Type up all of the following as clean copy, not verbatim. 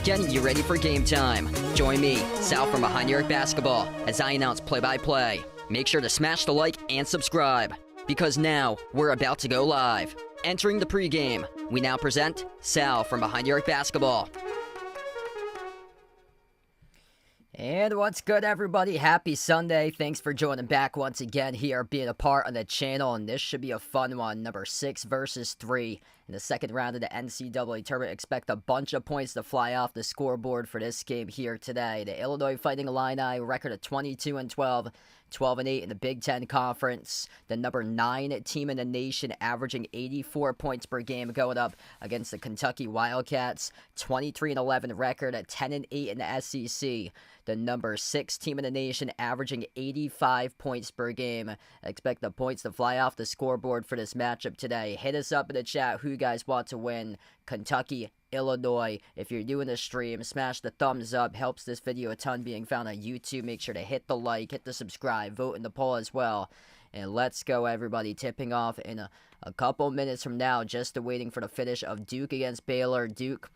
Getting you ready for game time. Join me, Sal from Behind the Arc Basketball, as I announce play-by-play. Make sure to smash the like and subscribe, because now we're about to go live. Entering the pregame, we now present Sal from Behind the Arc Basketball. And what's good, everybody? Happy Sunday. Thanks for joining back once again here, being a part of the channel. And this should be a fun one. Number 6 versus 3 in the second round of the NCAA tournament. Expect a bunch of points to fly off the scoreboard for this game here today. The Illinois Fighting Illini, record of 22-12. 12-8 in the Big Ten Conference. The number 9 team in the nation, averaging 84 points per game, going up against the Kentucky Wildcats. 23-11 record at 10-8 in the SEC. The number 6 team in the nation, averaging 85 points per game. Expect the points to fly off the scoreboard for this matchup today. Hit us up in the chat who you guys want to win. Kentucky, Illinois. If you're doing the stream, smash the thumbs up. Helps this video a ton being found on YouTube. Make sure to hit the like, hit the subscribe, vote in the poll as well. And let's go, everybody. Tipping off in a couple minutes from now. Just waiting for the finish of Duke against Baylor. Duke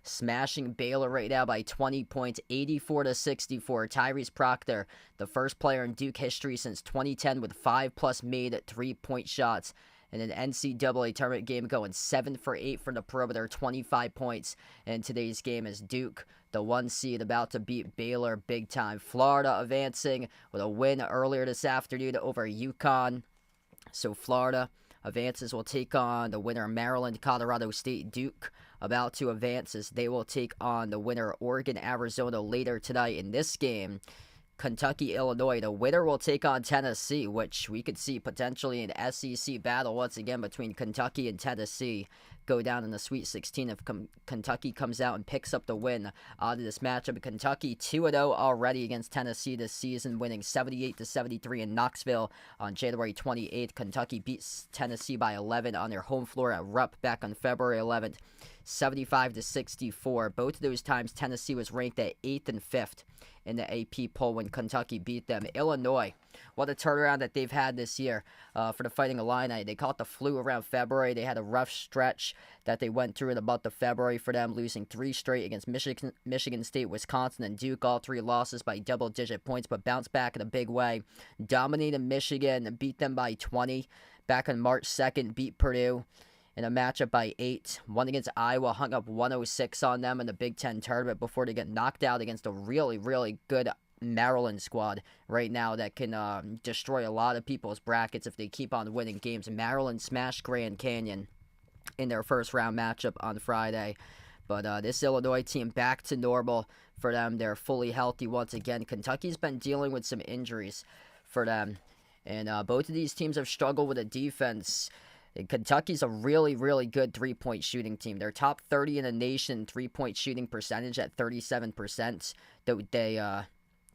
smashing Baylor right now by 20 points, 84-64. Tyrese Proctor, the first player in Duke history since 2010 with 5+ made 3-point shots. In an NCAA tournament game, going 7 for 8 from the perimeter, 25 points. And today's game is Duke, the 1 seed, about to beat Baylor big time. Florida advancing with a win earlier this afternoon over UConn. So Florida advances will take on the winner Maryland, Colorado State. Duke about to advance as they will take on the winner Oregon, Arizona later tonight. In this game, Kentucky, Illinois, the winner will take on Tennessee, which we could see potentially an SEC battle once again between Kentucky and Tennessee go down in the Sweet 16 if Kentucky comes out and picks up the win out of this matchup. Kentucky 2-0 already against Tennessee this season, winning 78-73 in Knoxville on January 28th. Kentucky beats Tennessee by 11 on their home floor at Rupp back on February 11th, 75-64. Both of those times, Tennessee was ranked at 8th and 5th in the AP poll when Kentucky beat them. Illinois, what a turnaround that they've had this year for the Fighting Illini. They caught the flu around February. They had a rough stretch that they went through in the month of February for them, losing 3 straight against Michigan State, Wisconsin, and Duke. All 3 losses by double-digit points, but bounced back in a big way. Dominated Michigan and beat them by 20 back on March 2nd, beat Purdue in a matchup by 8. Won against Iowa, hung up 106 on them in the Big Ten tournament before they get knocked out against a really, really good Maryland squad right now that can destroy a lot of people's brackets if they keep on winning games. Maryland smashed Grand Canyon in their first round matchup on Friday. But this Illinois team back to normal for them. They're fully healthy once again. Kentucky's been dealing with some injuries for them. And both of these teams have struggled with a defense. And Kentucky's a really, really good three-point shooting team. They're top 30 in the nation three-point shooting percentage at 37%. Though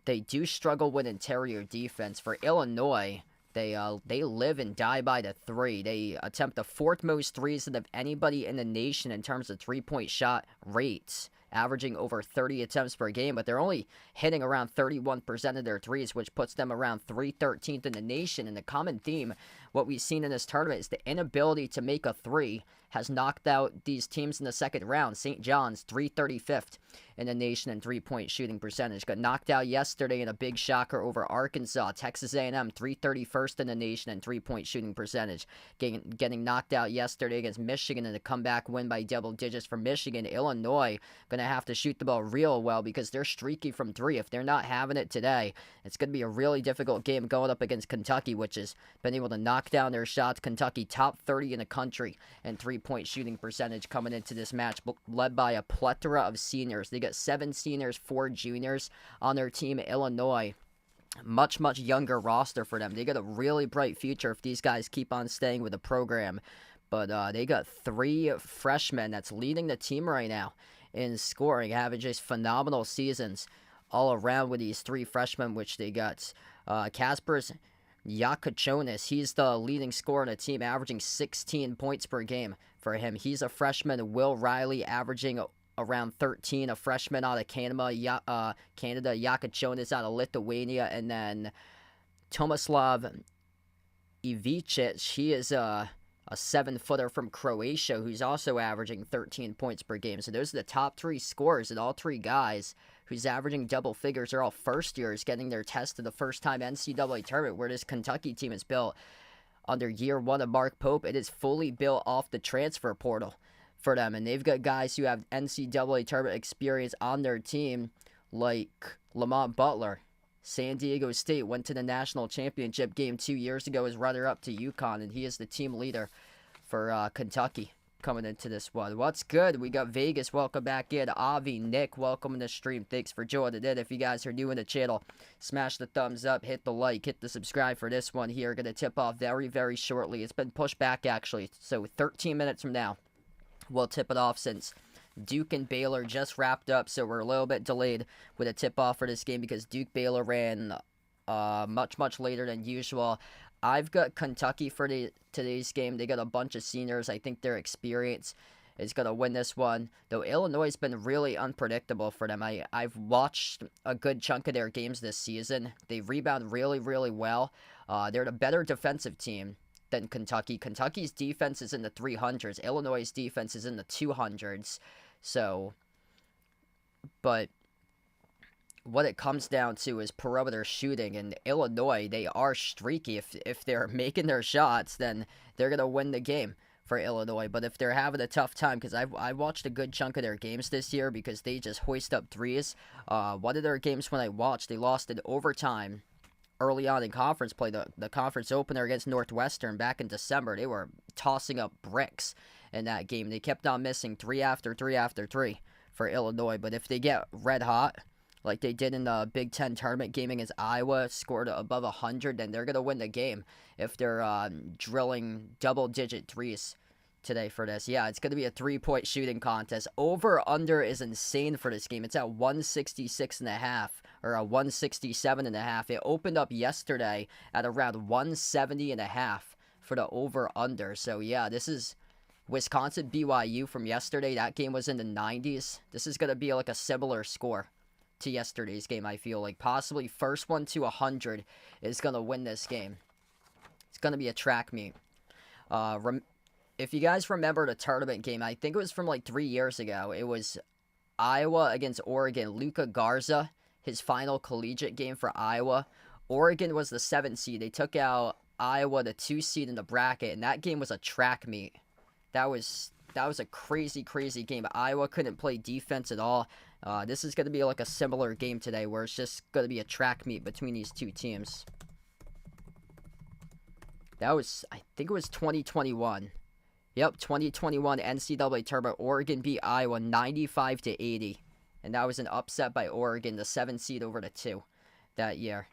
they do struggle with interior defense. For Illinois, they live and die by the three. They attempt the fourth most threes of anybody in the nation in terms of three-point shot rates, averaging over 30 attempts per game, but they're only hitting around 31% of their threes, which puts them around 313th in the nation. And the common theme, what we've seen in this tournament, is the inability to make a three has knocked out these teams in the second round. St. John's, 335th in the nation in three-point shooting percentage. Got knocked out yesterday in a big shocker over Arkansas. Texas A&M, 331st in the nation in three-point shooting percentage. Getting knocked out yesterday against Michigan in a comeback win by double digits for Michigan. Illinois going to have to shoot the ball real well because they're streaky from three. If they're not having it today, it's going to be a really difficult game going up against Kentucky, which has been able to knock down their shots. Kentucky, top 30 in the country and three-point shooting percentage coming into this match, led by a plethora of seniors. They got 7 seniors, 4 juniors on their team. Illinois, much younger roster for them. They got a really bright future if these guys keep on staying with the program. But they got 3 freshmen that's leading the team right now in scoring, having just phenomenal seasons all around with these 3 freshmen, which they got. Kaspers Yakachonis, he's the leading scorer on the team, averaging 16 points per game for him. He's a freshman. Will Riley averaging around 13, a freshman out of Canada. Yakachonis out of Lithuania. And then Tomislav Ivicic, he is a 7-footer from Croatia who's also averaging 13 points per game. So those are the top 3 scorers, and all 3 guys who's averaging double figures are all first years getting their test to the first time NCAA tournament, where this Kentucky team is built under year 1 of Mark Pope. It is fully built off the transfer portal for them, and they've got guys who have NCAA tournament experience on their team, like Lamont Butler. San Diego State went to the national championship game 2 years ago as runner-up to UConn, and he is the team leader for Kentucky coming into this one. What's good? We got Vegas. Welcome back in. Avi, Nick, welcome to the stream. Thanks for joining in. If you guys are new in the channel, smash the thumbs up, hit the like, hit the subscribe for this one here. Going to tip off very, very shortly. It's been pushed back, actually. So 13 minutes from now, we'll tip it off, since Duke and Baylor just wrapped up, so we're a little bit delayed with a tip-off for this game because Duke-Baylor ran much later than usual. I've got Kentucky for today's game. They got a bunch of seniors. I think their experience is going to win this one, though Illinois has been really unpredictable for them. I've watched a good chunk of their games this season. They rebound really well. They're the better defensive team than Kentucky. Kentucky's defense is in the 300s. Illinois' defense is in the 200s. So, but what it comes down to is perimeter shooting, and Illinois, they are streaky. If they're making their shots, then they're going to win the game for Illinois. But if they're having a tough time, because I watched a good chunk of their games this year because they just hoist up threes. One of their games when I watched, they lost in overtime early on in conference play, the conference opener against Northwestern back in December. They were tossing up bricks in that game. They kept on missing 3 after 3 after 3 for Illinois. But if they get red hot, like they did in the Big Ten tournament game against Iowa, scored above 100, then they're going to win the game if they're drilling double-digit threes today for this. Yeah, it's going to be a 3-point shooting contest. Over-under is insane for this game. It's at 166.5 or a 167.5. It opened up yesterday at around 170.5 for the over-under. So, yeah, this is Wisconsin BYU from yesterday. That game was in the 90s. This is going to be like a similar score to yesterday's game, I feel like. Possibly first one to 100 is going to win this game. It's going to be a track meet. If you guys remember the tournament game, I think it was from like 3 years ago. It was Iowa against Oregon. Luka Garza, his final collegiate game for Iowa. Oregon was the 7th seed. They took out Iowa, the 2 seed in the bracket, and that game was a track meet. That was that was a crazy, crazy game. Iowa couldn't play defense at all. This is going to be like a similar game today where it's just going to be a track meet between these two teams. That was, I think it was 2021. Yep, 2021 NCAA tournament. Oregon beat Iowa 95-80. And that was an upset by Oregon, the 7 seed over the 2 that year.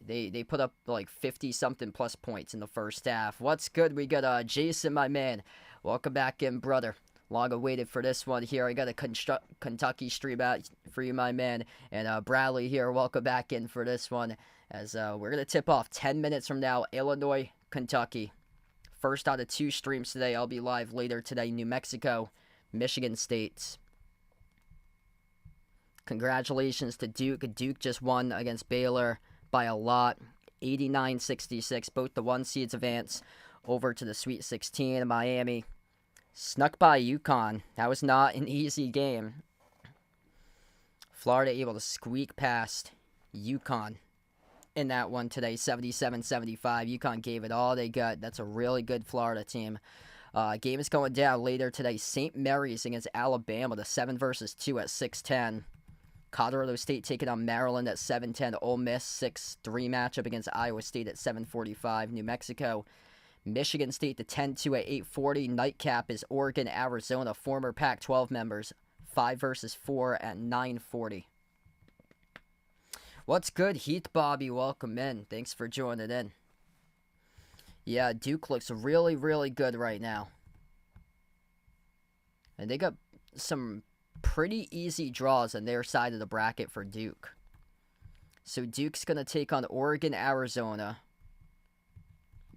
They put up like 50-something plus points in the first half. What's good? We got Jason, my man. Welcome back in, brother. Long awaited for this one here. I got a Kentucky stream out for you, my man. And Bradley here. Welcome back in for this one. As we're going to tip off 10 minutes from now. Illinois, Kentucky. First out of 2 streams today. I'll be live later today. New Mexico, Michigan State. Congratulations to Duke. Duke just won against Baylor by a lot, 89-66. Both the 1 seeds advance over to the Sweet 16. Miami snuck by UConn. That was not an easy game. Florida able to squeak past UConn in that one today, 77-75. UConn gave it all they got. That's a really good Florida team. Game is going down later today. St. Mary's against Alabama, the 7 versus 2 at 6:10. Colorado State taking on Maryland at 7:10. Ole Miss 6-3 matchup against Iowa State at 7:45. New Mexico, Michigan State the 10-2 at 8:40. Nightcap is Oregon, Arizona, former Pac-12 members, 5 versus 4 at 9:40. What's good, Heath Bobby? Welcome in. Thanks for joining in. Yeah, Duke looks really, really good right now. And they got some pretty easy draws on their side of the bracket for Duke. So Duke's going to take on Oregon, Arizona.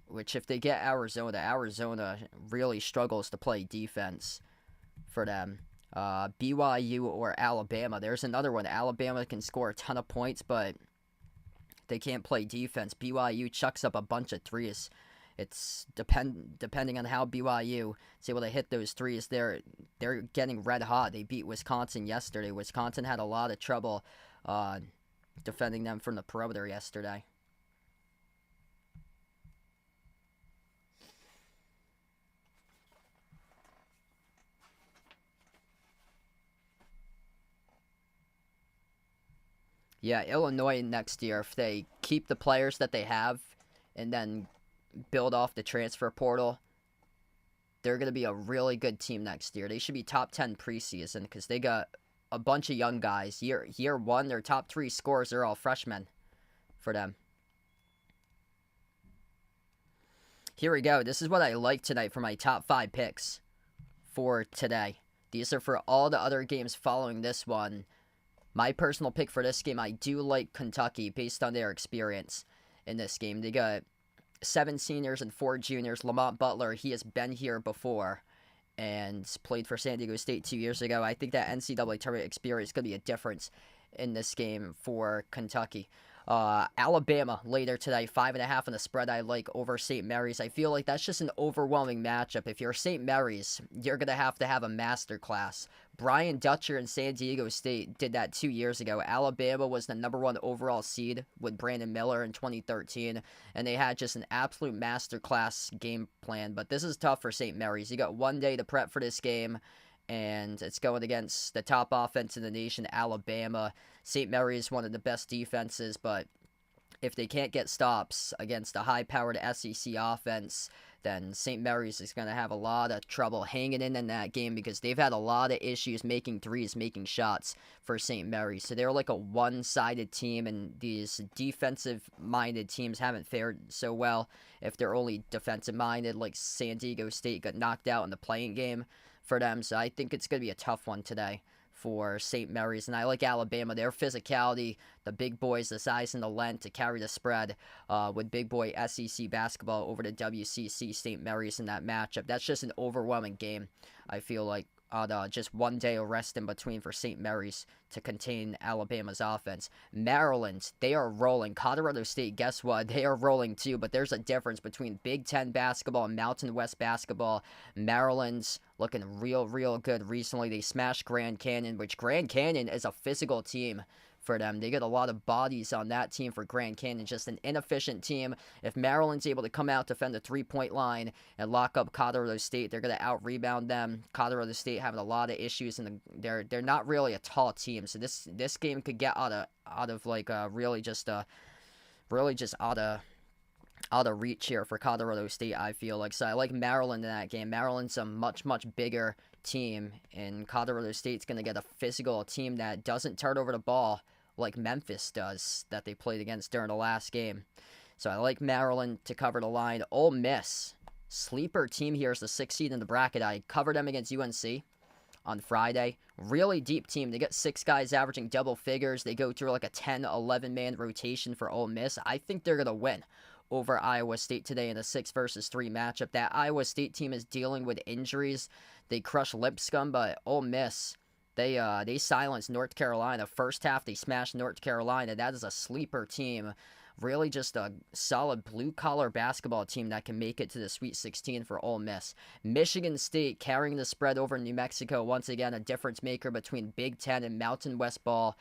Which if they get Arizona really struggles to play defense for them. BYU or Alabama. There's another one. Alabama can score a ton of points, but they can't play defense. BYU chucks up a bunch of threes. It's depending on how BYU is able to hit those threes. They're getting red hot. They beat Wisconsin yesterday. Wisconsin had a lot of trouble defending them from the perimeter yesterday. Yeah, Illinois next year, if they keep the players that they have and then build off the transfer portal, they're going to be a really good team next year. They should be top 10 preseason because they got a bunch of young guys. Year 1, their top 3 scorers are all freshmen for them. Here we go. This is what I like tonight for my top 5 picks for today. These are for all the other games following this one. My personal pick for this game, I do like Kentucky based on their experience in this game. They got 7 seniors and 4 juniors. Lamont Butler, he has been here before and played for San Diego State 2 years ago. I think that NCAA tournament experience is going to be a difference in this game for Kentucky. Alabama later today, 5.5 on the spread. I like over St. Mary's. I feel like that's just an overwhelming matchup. If you're St. Mary's, you're going to have a masterclass. Brian Dutcher in San Diego State did that 2 years ago. Alabama was the number 1 overall seed with Brandon Miller in 2013, and they had just an absolute masterclass game plan. But this is tough for St. Mary's. You got 1 day to prep for this game, and it's going against the top offense in the nation, Alabama. St. Mary's is one of the best defenses, but if they can't get stops against a high-powered SEC offense, then St. Mary's is going to have a lot of trouble hanging in that game because they've had a lot of issues making threes, making shots for St. Mary's. So they're like a one-sided team, and these defensive-minded teams haven't fared so well if they're only defensive-minded, like San Diego State got knocked out in the playing game for them. So I think it's going to be a tough one today for St. Mary's. And I like Alabama. Their physicality, the big boys, the size and the length to carry the spread with big boy SEC basketball over to WCC St. Mary's in that matchup. That's just an overwhelming game, I feel like, on just 1 day of rest in between for St. Mary's to contain Alabama's offense. Maryland, they are rolling. Colorado State, guess what? They are rolling too, but there's a difference between Big Ten basketball and Mountain West basketball. Maryland's looking real good recently. They smashed Grand Canyon, which Grand Canyon is a physical team for them. They get a lot of bodies on that team for Grand Canyon, just an inefficient team. If Maryland's able to come out, defend the three-point line, and lock up Colorado State, they're going to out-rebound them. Colorado State having a lot of issues, and they're not really a tall team, so this game could get out of like really just out of reach here for Colorado State, I feel like. So I like Maryland in that game. Maryland's a much bigger team, and Colorado State's going to get a physical team that doesn't turn over the ball like Memphis does, that they played against during the last game. So I like Maryland to cover the line. Ole Miss, sleeper team here, is the 6th seed in the bracket. I covered them against UNC on Friday. Really deep team. They get 6 guys averaging double figures. They go through like a 10-11 man rotation for Ole Miss. I think they're going to win over Iowa State today in a 6 versus 3 matchup. That Iowa State team is dealing with injuries. They crushed Lipscomb, but Ole Miss, they silenced North Carolina. First half, they smashed North Carolina. That is a sleeper team. Really just a solid blue-collar basketball team that can make it to the Sweet 16 for Ole Miss. Michigan State carrying the spread over New Mexico. Once again, a difference maker between Big Ten and Mountain West ball.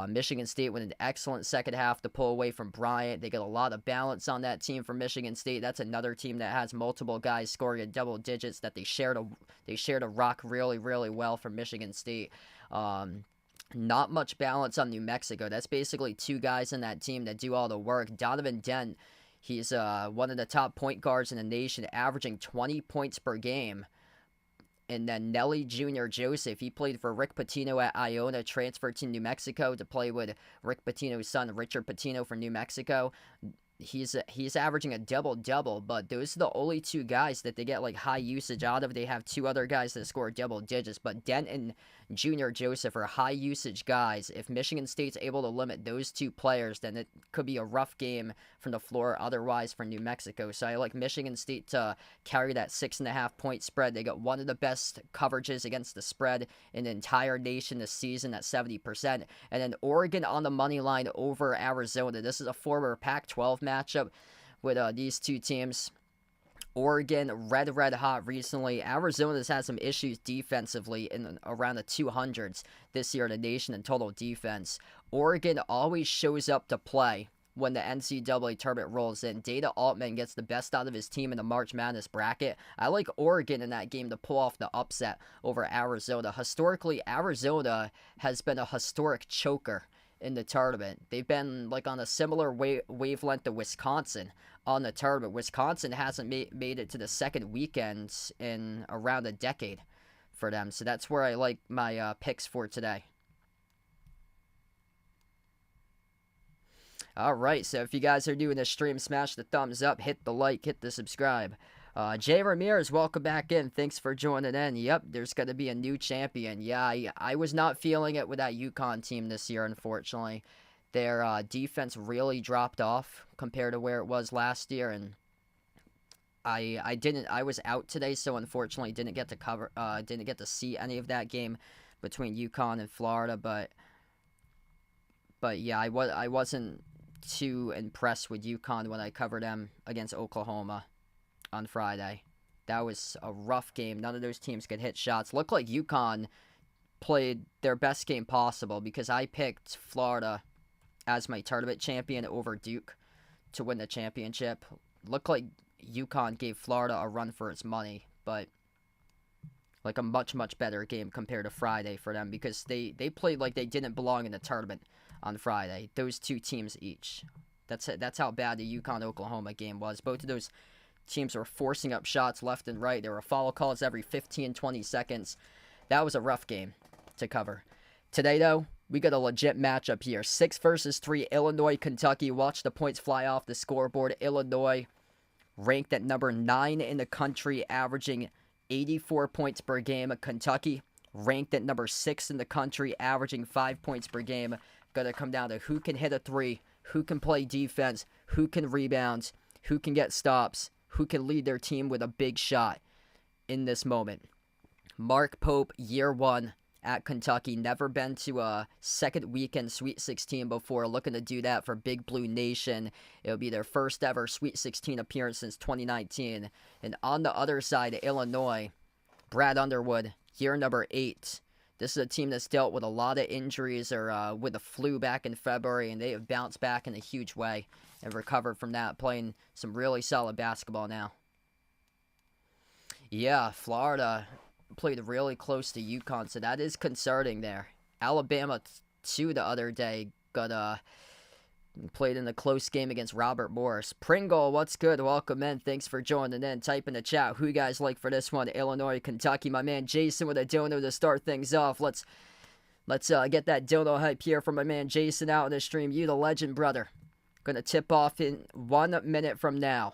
Michigan State with an excellent second half to pull away from Bryant. They get a lot of balance on that team for Michigan State. That's another team that has multiple guys scoring in double digits that they shared a rock really well for Michigan State. Not much balance on New Mexico. That's basically 2 guys in that team that do all the work. Donovan Dent, he's one of the top point guards in the nation, averaging 20 points per game. And then Nelly Jr. Joseph, he played for Rick Pitino at Iona, transferred to New Mexico to play with Rick Pitino's son, Richard Pitino, for New Mexico. He's averaging a double-double, but those are the only 2 guys that they get like high usage out of. They have 2 other guys that score double digits, but Dent and Jr. Joseph are high usage guys. If Michigan State's able to limit those 2 players, then it could be a rough game from the floor otherwise for New Mexico. So I like Michigan State to carry that 6.5 point spread. They got one of the best coverages against the spread in the entire nation this season at 70%. And then Oregon on the money line over Arizona. This is a former Pac-12 matchup with these 2 teams. Oregon, red hot recently. Arizona's had some issues defensively in around the 200s this year in the nation in total defense. Oregon always shows up to play when the NCAA tournament rolls in. Data Altman gets the best out of his team in the March Madness bracket. I like Oregon in that game to pull off the upset over Arizona. Historically, Arizona has been a historic choker in the tournament. They've been like on a similar wavelength to Wisconsin on the tournament. Wisconsin hasn't made it to the second weekend in around a decade for them. So that's where I like my picks for today. Alright, so if you guys are new in the stream, smash the thumbs up, hit the like, hit the subscribe. Jay Ramirez, welcome back in. Thanks for joining in. Yep, there's going to be a new champion. Yeah, I was not feeling it with that UConn team this year, unfortunately. Their defense really dropped compared to where it was last year, and I was out today, so unfortunately didn't get to see any of that game between UConn and Florida, but yeah, I wasn't too impressed with UConn when I covered them against Oklahoma on Friday. That was a rough game. None of those teams could hit shots. Looked like UConn played their best game possible because I picked Florida as my tournament champion over Duke to win the championship. Looked like UConn gave Florida a run for its money, but like a much better game compared to Friday for them because they played like they didn't belong in the tournament on Friday. Those two teams each. That's how bad the UConn-Oklahoma game was. Both of those teams were forcing up shots left and right. There were foul calls every 15, 20 seconds. That was a rough game to cover. Today, though, we got a legit matchup here. 6 versus 3, Illinois, Kentucky. Watch the points fly off the scoreboard. Illinois ranked at number 9 in the country, averaging 84 points per game. Kentucky ranked at number 6 in the country, averaging 5 points per game. Gonna come down to who can hit a three, who can play defense, who can rebound, who can get stops, who can lead their team with a big shot in this moment. Mark Pope, year 1 at Kentucky, never been to a second weekend Sweet 16 before, looking to do that for Big Blue Nation. It'll be their first ever Sweet 16 appearance since 2019. And on the other side, Illinois, Brad Underwood, year number 8. This is a team that's dealt with a lot of injuries or with the flu back in February, and they have bounced back in a huge way and recovered from that, playing some really solid basketball now. Yeah, Florida played really close to UConn, so that is concerning there. Alabama, too, the other day played in a close game against Robert Morris. Pringle, what's good? Welcome in. Thanks for joining in. Type in the chat who you guys like for this one. Illinois, Kentucky. My man Jason with a dono to start things off. Let's get that dono hype here from my man Jason out in the stream. You the legend, brother. Gonna tip off in 1 minute from now.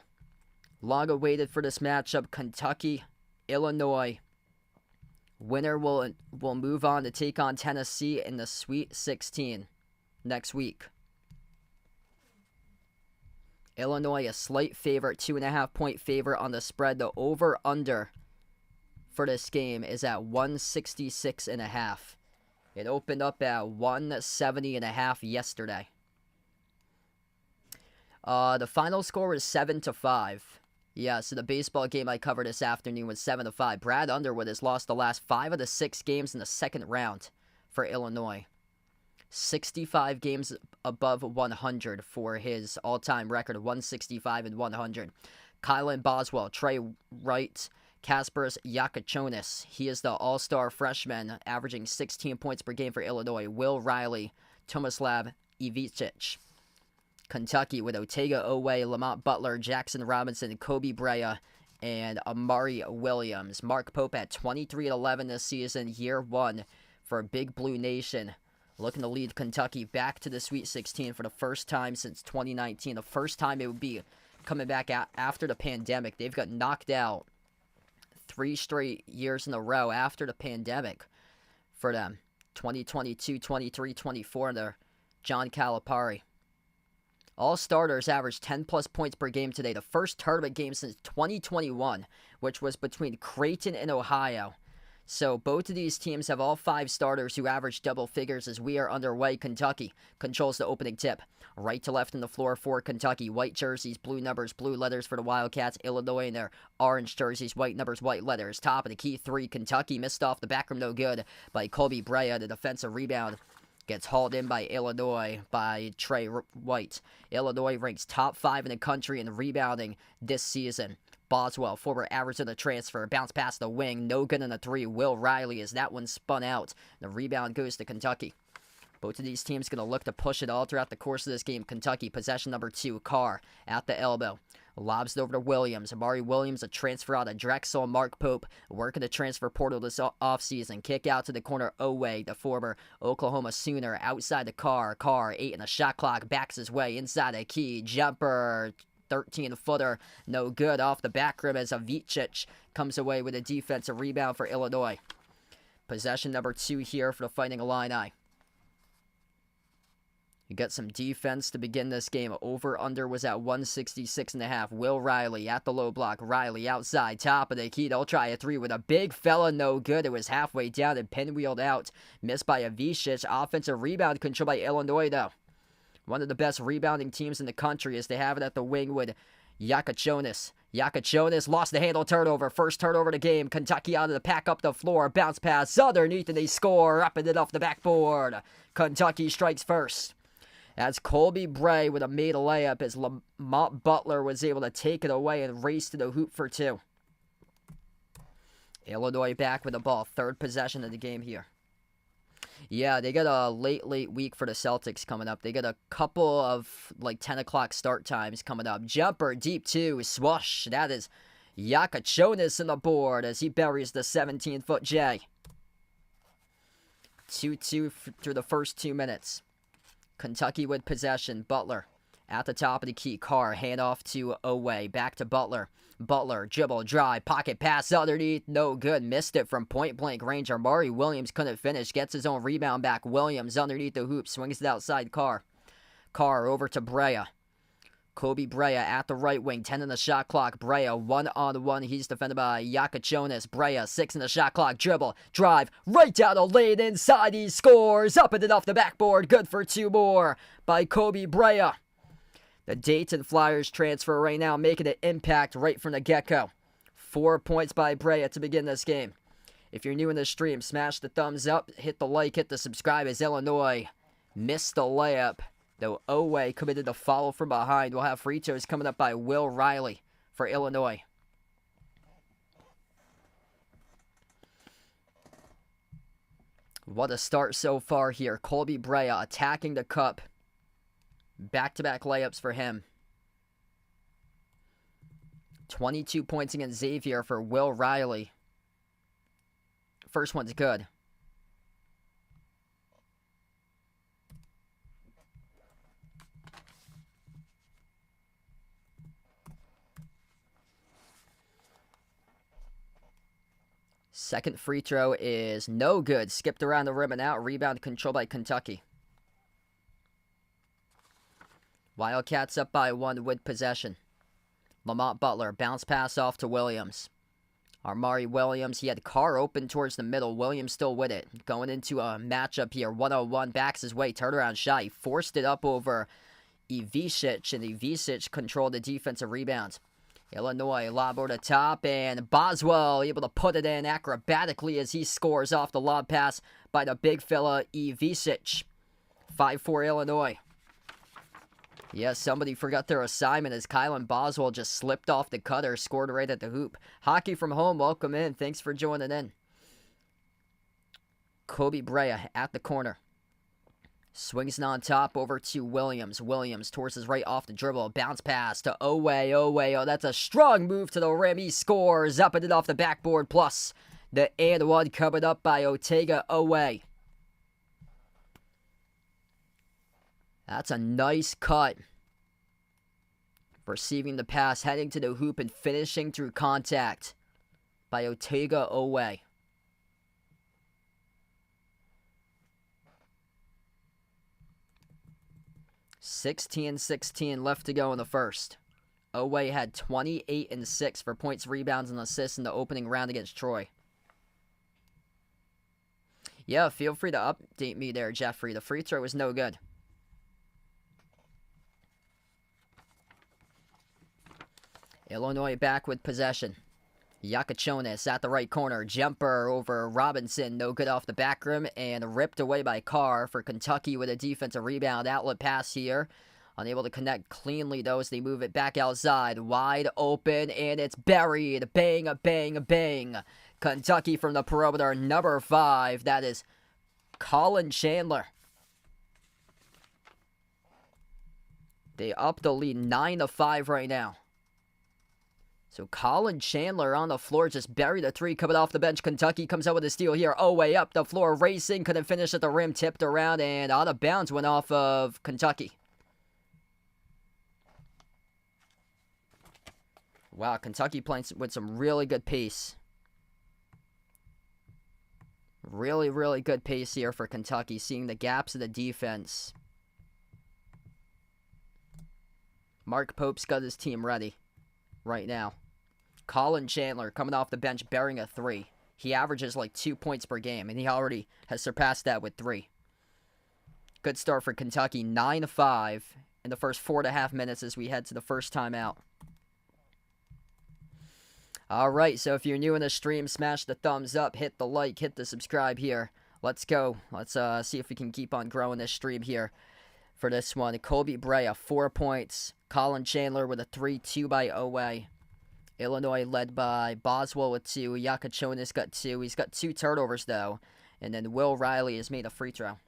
Long awaited for this matchup. Kentucky, Illinois. Winner will move on to take on Tennessee in the Sweet 16 next week. Illinois, a slight favorite, 2.5-point favorite on the spread. The over-under for this game is at 166.5. It opened up at 170.5 yesterday. The final score was 7-5. Yeah, so the baseball game I covered this afternoon was 7-5. Brad Underwood has lost the last 5 of the 6 games in the second round for Illinois. 65 games above 100 for his all-time record of 165 and 100. Kylan Boswell, Trey Wright, Kasparas Yakachonis. He is the all-star freshman, averaging 16 points per game for Illinois. Will Riley, Tomislav Ivicic. Kentucky with Otega Owe, Lamont Butler, Jackson Robinson, Kobe Brea, and Amari Williams. Mark Pope at 23-11 this season, year 1 for Big Blue Nation. Looking to lead Kentucky back to the Sweet 16 for the first time since 2019. The first time it would be coming back after the pandemic. They've got knocked out 3 straight years in a row after the pandemic for them. 2022, 23, 24 under John Calipari. All starters averaged 10-plus points per game today. The first tournament game since 2021, which was between Creighton and Ohio. So both of these teams have all 5 starters who average double figures as we are underway. Kentucky controls the opening tip. Right to left on the floor for Kentucky. White jerseys, blue numbers, blue letters for the Wildcats. Illinois in their orange jerseys, white numbers, white letters. Top of the key 3. Kentucky missed off the back rim, no good by Kobe Brea. The defensive rebound gets hauled in by Illinois by Trey White. Illinois ranks top 5 in the country in rebounding this season. Boswell, former Arizona transfer, bounce past the wing, no good on the 3. Will Riley as that one spun out. The rebound goes to Kentucky. Both of these teams going to look to push it all throughout the course of this game. Kentucky, possession number 2, Carr at the elbow. Lobs it over to Williams. Amari Williams, a transfer out of Drexel. Mark Pope working the transfer portal this offseason. Kick out to the corner. Owe, the former Oklahoma Sooner, outside the Carr. Carr, 8 in the shot clock, backs his way inside the key. Jumper, 13-footer, no good off the back rim as Ivicic comes away with a defensive rebound for Illinois. Possession number 2 here for the Fighting Illini. You got some defense to begin this game. Over-under was at 166.5. Will Riley at the low block. Riley outside, top of the key. They'll try a 3 with a big fella, no good. It was halfway down and pinwheeled out. Missed by Ivicic. Offensive rebound control by Illinois, though. One of the best rebounding teams in the country as they have it at the wing with Yakachonis. Yakachonis lost the handle turnover. First turnover of the game. Kentucky out of the pack up the floor. Bounce pass underneath and they score. Up and it off the backboard. Kentucky strikes first. As Colby Bray with a made a layup as Lamont Butler was able to take it away and race to the hoop for 2. Illinois back with the ball. Third possession of the game here. Yeah, they got a late week for the Celtics coming up. They got a couple of 10 o'clock start times coming up. Jumper, deep 2, swoosh. That is Yakachonis on the board as he buries the 17-foot J. 2-2 through the first 2 minutes. Kentucky with possession. Butler at the top of the key. Carr, handoff to Owe. Back to Butler. Butler, dribble, drive, pocket pass underneath. No good. Missed it from point-blank range. Amari Williams couldn't finish. Gets his own rebound back. Williams underneath the hoop. Swings it outside Carr. Carr over to Brea. Kobe Brea at the right wing. 10 in the shot clock. Brea 1-on-1. He's defended by Yakachonis. Brea 6 in the shot clock. Dribble, drive, right down the lane inside. He scores. Up and in off the backboard. Good for 2 more by Kobe Brea. The Dayton Flyers transfer right now making an impact right from the get-go. 4 points by Brea to begin this game. If you're new in the stream, smash the thumbs up, hit the like, hit the subscribe as Illinois missed the layup. Though Owe committed the follow from behind. We'll have free throws coming up by Will Riley for Illinois. What a start so far here. Colby Brea attacking the cup. Back-to-back layups for him. 22 points against Xavier for Will Riley. First one's good. Second free throw is no good. Skipped around the rim and out. Rebound controlled by Kentucky. Wildcats up by 1 with possession. Lamont Butler, bounce pass off to Williams. Armari Williams, he had Carr open towards the middle. Williams still with it. Going into a matchup here. 1-on-1, backs his way. Turnaround shot. He forced it up over Ivicic, and Ivicic controlled the defensive rebound. Illinois, lob over the top, and Boswell able to put it in acrobatically as he scores off the lob pass by the big fella Ivicic. 5-4 Illinois. Yes, somebody forgot their assignment as Kylan Boswell just slipped off the cutter, scored right at the hoop. Hockey from home, welcome in. Thanks for joining in. Kobe Brea at the corner. Swings it on top over to Williams. Williams towards his right off the dribble. Bounce pass to Owe. Oh, that's a strong move to the rim. He scores up and it off the backboard. Plus the and one covered up by Otega Owe. That's a nice cut. Receiving the pass, heading to the hoop and finishing through contact by Otega Owe. (16-16) left to go in the first. Owe had 28 and 6 for points, rebounds, and assists in the opening round against Troy. Yeah, feel free to update me there, Jeffrey. The free throw was no good. Illinois back with possession. Yakachonis at the right corner. Jumper over Robinson. No good off the back rim and ripped away by Carr for Kentucky with a defensive rebound. Outlet pass here. Unable to connect cleanly though as they move it back outside. Wide open and it's buried. Bang, bang, bang. Kentucky from the perimeter. Number 5. That is Colin Chandler. They up the lead 9-5 right now. So Colin Chandler on the floor just buried a 3 coming off the bench. Kentucky comes out with a steal here. Way up the floor, racing, couldn't finish at the rim, tipped around, and out of bounds went off of Kentucky. Wow, Kentucky playing with some really good pace. Really, really good pace here for Kentucky, seeing the gaps of the defense. Mark Pope's got his team ready right now. Colin Chandler coming off the bench, bearing a 3. He averages like 2 points per game, and he already has surpassed that with 3. Good start for Kentucky, 9-5 in the first 4.5 minutes as we head to the first timeout. All right, so if you're new in the stream, smash the thumbs up, hit the like, hit the subscribe here. Let's go. Let's see if we can keep on growing this stream here for this one. Colby Brea, 4 points. Colin Chandler with a 3-2 by Owe. Illinois led by Boswell with 2. Yakachonis got 2. He's got 2 turnovers, though. And then Will Riley has made a free throw.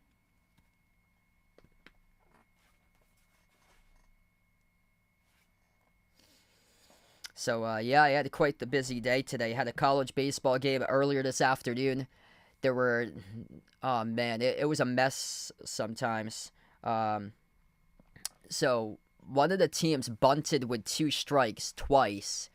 So, yeah, I had quite the busy day today. Had a college baseball game earlier this afternoon. There were, oh, man, it was a mess sometimes. So, one of the teams bunted with 2 strikes twice.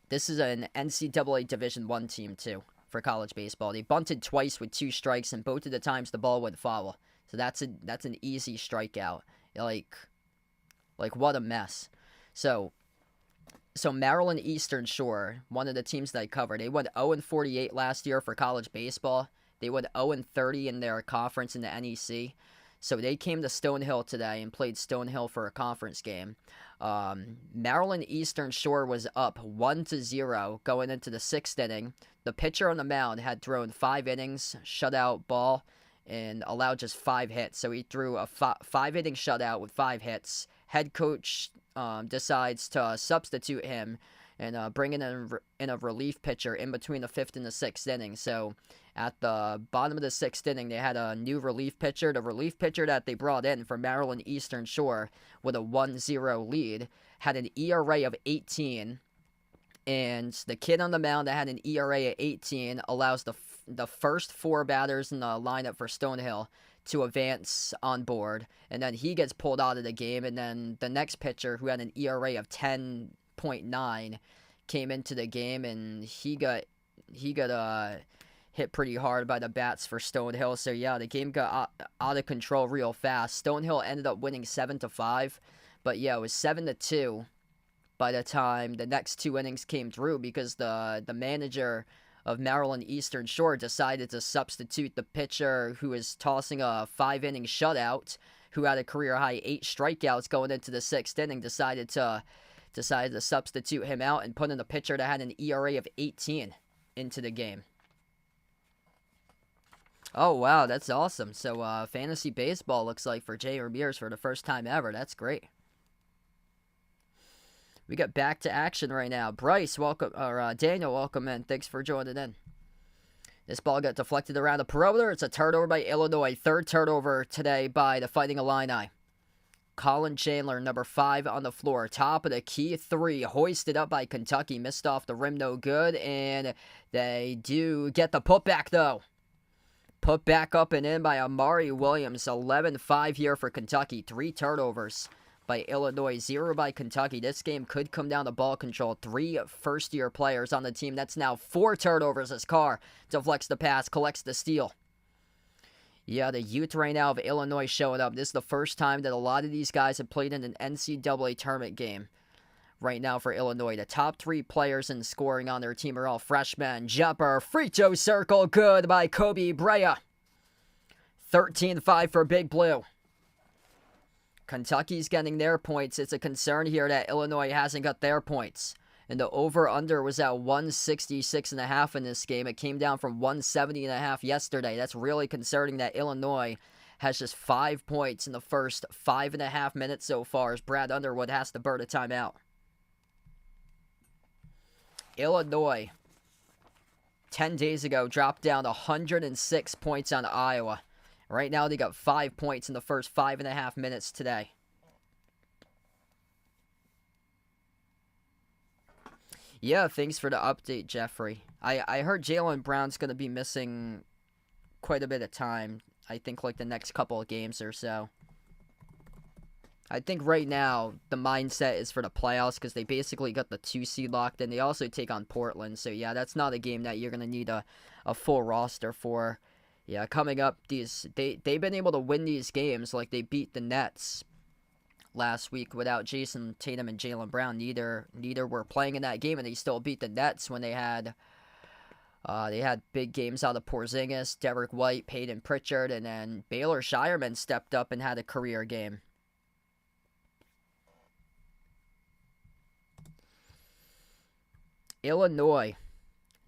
This is an NCAA Division I team, too, for college baseball. They bunted twice with 2 strikes, and both of the times the ball would foul. So that's an easy strikeout. Like what a mess. So Maryland Eastern Shore, one of the teams that I covered, they went 0-48 last year for college baseball. They went 0-30 in their conference in the NEC. So they came to Stonehill today and played Stonehill for a conference game. Maryland Eastern Shore was up 1-0 going into the 6th inning. the pitcher on the mound had thrown 5 innings, shutout ball, and allowed just 5 hits. So he threw a 5-inning shutout with 5 hits. Head coach decides to substitute him and bring in a relief pitcher in between the 5th and the 6th inning. So at the bottom of the 6th inning, they had a new relief pitcher. The relief pitcher that they brought in from Maryland Eastern Shore with a 1-0 lead had an ERA of 18. And the kid on the mound that had an ERA of 18 allows the first 4 batters in the lineup for Stonehill to advance on board. And then he gets pulled out of the game. And then the next pitcher, who had an ERA of 10.9, came into the game, and he got hit pretty hard by the bats for Stonehill. So yeah, the game got out of control real fast. Stonehill ended up winning 7-5, but yeah, it was 7-2 by the time the next 2 innings came through, because the manager of Maryland Eastern Shore decided to substitute the pitcher who was tossing a 5-inning shutout, who had a career high 8 strikeouts going into the 6th inning. Decided to substitute him out and put in a pitcher that had an ERA of 18 into the game. Oh, wow, that's awesome. So, fantasy baseball looks like for Jay Ramirez for the first time ever. That's great. We got back to action right now. Bryce, welcome, or Daniel, welcome in. Thanks for joining in. This ball got deflected around the perimeter. It's a turnover by Illinois. 3rd turnover today by the Fighting Illini. Colin Chandler, number 5 on the floor. Top of the key 3. Hoisted up by Kentucky. Missed off the rim, no good. And they do get the putback, though. Put back up and in by Amari Williams. 11-5 here for Kentucky. 3 turnovers by Illinois, 0 by Kentucky. This game could come down to ball control. 3 first-year players on the team. That's now 4 turnovers as Carr deflects the pass, collects the steal. Yeah, the youth right now of Illinois showing up. This is the first time that a lot of these guys have played in an NCAA tournament game right now for Illinois. The top 3 players in scoring on their team are all freshmen. Jumper, free throw circle, good by Kobe Brea. 13-5 for Big Blue. Kentucky's getting their points. It's a concern here that Illinois hasn't got their points. And the over-under was at 166.5 in this game. It came down from 170.5 yesterday. That's really concerning that Illinois has just 5 points in the first 5.5 minutes so far, as Brad Underwood has to burn a timeout. Illinois, 10 days ago, dropped down 106 points on Iowa. Right now, they got 5 points in the first 5.5 minutes today. Yeah, thanks for the update, Jeffrey. I heard Jaylen Brown's going to be missing quite a bit of time. I think like the next couple of games or so. I think right now the mindset is for the playoffs, because they basically got the 2 seed locked in. They also take on Portland. So yeah, that's not a game that you're going to need a full roster for. Yeah, coming up, they've been able to win these games. Like they beat the Nets last week without Jason Tatum and Jaylen Brown. Neither were playing in that game, and they still beat the Nets when they had big games out of Porzingis, Derek White, Peyton Pritchard, and then Baylor Shireman stepped up and had a career game. Illinois,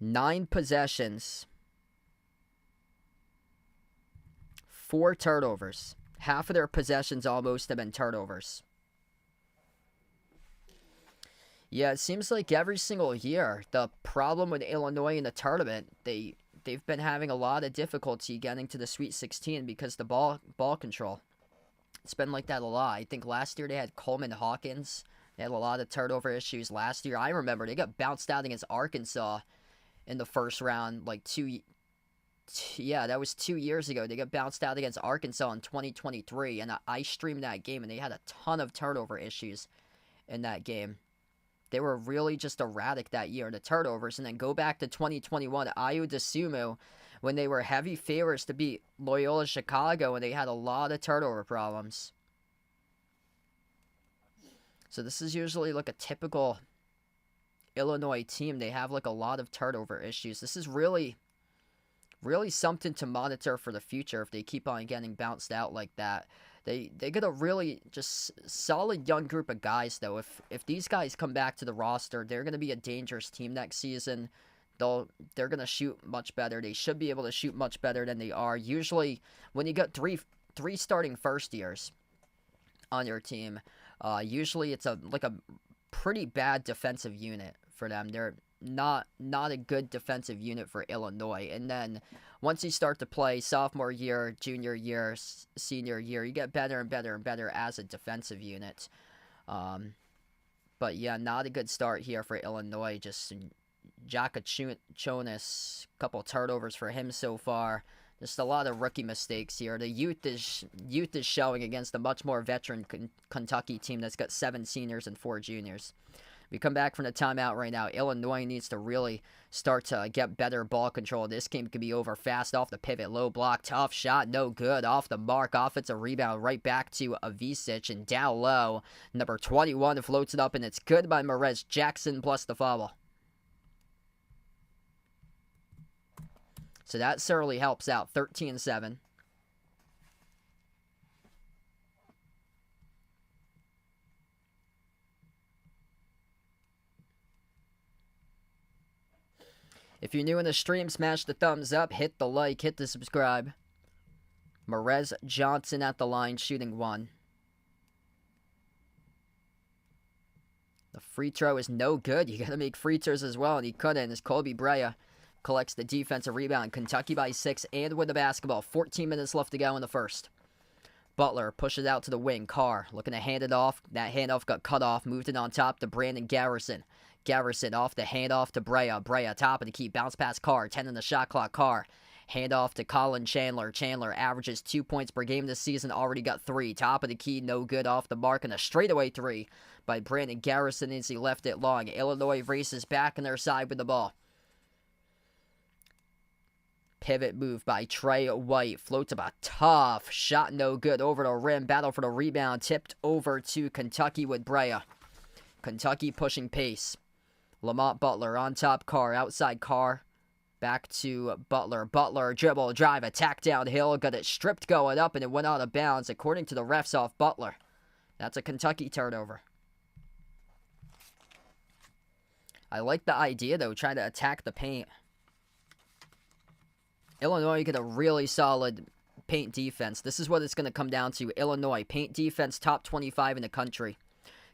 9 possessions, 4 turnovers. Half of their possessions almost have been turnovers. Yeah, it seems like every single year, the problem with Illinois in the tournament, they've been having a lot of difficulty getting to the Sweet 16 because the ball control. It's been like that a lot. I think last year they had Coleman Hawkins. They had a lot of turnover issues last year. I remember they got bounced out against Arkansas in the first round like that was 2 years ago. They got bounced out against Arkansas in 2023, and I streamed that game, and they had a ton of turnover issues in that game. They were really just erratic that year, the turnovers. And then go back to 2021, Ayo DeSumo, when they were heavy favorites to beat Loyola Chicago, and they had a lot of turnover problems. So this is usually like a typical Illinois team. They have like a lot of turnover issues. This is really something to monitor for the future if they keep on getting bounced out like that. They got a really just solid young group of guys, though. If these guys come back to the roster, they're going to be a dangerous team next season. they're going to shoot much better. They should be able to shoot much better than they are. Usually, when you got three starting first years on your team, usually it's a pretty bad defensive unit for them. They're not a good defensive unit for Illinois. And then once you start to play sophomore year, junior year, senior year, you get better and better and better as a defensive unit. But yeah, not a good start here for Illinois. Just Jakachonis, couple turnovers for him so far. Just a lot of rookie mistakes here. The youth is showing against a much more veteran Kentucky team that's got 7 seniors and 4 juniors. We come back from the timeout right now. Illinois needs to really start to get better ball control. This game could be over fast off the pivot. Low block, tough shot, no good. Off the mark, offensive rebound right back to Avicic. And down low, number 21 floats it up, and it's good by Marez Jackson plus the foul. So that certainly helps out. 13-7. If you're new in the stream, smash the thumbs up, hit the like, hit the subscribe. Marez Johnson at the line, shooting 1. The free throw is no good. You got to make free throws as well, and he couldn't as Colby Brea collects the defensive rebound. Kentucky by 6 and with the basketball. 14 minutes left to go in the first. Butler pushes out to the wing. Carr looking to hand it off. That handoff got cut off. Moved it on top to Brandon Garrison. Garrison off the handoff to Brea. Brea top of the key. Bounce past Carr. 10 in the shot clock. Carr. Handoff to Colin Chandler. Chandler averages 2 points per game this season. Already got 3. Top of the key. No good off the mark. And a straightaway 3 by Brandon Garrison as he left it long. Illinois races back on their side with the ball. Pivot move by Trey White. Floats up a tough shot. No good. Over the rim. Battle for the rebound. Tipped over to Kentucky with Brea. Kentucky pushing pace. Lamont Butler on top. Carr. Outside Carr. Back to Butler. Butler dribble, drive, attack downhill. Got it stripped going up and it went out of bounds. According to the refs, off Butler. That's a Kentucky turnover. I like the idea, though, trying to attack the paint. Illinois get a really solid paint defense. This is what it's going to come down to. Illinois, paint defense, top 25 in the country.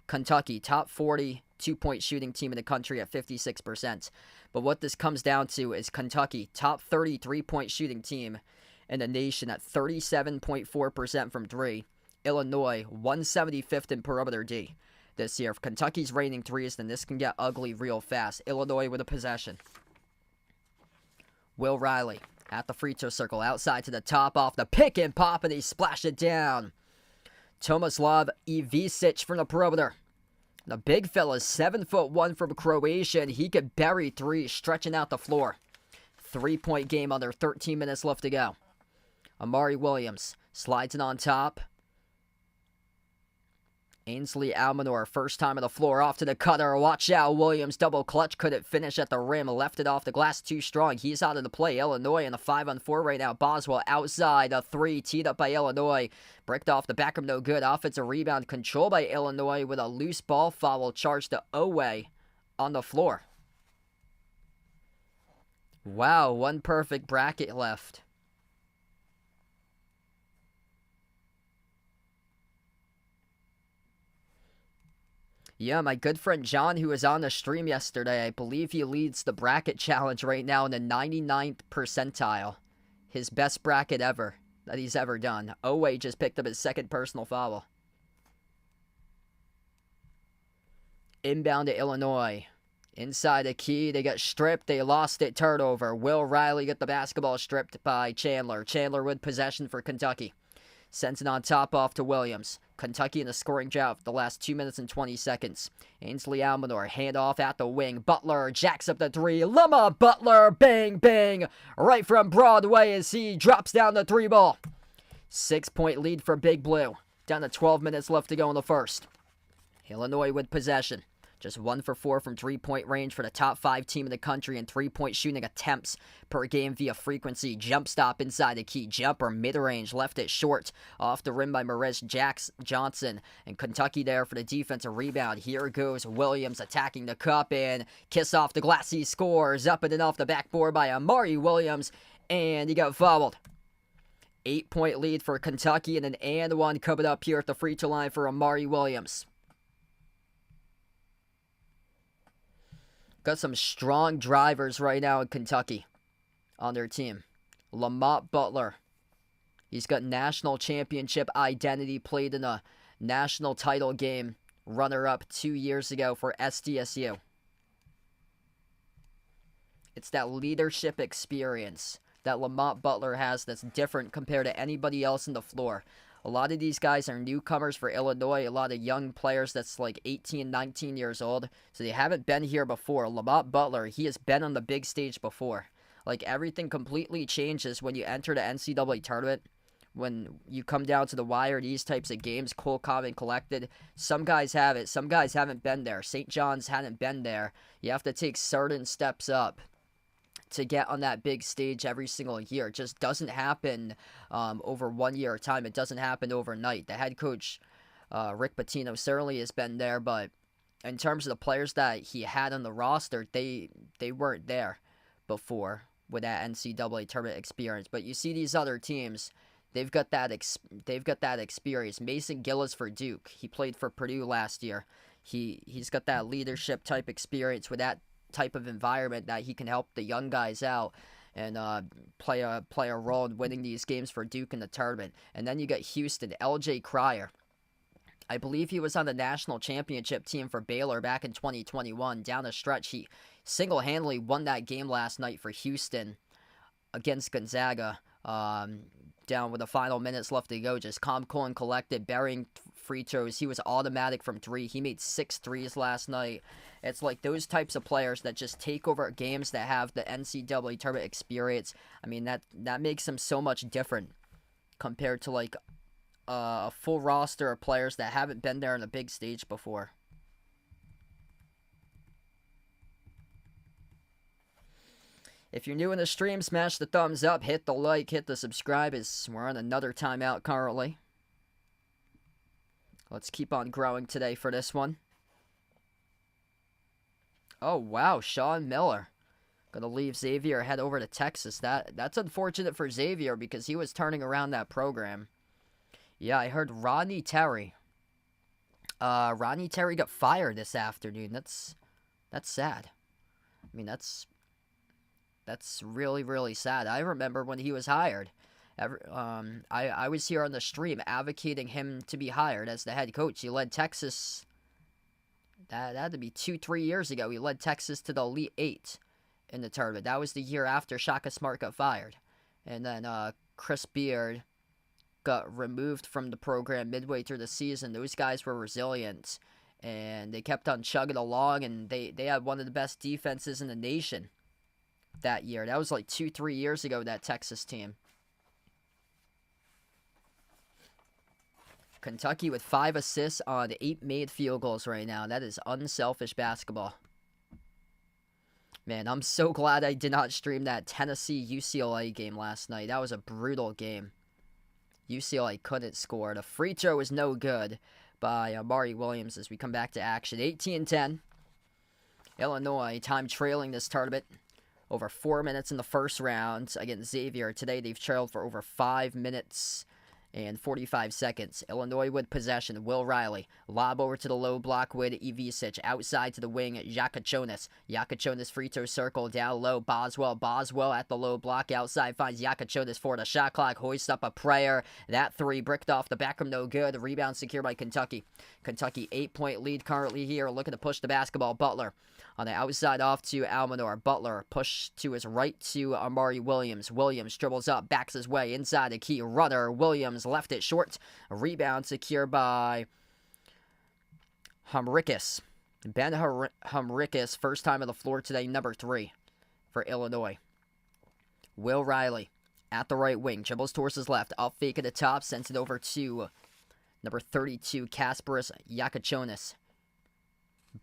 Kentucky, top 40 two-point shooting team in the country at 56%. But what this comes down to is Kentucky, top 30 three-point shooting team in the nation at 37.4% from 3. Illinois, 175th in perimeter D this year. If Kentucky's raining threes, then this can get ugly real fast. Illinois with a possession. Will Riley at the free throw circle, outside to the top, off the pick and pop, and he splashed it down. Tomislav Ivicic from the perimeter. The big fella's 7'1" from Croatia, and he could bury 3, stretching out the floor. 3-point game under 13 minutes left to go. Amari Williams slides it on top. Ainsley Almanor, first time on the floor, off to the cutter. Watch out, Williams, double clutch, couldn't finish at the rim. Left it off the glass too strong. He's out of the play. Illinois in a 5-on-4 right now. Boswell outside, a 3, teed up by Illinois. Bricked off the back rim, no good. Offensive rebound, controlled by Illinois with a loose ball foul charged to Owe on the floor. Wow, one perfect bracket left. Yeah, my good friend John, who was on the stream yesterday, I believe he leads the bracket challenge right now in the 99th percentile. His best bracket ever that he's ever done. Owe just picked up his second personal foul. Inbound to Illinois. Inside the key, they got stripped, they lost it, turnover. Will Riley get the basketball stripped by Chandler. Chandler with possession for Kentucky. Sends it on top off to Williams. Kentucky in a scoring drought for the last 2 minutes and 20 seconds. Ainsley Almanor, handoff at the wing. Butler jacks up the 3. Lama Butler, bang, bang. Right from Broadway as he drops down the 3 ball. 6-point lead for Big Blue. Down to 12 minutes left to go in the first. Illinois with possession. Just 1 for 4 from three-point range for the top 5 team in the country in three-point shooting attempts per game via frequency. Jump stop inside the key. Jumper mid-range. Left it short. Off the rim by Marez Johnson. And Kentucky there for the defensive rebound. Here goes Williams attacking the cup and kiss off the glass. He scores. Up and off the backboard by Amari Williams. And he got fouled. 8-point lead for Kentucky and an and one coming up here at the free throw line for Amari Williams. Got some strong drivers right now in Kentucky on their team. Lamont Butler. He's got national championship identity, played in a national title game, runner-up 2 years ago for SDSU. It's that leadership experience that Lamont Butler has that's different compared to anybody else in the floor. A lot of these guys are newcomers for Illinois, a lot of young players that's like 18, 19 years old, so they haven't been here before. Lamont Butler, he has been on the big stage before. Like, everything completely changes when you enter the NCAA tournament. When you come down to the wire, these types of games, cool, calm, and collected. Some guys have it, some guys haven't been there. St. John's hadn't been there. You have to take certain steps up to get on that big stage every single year. It just doesn't happen over 1 year at a time. It doesn't happen overnight. The head coach, Rick Pitino, certainly has been there, but in terms of the players that he had on the roster, they weren't there before with that NCAA tournament experience. But you see these other teams, they've got that experience. Mason Gillis for Duke. He played for Purdue last year. He's got that leadership type experience with that type of environment that he can help the young guys out and play a role in winning these games for Duke in the tournament. And then you got Houston, LJ Cryer. I believe he was on the national championship team for Baylor back in 2021. Down the stretch, he single-handedly won that game last night for Houston against Gonzaga. Down with the final minutes left to go, just calm, cool, and collected, burying free throws. He was automatic from three. He made 6 threes last night. It's like those types of players that just take over games that have the NCAA tournament experience. I mean, that makes them so much different compared to like a full roster of players that haven't been there on a big stage before. If you're new in the stream, smash the thumbs up, hit the like, hit the subscribe, as we're on another timeout currently. Let's keep on growing today for this one. Oh, wow, Sean Miller. Gonna leave Xavier, head over to Texas. That's unfortunate for Xavier because he was turning around that program. Yeah, I heard Rodney Terry. Rodney Terry got fired this afternoon. That's sad. I mean, that's really, really sad. I remember when he was hired. I was here on the stream advocating him to be hired as the head coach. He led Texas. That had to be 2-3 years ago. He led Texas to the Elite Eight in the tournament. That was the year after Shaka Smart got fired. And then Chris Beard got removed from the program midway through the season. Those guys were resilient. And they kept on chugging along. And they had one of the best defenses in the nation that year. That was like 2-3 years ago, that Texas team. Kentucky with 5 assists on 8 made field goals right now. That is unselfish basketball. Man, I'm so glad I did not stream that Tennessee-UCLA game last night. That was a brutal game. UCLA couldn't score. The free throw was no good by Amari Williams as we come back to action. 18-10. Illinois, time trailing this tournament. Over 4 minutes in the first round against Xavier. Today they've trailed for over 5 minutes and 45 seconds. Illinois with possession. Will Riley. Lob over to the low block with Ivisic. Outside to the wing. Yakachonis. Yakachonis free throw circle down low. Boswell. Boswell at the low block. Outside finds Yakachonis for the shot clock. Hoists up a prayer. That three bricked off the back room. No good. Rebound secured by Kentucky. Kentucky 8-point lead currently here. Looking to push the basketball. Butler. On the outside off to Almanor. Butler push to his right to Amari Williams. Williams dribbles up, backs his way inside the key. Runner. Williams left it short. Rebound secured by Humricus. Ben Humricus, first time on the floor today, number 3 for Illinois. Will Riley at the right wing. Dribbles towards his left. Up fake at the top. Sends it over to number 32, Kasparis Yakachonis.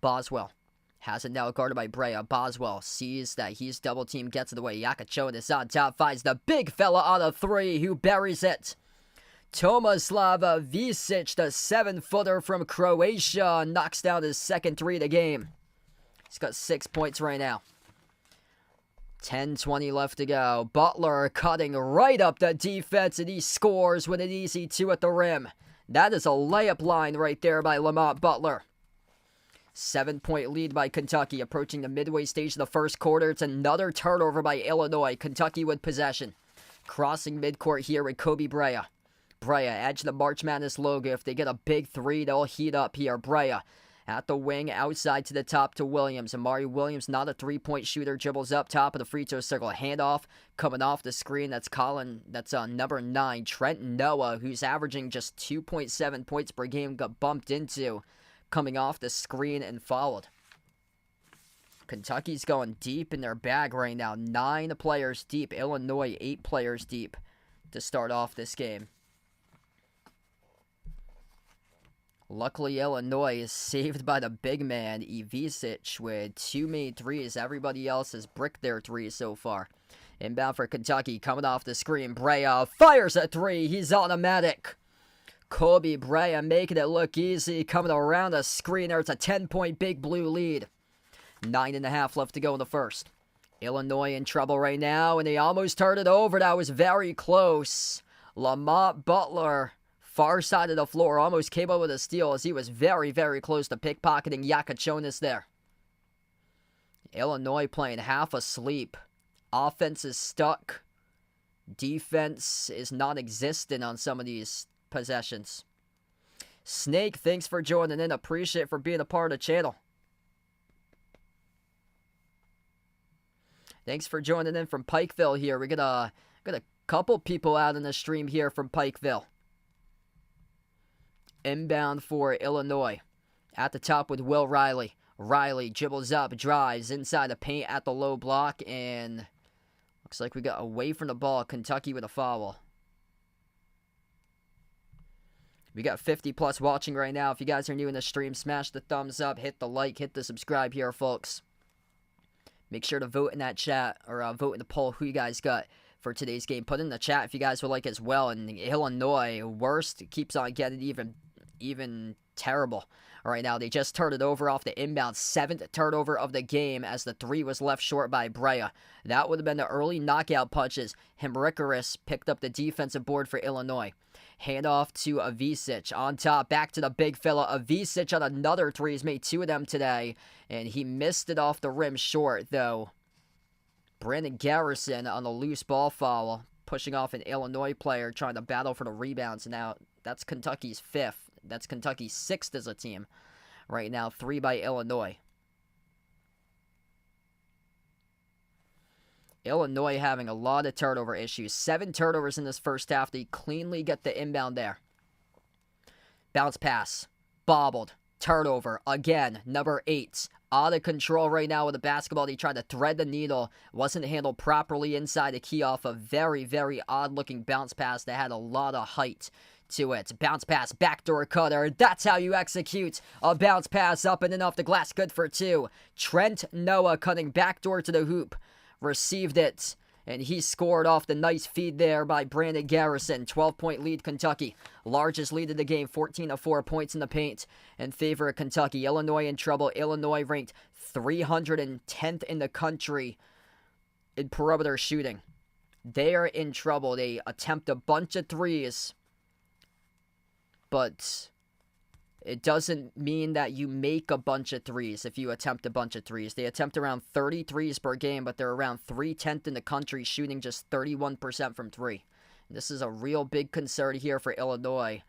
Boswell has it now guarded by Brea. Boswell sees that he's double-teamed, gets it away. Yakachonis on top, finds the big fella on a three who buries it. Tomislav Visic, the 7-footer from Croatia, knocks down his second three of the game. He's got 6 points right now. 10:20 left to go. Butler cutting right up the defense, and he scores with an easy 2 at the rim. That is a layup line right there by Lamont Butler. 7-point lead by Kentucky, approaching the midway stage of the first quarter. It's another turnover by Illinois. Kentucky with possession. Crossing midcourt here with Kobe Brea. Brea, edge of the March Madness logo. If they get a big three, they'll heat up here. Brea at the wing, outside to the top to Williams. Amari Williams, not a three-point shooter, dribbles up top of the free throw circle. Handoff coming off the screen. That's number 9, Trent Noah, who's averaging just 2.7 points per game, got bumped into, coming off the screen and fouled. Kentucky's going deep in their bag right now. 9 players deep. Illinois, 8 players deep to start off this game. Luckily, Illinois is saved by the big man, Ivisic, with 2 made threes. Everybody else has bricked their threes so far. Inbound for Kentucky, coming off the screen. Brea fires a 3. He's automatic. Kobe Brea making it look easy, coming around the screener. It's a 10-point Big Blue lead. 9.5 left to go in the first. Illinois in trouble right now, and they almost turned it over. That was very close. Lamont Butler, far side of the floor, almost came up with a steal as he was very, very close to pickpocketing Yakachonis there. Illinois playing half asleep. Offense is stuck. Defense is non-existent on some of these possessions. Snake, thanks for joining in. Appreciate for being a part of the channel. Thanks for joining in from Pikeville here. We got a couple people out in the stream here from Pikeville. Inbound for Illinois. At the top with Will Riley. Riley dribbles up, drives inside the paint at the low block, and looks like we got away from the ball. Kentucky with a foul. We got 50 plus watching right now. If you guys are new in the stream, smash the thumbs up, hit the like, hit the subscribe here, folks. Make sure to vote in that chat, or vote in the poll who you guys got for today's game. Put in the chat if you guys would like as well. And Illinois, worst, keeps on getting even terrible right now. They just turned it over off the inbound. 7th turnover of the game as the 3 was left short by Brea. That would have been the early knockout punches. Himrikaris picked up the defensive board for Illinois. Handoff to Ivisic. On top, back to the big fella. Ivisic on another 3. He's made 2 of them today, and he missed it off the rim short, though. Brandon Garrison on the loose ball foul, pushing off an Illinois player, trying to battle for the rebounds. Now, that's Kentucky's 5th. That's Kentucky's 6th as a team right now. 3 by Illinois. Illinois having a lot of turnover issues. 7 turnovers in this first half. They cleanly get the inbound there. Bounce pass. Bobbled. Turnover. Again, number 8. Out of control right now with the basketball. He tried to thread the needle. Wasn't handled properly inside the key off a very, very odd-looking bounce pass that had a lot of height to it. Bounce pass, backdoor cutter. That's how you execute a bounce pass up and in off the glass. Good for 2. Trent Noah cutting backdoor to the hoop. Received it, and he scored off the nice feed there by Brandon Garrison. 12-point lead, Kentucky. Largest lead of the game, 14-4 points in the paint in favor of Kentucky. Illinois in trouble. Illinois ranked 310th in the country in perimeter shooting. They are in trouble. They attempt a bunch of 3s, but it doesn't mean that you make a bunch of 3s if you attempt a bunch of 3s. They attempt around 30 3s per game, but they're around 310th in the country, shooting just 31% from 3. And this is a real big concern here for Illinois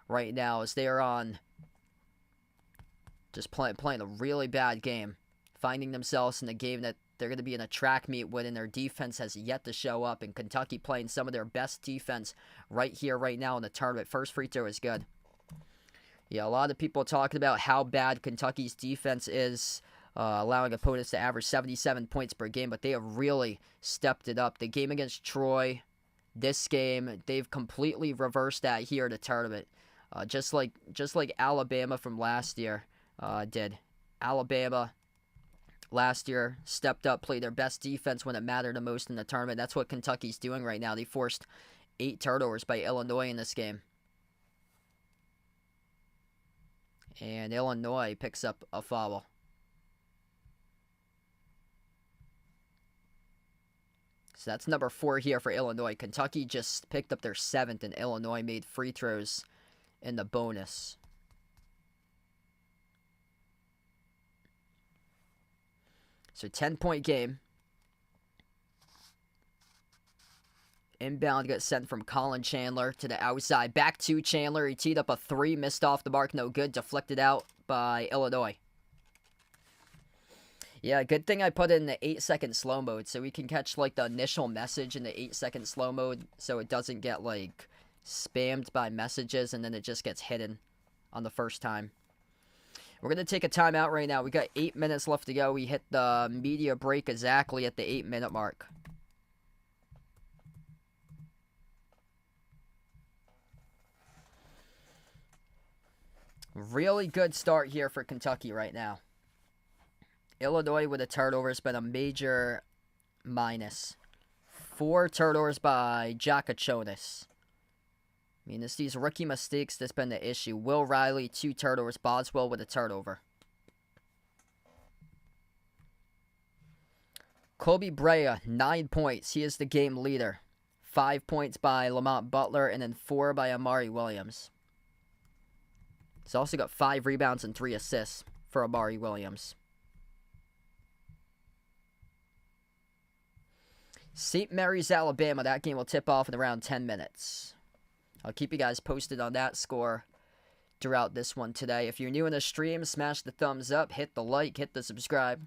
right now, as they are on just playing a really bad game, finding themselves in a game that they're going to be in a track meet with, and their defense has yet to show up. And Kentucky playing some of their best defense right here, right now in the tournament. First free throw is good. Yeah, a lot of people talking about how bad Kentucky's defense is, allowing opponents to average 77 points per game, but they have really stepped it up. The game against Troy, this game, they've completely reversed that here at the tournament, just like Alabama from last year did. Alabama last year stepped up, played their best defense when it mattered the most in the tournament. That's what Kentucky's doing right now. They forced 8 turnovers by Illinois in this game. And Illinois picks up a foul. So that's number 4 here for Illinois. Kentucky just picked up their 7th, and Illinois made free throws in the bonus. So 10-point game. Inbound gets sent from Colin Chandler to the outside. Back to Chandler. He teed up a 3, missed off the mark, no good. Deflected out by Illinois. Yeah, good thing I put it in the 8-second slow mode so we can catch like the initial message in the 8-second slow mode so it doesn't get like spammed by messages and then it just gets hidden on the first time. We're going to take a timeout right now. We got 8 minutes left to go. We hit the media break exactly at the 8-minute mark. Really good start here for Kentucky right now. Illinois with a turnover has been a major minus. 4 turnovers by Jakachonis. I mean, it's these rookie mistakes that's been the issue. Will Riley, 2 turnovers. Boswell with a turnover. Kobe Brea, 9 points. He is the game leader. 5 points by Lamont Butler, and then 4 by Amari Williams. He's also got 5 rebounds and 3 assists for Amari Williams. St. Mary's, Alabama. That game will tip off in around 10 minutes. I'll keep you guys posted on that score throughout this one today. If you're new in the stream, smash the thumbs up, hit the like, hit the subscribe.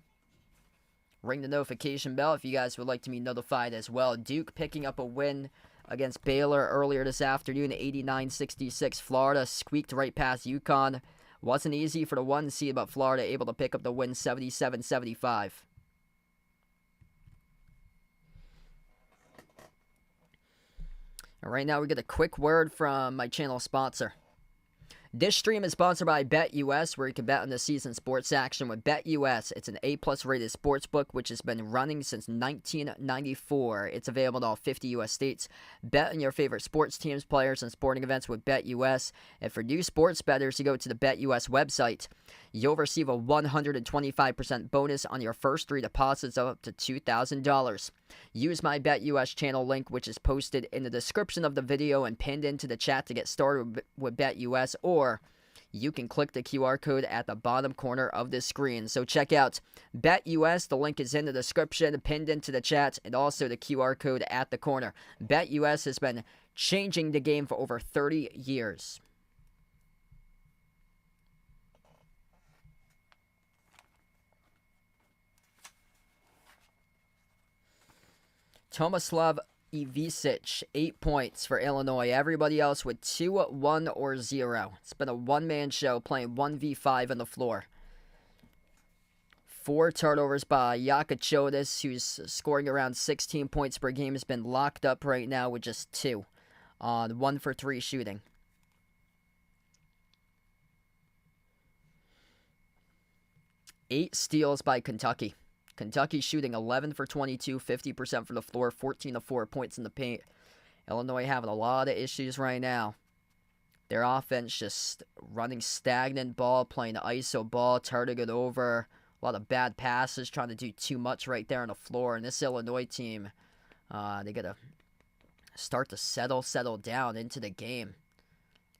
Ring the notification bell if you guys would like to be notified as well. Duke picking up a win against Baylor earlier this afternoon, 89-66. Florida squeaked right past UConn. Wasn't easy for the 1 seed, but Florida able to pick up the win 77-75. Right now, we get a quick word from my channel sponsor. This stream is sponsored by BetUS, where you can bet on the season sports action with BetUS. It's an A+ rated sports book, which has been running since 1994. It's available in all 50 U.S. states. Bet on your favorite sports teams, players, and sporting events with BetUS. And for new sports bettors, you go to the BetUS website. You'll receive a 125% bonus on your first 3 deposits of up to $2,000. Use my BetUS channel link, which is posted in the description of the video and pinned into the chat to get started with BetUS, or you can click the QR code at the bottom corner of the screen. So check out BetUS. The link is in the description, pinned into the chat, and also the QR code at the corner. BetUS has been changing the game for over 30 years. Tomislav Ivisic, 8 points for Illinois. Everybody else with 2, 1, or 0. It's been a one-man show playing 1v5 on the floor. 4 turnovers by Jakachonis, who's scoring around 16 points per game, has been locked up right now with just 2 on 1 for 3 shooting. Eight steals by Kentucky. Kentucky shooting 11 for 22, 50% from the floor, 14 to 4 points in the paint. Illinois having a lot of issues right now. Their offense just running stagnant ball, playing ISO ball, turning it over. A lot of bad passes, trying to do too much right there on the floor. And this Illinois team, they got to start to settle down into the game.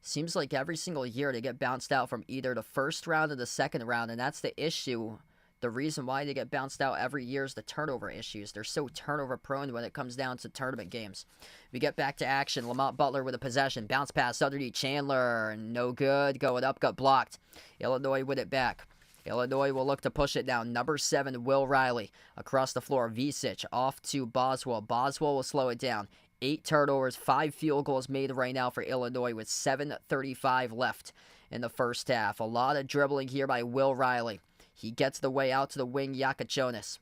Seems like every single year they get bounced out from either the first round or the second round, and that's the issue. The reason why they get bounced out every year is the turnover issues. They're so turnover prone when it comes down to tournament games. We get back to action. Lamont Butler with a possession. Bounce pass underneath Chandler. No good. Going up. Got blocked. Illinois with it back. Illinois will look to push it down. Number 7, Will Riley. Across the floor. Visic off to Boswell. Boswell will slow it down. 8 turnovers. 5 field goals made right now for Illinois with 7:35 left in the first half. A lot of dribbling here by Will Riley. He gets the way out to the wing, Jakachonis.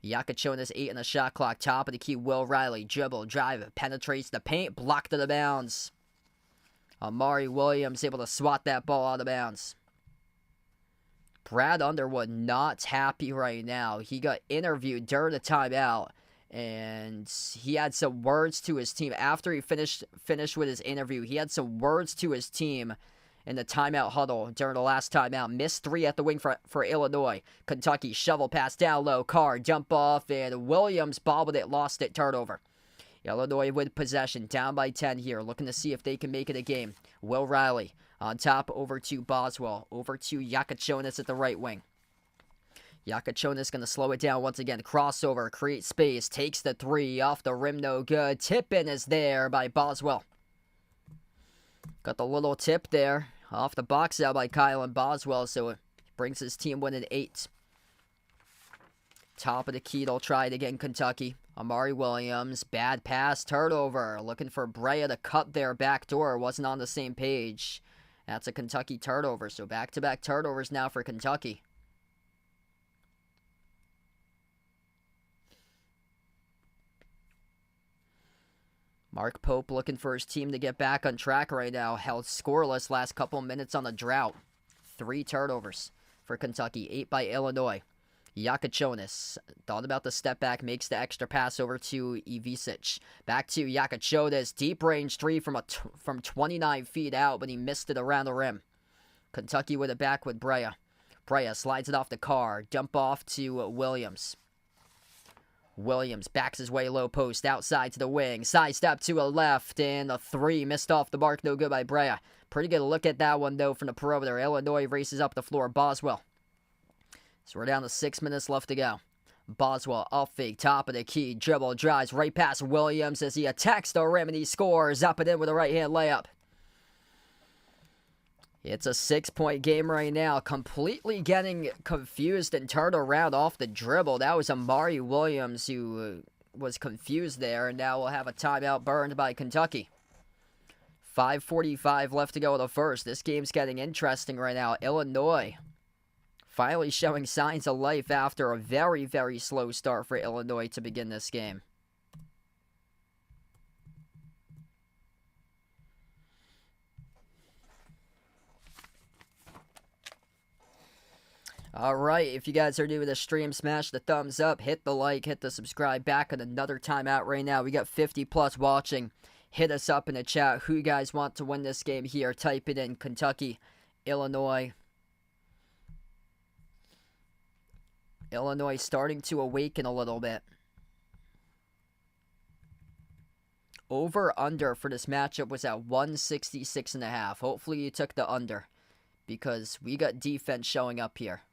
Jakachonis 8 in the shot clock. Top of the key, Will Riley. Dribble, drive, penetrates the paint, blocked to the bounds. Amari Williams able to swat that ball out of bounds. Brad Underwood not happy right now. He got interviewed during the timeout, and he had some words to his team. After he finished with his interview, he had some words to his team in the timeout huddle during the last timeout. Missed 3 at the wing for Illinois. Kentucky shovel pass down low. Carr jump off, and Williams bobbled it, lost it, turnover. Illinois with possession, down by 10 here, looking to see if they can make it a game. Will Riley on top, over to Boswell, over to Yakachonis at the right wing. Yakachonis going to slow it down once again. Crossover, create space, takes the 3, off the rim, no good. Tip-in is there by Boswell. Got the little tip there, off the box out by Kylan Boswell, so it brings his team win at 8. Top of the key, they'll try it again, Kentucky. Amari Williams, bad pass, turnover. Looking for Brea to cut their back door, wasn't on the same page. That's a Kentucky turnover, so back-to-back turnovers now for Kentucky. Mark Pope looking for his team to get back on track right now. Held scoreless last couple minutes on the drought. 3 turnovers for Kentucky, 8 by Illinois. Yakachonis thought about the step back, makes the extra pass over to Ivisic. Back to Yakachonis, deep range 3 from 29 feet out, but he missed it around the rim. Kentucky with it back with Brea. Brea slides it off the Carr, dump off to Williams. Williams backs his way low post, outside to the wing, sidestep to a left, and a 3 missed off the mark, no good by Brea. Pretty good look at that one, though, from the perimeter. Illinois races up the floor. Boswell. So we're down to 6 minutes left to go. Boswell, off fake, top of the key, dribble, drives right past Williams as he attacks the rim and he scores, up and in with a right-hand layup. It's a 6-point game right now. Completely getting confused and turned around off the dribble. That was Amari Williams who was confused there, and now we'll have a timeout burned by Kentucky. 5:45 left to go in the first. This game's getting interesting right now. Illinois finally showing signs of life after a very, very slow start for Illinois to begin this game. Alright, if you guys are new to the stream, smash the thumbs up, hit the like, hit the subscribe. Back on another timeout right now. We got 50 plus watching. Hit us up in the chat who you guys want to win this game here. Type it in. Kentucky, Illinois. Illinois starting to awaken a little bit. Over-under for this matchup was at 166.5. Hopefully you took the under, because we got defense showing up here.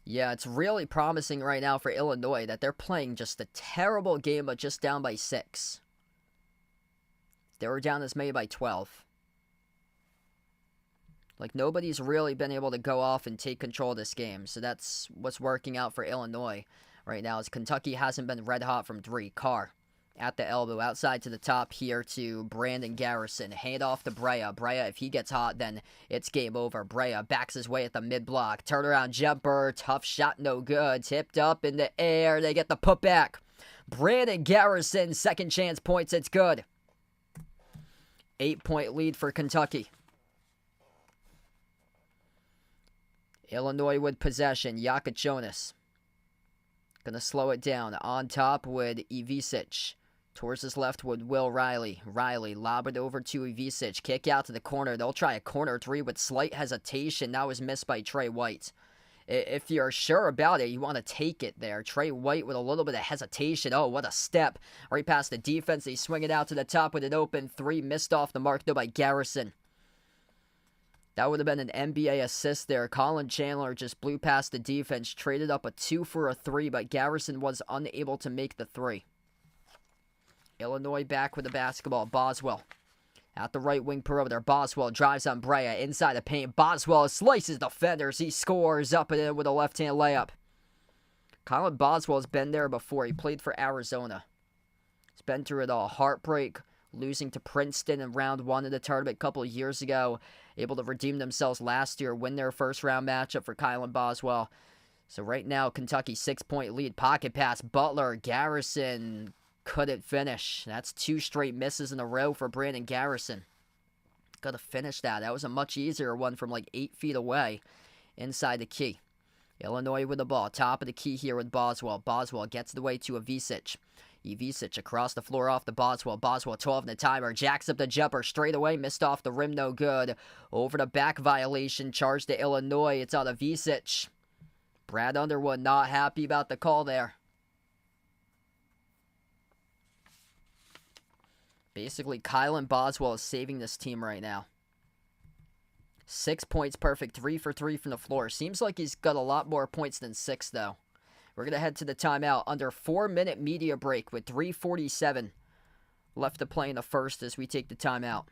Yeah, it's really promising right now for Illinois that they're playing just a terrible game, but just down by 6. They were down as many by 12. Like, nobody's really been able to go off and take control of this game. So that's what's working out for Illinois right now, as Kentucky hasn't been red hot from 3. Carr at the elbow, outside to the top here to Brandon Garrison. Hand off to Brea. Brea, if he gets hot, then it's game over. Brea backs his way at the mid-block. Turnaround jumper, tough shot, no good. Tipped up in the air. They get the putback. Brandon Garrison, second chance points. It's good. 8-point lead for Kentucky. Illinois with possession. Yakachonis gonna slow it down. On top with Ivisic. Towards his left with Will Riley. Riley lob it over to Ivisic. Kick out to the corner. They'll try a corner 3 with slight hesitation. That was missed by Trey White. If you're sure about it, you want to take it there. Trey White with a little bit of hesitation. Oh, what a step. Right past the defense. They swing it out to the top with an open 3. Missed off the mark, though, by Garrison. That would have been an NBA assist there. Colin Chandler just blew past the defense. Traded up a 2 for a 3, but Garrison was unable to make the 3. Illinois back with the basketball. Boswell at the right wing perimeter. Boswell drives on Brea inside the paint. Boswell slices defenders. He scores up and in with a left-hand layup. Colin Boswell's been there before. He played for Arizona. He's been through it all. Heartbreak, losing to Princeton in round 1 of the tournament a couple of years ago. Able to redeem themselves last year, win their first round matchup for Kylan Boswell. So right now, Kentucky 6-point lead. Pocket pass, Butler, Garrison couldn't finish. That's 2 straight misses in a row for Brandon Garrison. Gotta finish that. That was a much easier one from like 8 feet away inside the key. Illinois with the ball. Top of the key here with Boswell. Boswell gets the way to Ivisic. Ivisic across the floor off the Boswell. Boswell 12 in the timer. Jacks up the jumper straight away. Missed off the rim. No good. Over the back violation. Charge to Illinois. It's on Ivisic. Brad Underwood not happy about the call there. Basically, Kylan Boswell is saving this team right now. 6 points perfect, 3 for 3 from the floor. Seems like he's got a lot more points than 6, though. We're going to head to the timeout. Under 4-minute media break with 3:47 left to play in the first as we take the timeout.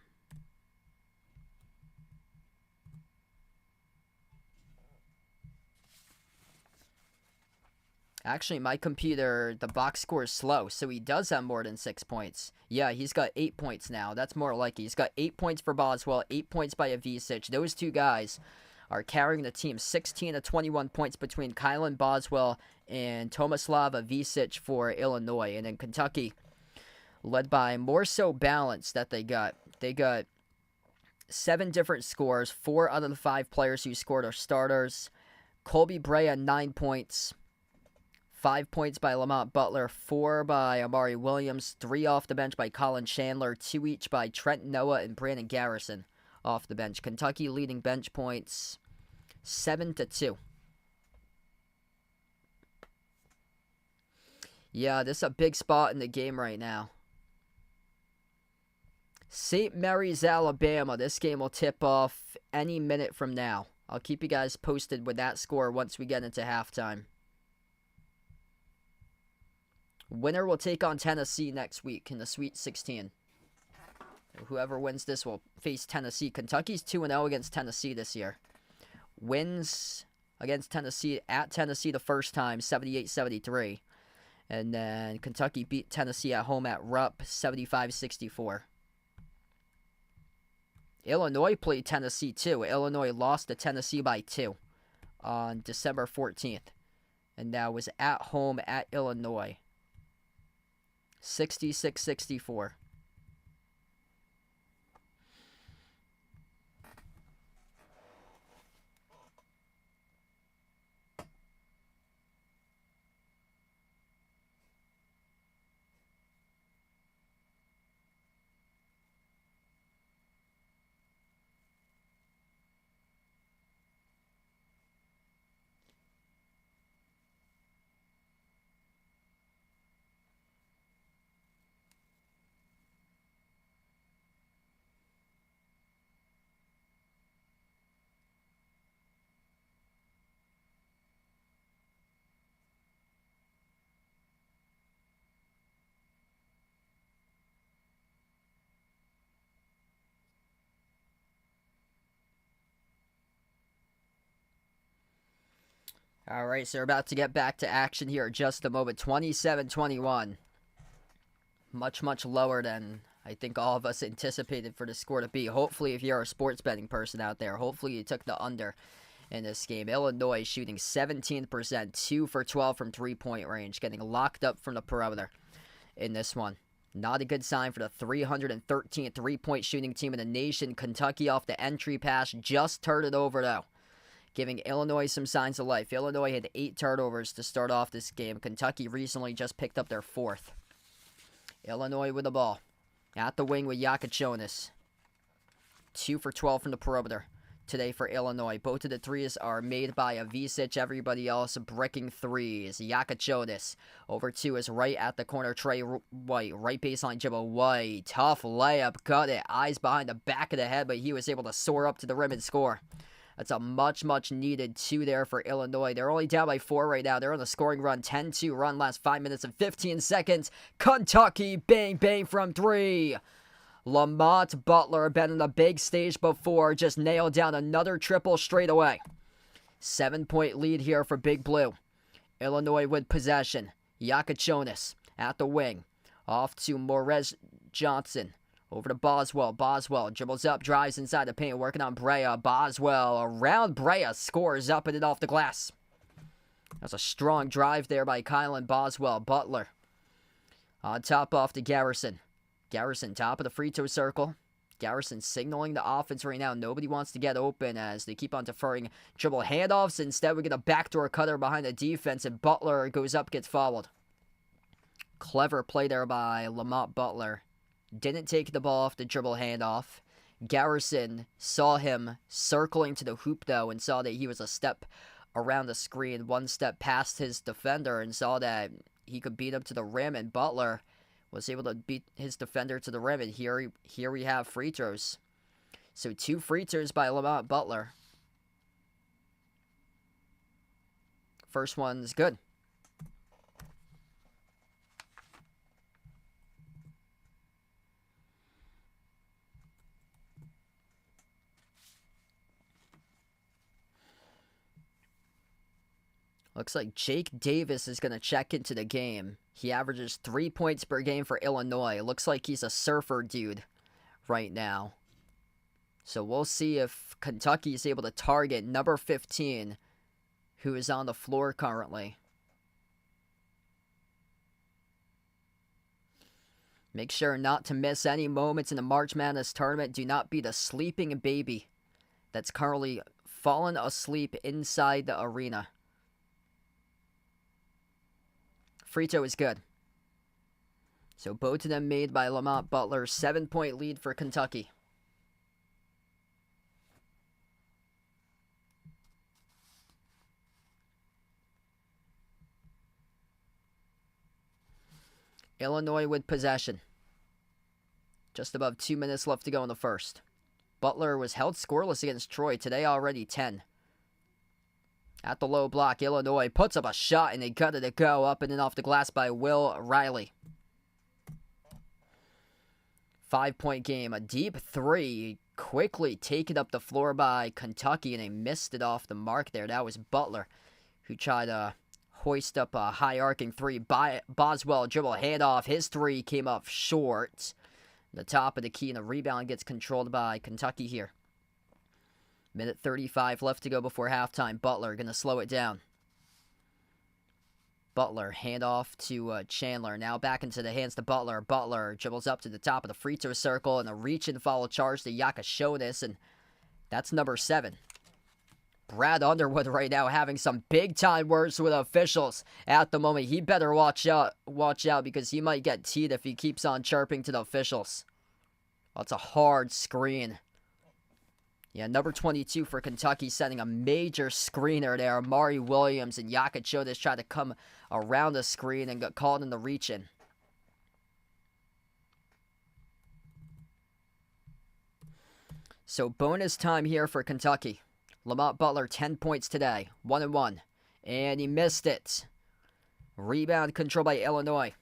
Actually, my computer, the box score is slow, so he does have more than 6 points. Yeah, he's got 8 points now. That's more like it. He's got 8 points for Boswell, 8 points by Ivisic. Those two guys are carrying the team. 16 to 21 points between Kylan Boswell and Tomislav Ivisic for Illinois. And then Kentucky, led by more so balance that they got. They got 7 different scores. 4 out of the 5 players who scored are starters. Colby Brea, 9 points. 5 points by Lamont Butler, 4 by Amari Williams, 3 off the bench by Colin Chandler, 2 each by Trent Noah and Brandon Garrison off the bench. Kentucky leading bench points 7-2. Yeah, this is a big spot in the game right now. St. Mary's, Alabama. This game will tip off any minute from now. I'll keep you guys posted with that score once we get into halftime. Winner will take on Tennessee next week in the Sweet 16. Whoever wins this will face Tennessee. Kentucky's 2-0 against Tennessee this year. Wins against Tennessee at Tennessee the first time, 78-73. And then Kentucky beat Tennessee at home at Rupp, 75-64. Illinois played Tennessee too. Illinois lost to Tennessee by 2 on December 14th. And that was at home at Illinois. 66-64. All right, so we're about to get back to action here in just a moment. 27-21. Much, much lower than I think all of us anticipated for the score to be. Hopefully, if you're a sports betting person out there, hopefully you took the under in this game. Illinois shooting 17%, 2 for 12 from three-point range, getting locked up from the perimeter in this one. Not a good sign for the 313th three-point shooting team in the nation. Kentucky off the entry pass, just turned it over, though, giving Illinois some signs of life. Illinois had 8 turnovers to start off this game. Kentucky recently just picked up their 4th. Illinois with the ball. At the wing with Yakachonis. 2 for 12 from the perimeter today for Illinois. Both of the threes are made by Ivisic. Everybody else bricking threes. Yakachonis over 2 is right at the corner. Trey White, right baseline, Jibba White. Tough layup, got it. Eyes behind the back of the head, but he was able to soar up to the rim and score. That's a much, much needed 2 there for Illinois. They're only down by 4 right now. They're on the scoring run. 10-2 run last 5 minutes and 15 seconds. Kentucky, bang, bang from 3. Lamont Butler, been on a big stage before, just nailed down another triple straight away. 7-point lead here for Big Blue. Illinois with possession. Yakachonis at the wing. Off to Morez Johnson. Over to Boswell. Boswell dribbles up, drives inside the paint, working on Brea. Boswell around Brea, scores up and it off the glass. That's a strong drive there by Kylan Boswell. Butler on top off to Garrison. Garrison top of the free throw circle. Garrison signaling the offense right now. Nobody wants to get open as they keep on deferring dribble handoffs. Instead, we get a backdoor cutter behind the defense, and Butler goes up, gets fouled. Clever play there by Lamont Butler. Didn't take the ball off the dribble handoff. Garrison saw him circling to the hoop, though, and saw that he was a step around the screen, one step past his defender, and saw that he could beat him to the rim, and Butler was able to beat his defender to the rim, and here we have free throws. So 2 free throws by Lamont Butler. First one's good. Looks like Jake Davis is going to check into the game. He averages 3 points per game for Illinois. Looks like he's a surfer dude right now. So we'll see if Kentucky is able to target number 15, who is on the floor currently. Make sure not to miss any moments in the March Madness tournament. Do not be the sleeping baby that's currently fallen asleep inside the arena. Free throw is good. So both of them made by Lamont Butler. 7-point lead for Kentucky. Illinois with possession. Just above 2 minutes left to go in the first. Butler was held scoreless against Troy. Today already 10. At the low block, Illinois puts up a shot, and they got it to go up and in off the glass by Will Riley. 5-point game. A deep 3. Quickly taken up the floor by Kentucky, and they missed it off the mark there. That was Butler, who tried to hoist up a high arcing 3. Boswell dribble handoff. His 3 came up short. The top of the key, and the rebound gets controlled by Kentucky here. Minute 35 left to go before halftime. Butler going to slow it down. Butler, handoff to Chandler. Now back into the hands to Butler. Butler dribbles up to the top of the free throw circle, and a reach and follow charge to Yakashonis, and that's number 7. Brad Underwood right now having some big-time words with officials at the moment. He better watch out because he might get teed if he keeps on chirping to the officials. That's a hard screen. Yeah, number 22 for Kentucky setting a major screener there. Amari Williams and Yakachotis tried to come around the screen and got called in the reach-in. So bonus time here for Kentucky. Lamont Butler, 10 points today. 1-1. And he missed it. Rebound control by Illinois.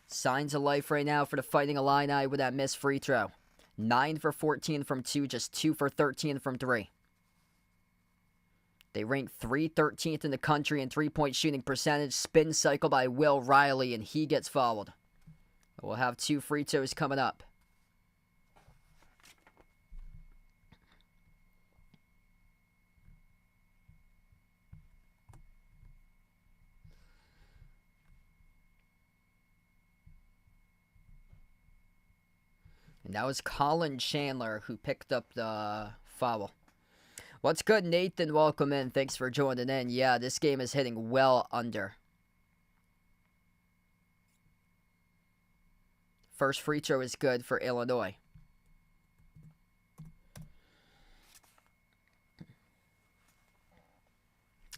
Signs of life right now for the Fighting Illini with that missed free throw. 9 for 14 from 2, just 2 for 13 from 3. They rank 313th in the country in three-point shooting percentage. Spin cycle by Will Riley, and he gets fouled. We'll have 2 free throws coming up. And that was Colin Chandler who picked up the foul. What's good, Nathan? Welcome in. Thanks for joining in. Yeah, this game is hitting well under. First free throw is good for Illinois.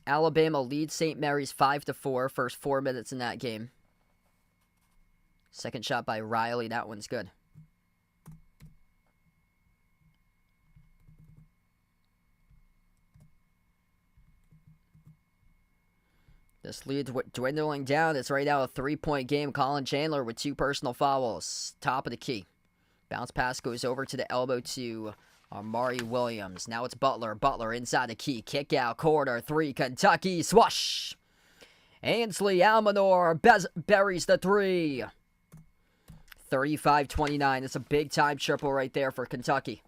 Alabama leads St. Mary's 5-4. First 4 minutes in that game. Second shot by Riley. That one's good. This lead's dwindling down. It's right now a 3-point game. Colin Chandler with 2 personal fouls. Top of the key. Bounce pass goes over to the elbow to Amari Williams. Now it's Butler. Butler inside the key. Kick out. Corner 3. Kentucky. Swash. Ainsley Almanor buries the 3. 35-29. It's a big time triple right there for Kentucky.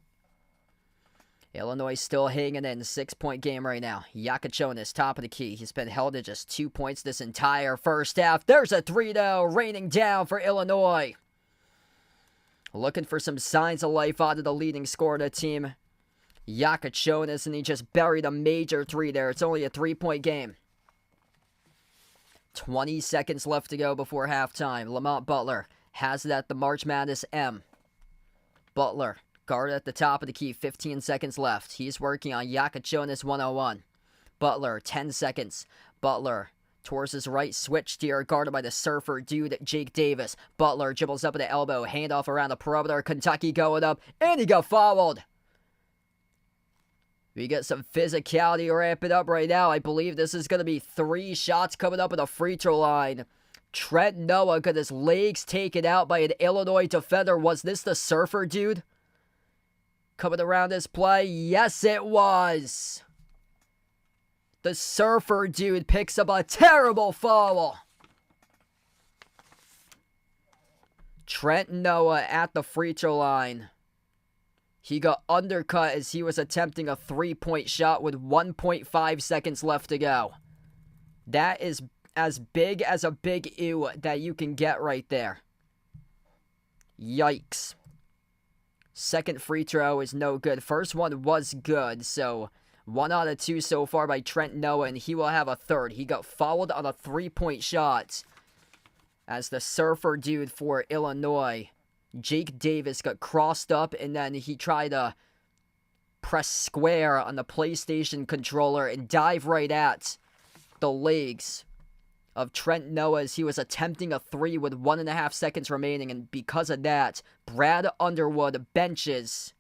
Illinois still hanging in. 6-point game right now. Yakachonis, top of the key. He's been held to just 2 points this entire first half. There's a 3, though, raining down for Illinois. Looking for some signs of life out of the leading scorer of the team, Yakachonis, and he just buried a major 3 there. It's only a 3-point game. 20 seconds left to go before halftime. Lamont Butler has it at the March Madness M. Butler, guard at the top of the key, 15 seconds left. He's working on Yakachonis 101. Butler, 10 seconds. Butler towards his right, switch here, guarded by the surfer dude, Jake Davis. Butler dribbles up at the elbow, handoff around the perimeter. Kentucky going up, and he got fouled. We get some physicality ramping up right now. I believe this is going to be 3 shots coming up at the free throw line. Trent Noah got his legs taken out by an Illinois defender. Was this the surfer dude coming around this play? Yes, it was. The surfer dude picks up a terrible foul. Trent Noah at the free throw line. He got undercut as he was attempting a 3-point shot with 1.5 seconds left to go. That is as big as a big ew that you can get right there. Yikes. Second free throw is no good. First one was good, so 1 out of 2 so far by Trent Noah, and he will have a third. He got fouled on a 3-point shot as the surfer dude for Illinois, Jake Davis, got crossed up, and then he tried to press square on the PlayStation controller and dive right at the legs of Trent Noah as he was attempting a 3 with 1.5 seconds remaining, and because of that, Brad Underwood benches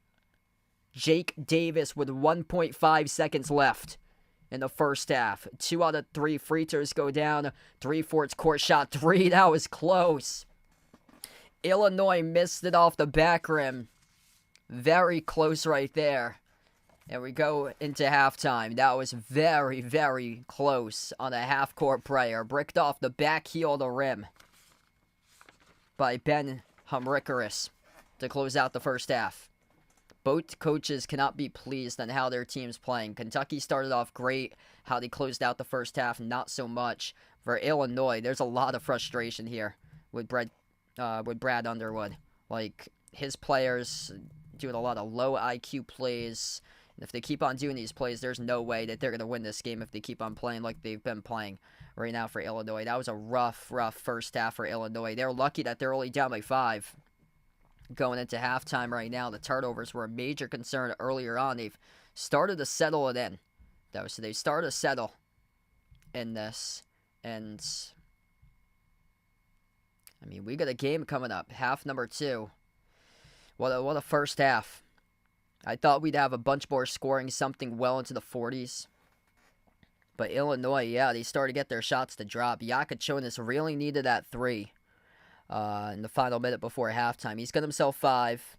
Jake Davis with 1.5 seconds left in the first half. 2 out of 3 free throws go down. 3-4 court shot 3. That was close. Illinois missed it off the back rim. Very close right there. And we go into halftime. That was very, very close on a half-court prayer. Bricked off the back heel of the rim by Ben Humrikaris to close out the first half. Both coaches cannot be pleased on how their team's playing. Kentucky started off great. How they closed out the first half, not so much. For Illinois, there's a lot of frustration here with Brad Underwood. Like, his players doing a lot of low IQ plays. And if they keep on doing these plays, there's no way that they're going to win this game if they keep on playing like they've been playing right now for Illinois. That was a rough first half for Illinois. They're lucky that they're only down by 5. Going into halftime right now, the turnovers were a major concern earlier on. They've started to settle it in, though. So they started to settle in this. And, I mean, we got a game coming up. Half number 2. What a first half. I thought we'd have a bunch more scoring, something well into the 40s. But Illinois, yeah, they started to get their shots to drop. Yakachonis really needed that 3 in the final minute before halftime. He's got himself 5.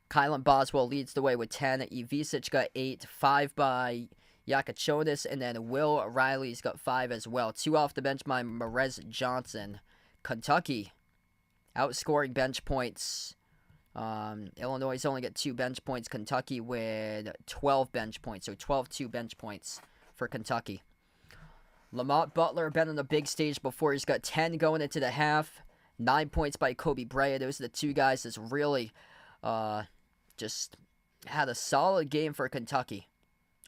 Kylan Boswell leads the way with 10. Ivisic got 8. 5 by Yakachonis. And then Will Riley's got 5 as well. 2 off the bench by Marez Johnson. Kentucky outscoring bench points. Illinois only got 2 bench points. Kentucky with 12 bench points. So 12-2 bench points for Kentucky. Lamont Butler been on the big stage before. He's got 10 going into the half. 9 points by Kobe Brea. Those are the 2 guys that's really just had a solid game for Kentucky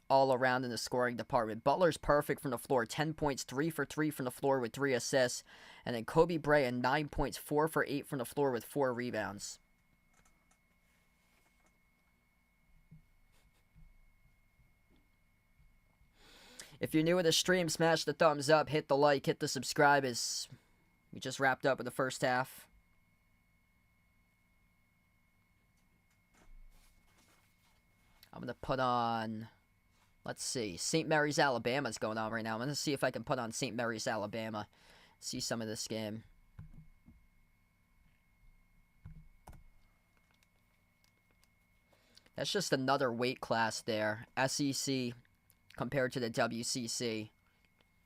all around in the scoring department. Butler's perfect from the floor. 10 points, 3 for 3 from the floor with 3 assists. And then Kobe Brea, 9 points, 4 for 8 from the floor with 4 rebounds. If you're new to the stream, smash the thumbs up, hit the like, hit the subscribe, as we just wrapped up with the first half. I'm going to put on, let's see, St. Mary's, Alabama's going on right now. I'm going to see if I can put on St. Mary's, Alabama, see some of this game. That's just another weight class there. SEC compared to the WCC.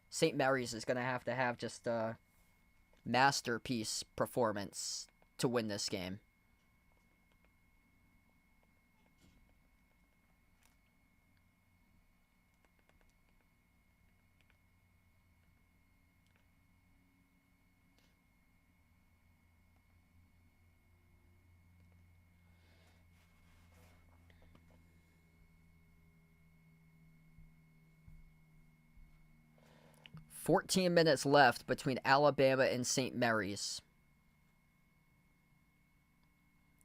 St. Mary's is going to have just a masterpiece performance to win this game. 14 minutes left between Alabama and St. Mary's.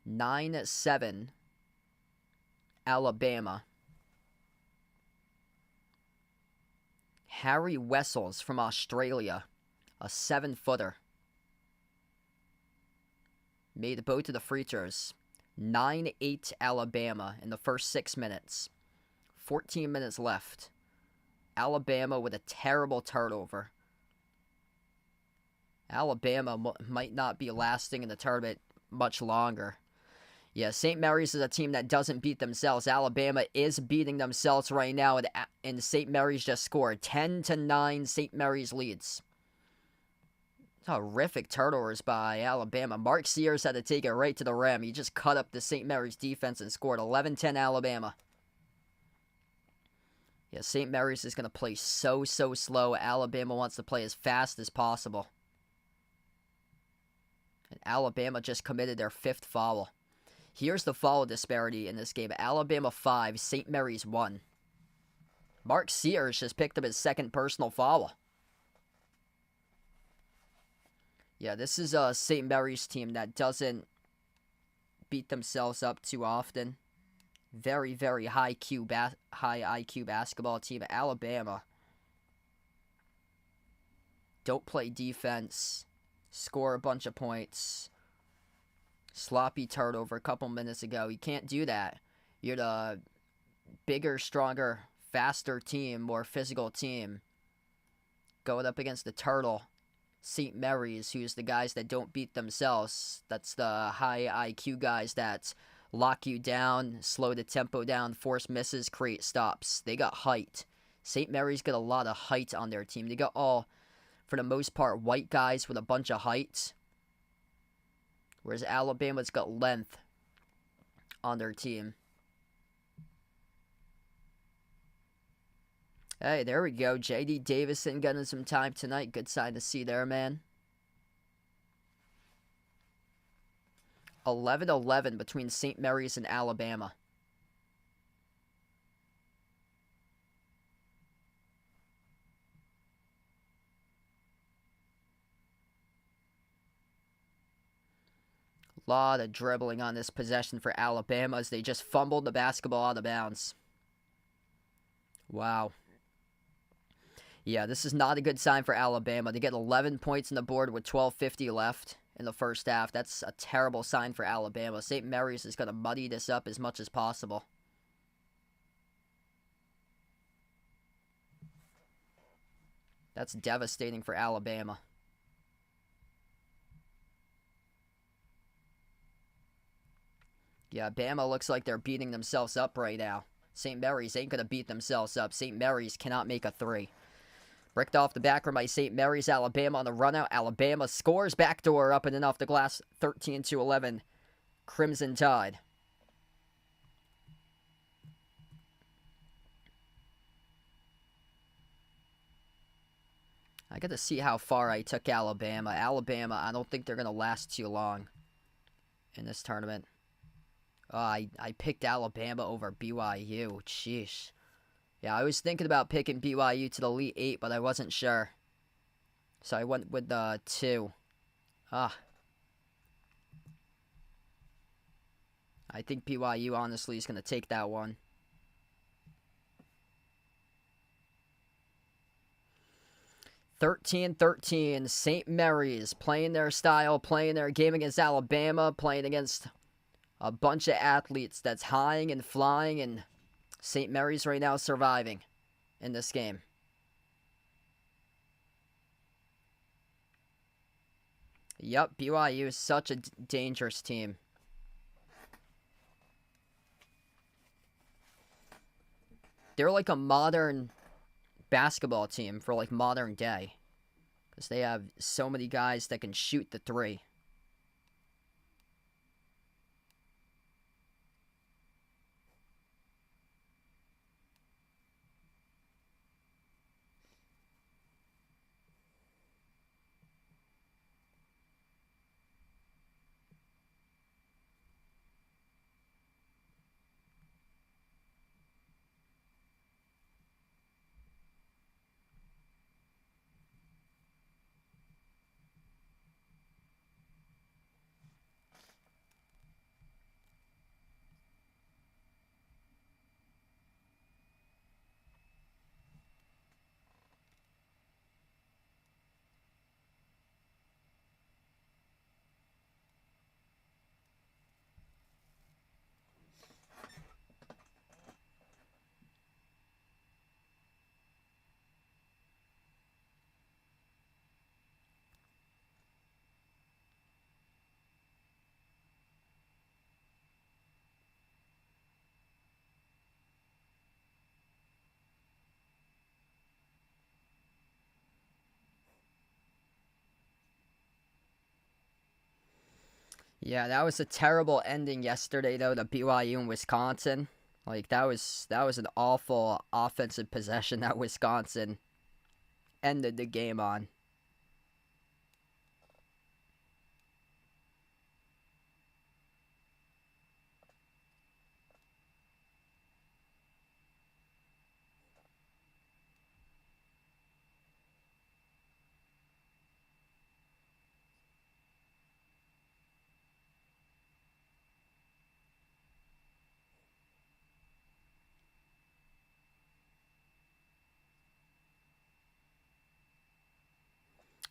9-7 Alabama. Harry Wessels from Australia, a 7-footer. Made both of the free throws. 9-8 Alabama in the first 6 minutes. 14 minutes left. Alabama with a terrible turnover. Alabama might not be lasting in the tournament much longer. Yeah, St. Mary's is a team that doesn't beat themselves. Alabama is beating themselves right now, and St. Mary's just scored. 10-9 St. Mary's leads. Horrific turnovers by Alabama. Mark Sears had to take it right to the rim. He just cut up the St. Mary's defense and scored. 11-10 Alabama. Yeah, St. Mary's is going to play so slow. Alabama wants to play as fast as possible. And Alabama just committed their 5th foul. Here's the foul disparity in this game. Alabama 5, St. Mary's 1. Mark Sears just picked up his 2nd personal foul. Yeah, this is a St. Mary's team that doesn't beat themselves up too often. Very high IQ basketball team. Alabama don't play defense, score a bunch of points. Sloppy turnover a couple minutes ago. You can't do that. You're the bigger, stronger, faster team, more physical team. Going up against the Turtle, St. Mary's, who's the guys that don't beat themselves. That's the high IQ guys that lock you down, slow the tempo down, force misses, create stops. They got height. St. Mary's got a lot of height on their team. They got all, for the most part, white guys with a bunch of height. Whereas Alabama's got length on their team. Hey, there we go. J.D. Davison getting some time tonight. Good sign to see there, man. 11-11 between St. Mary's and Alabama. Lot of dribbling on this possession for Alabama as they just fumbled the basketball out of bounds. Wow. Yeah, this is not a good sign for Alabama. They get 11 points on the board with 12:50 left in the first half. That's a terrible sign for Alabama. St. Mary's is going to muddy this up as much as possible. That's devastating for Alabama. Yeah, Bama looks like they're beating themselves up right now. St. Mary's ain't going to beat themselves up. St. Mary's cannot make a 3. Bricked off the backroom by St. Mary's. Alabama on the run out. Alabama scores backdoor up and in off the glass. 13-11. Crimson Tide. I got to see how far I took Alabama. Alabama, I don't think they're going to last too long in this tournament. I picked Alabama over BYU. Sheesh. Yeah, I was thinking about picking BYU to the Elite 8, but I wasn't sure. So I went with the 2. I think BYU, honestly, is going to take that one. (13-13) St. Mary's playing their style, playing their game against Alabama, playing against a bunch of athletes that's high and flying, and St. Mary's right now surviving in this game. Yep, BYU is such a dangerous team. They're like a modern basketball team for like modern day, because they have so many guys that can shoot the 3. Yeah, that was a terrible ending yesterday, though, to BYU and Wisconsin. Like, that was an awful offensive possession that Wisconsin ended the game on.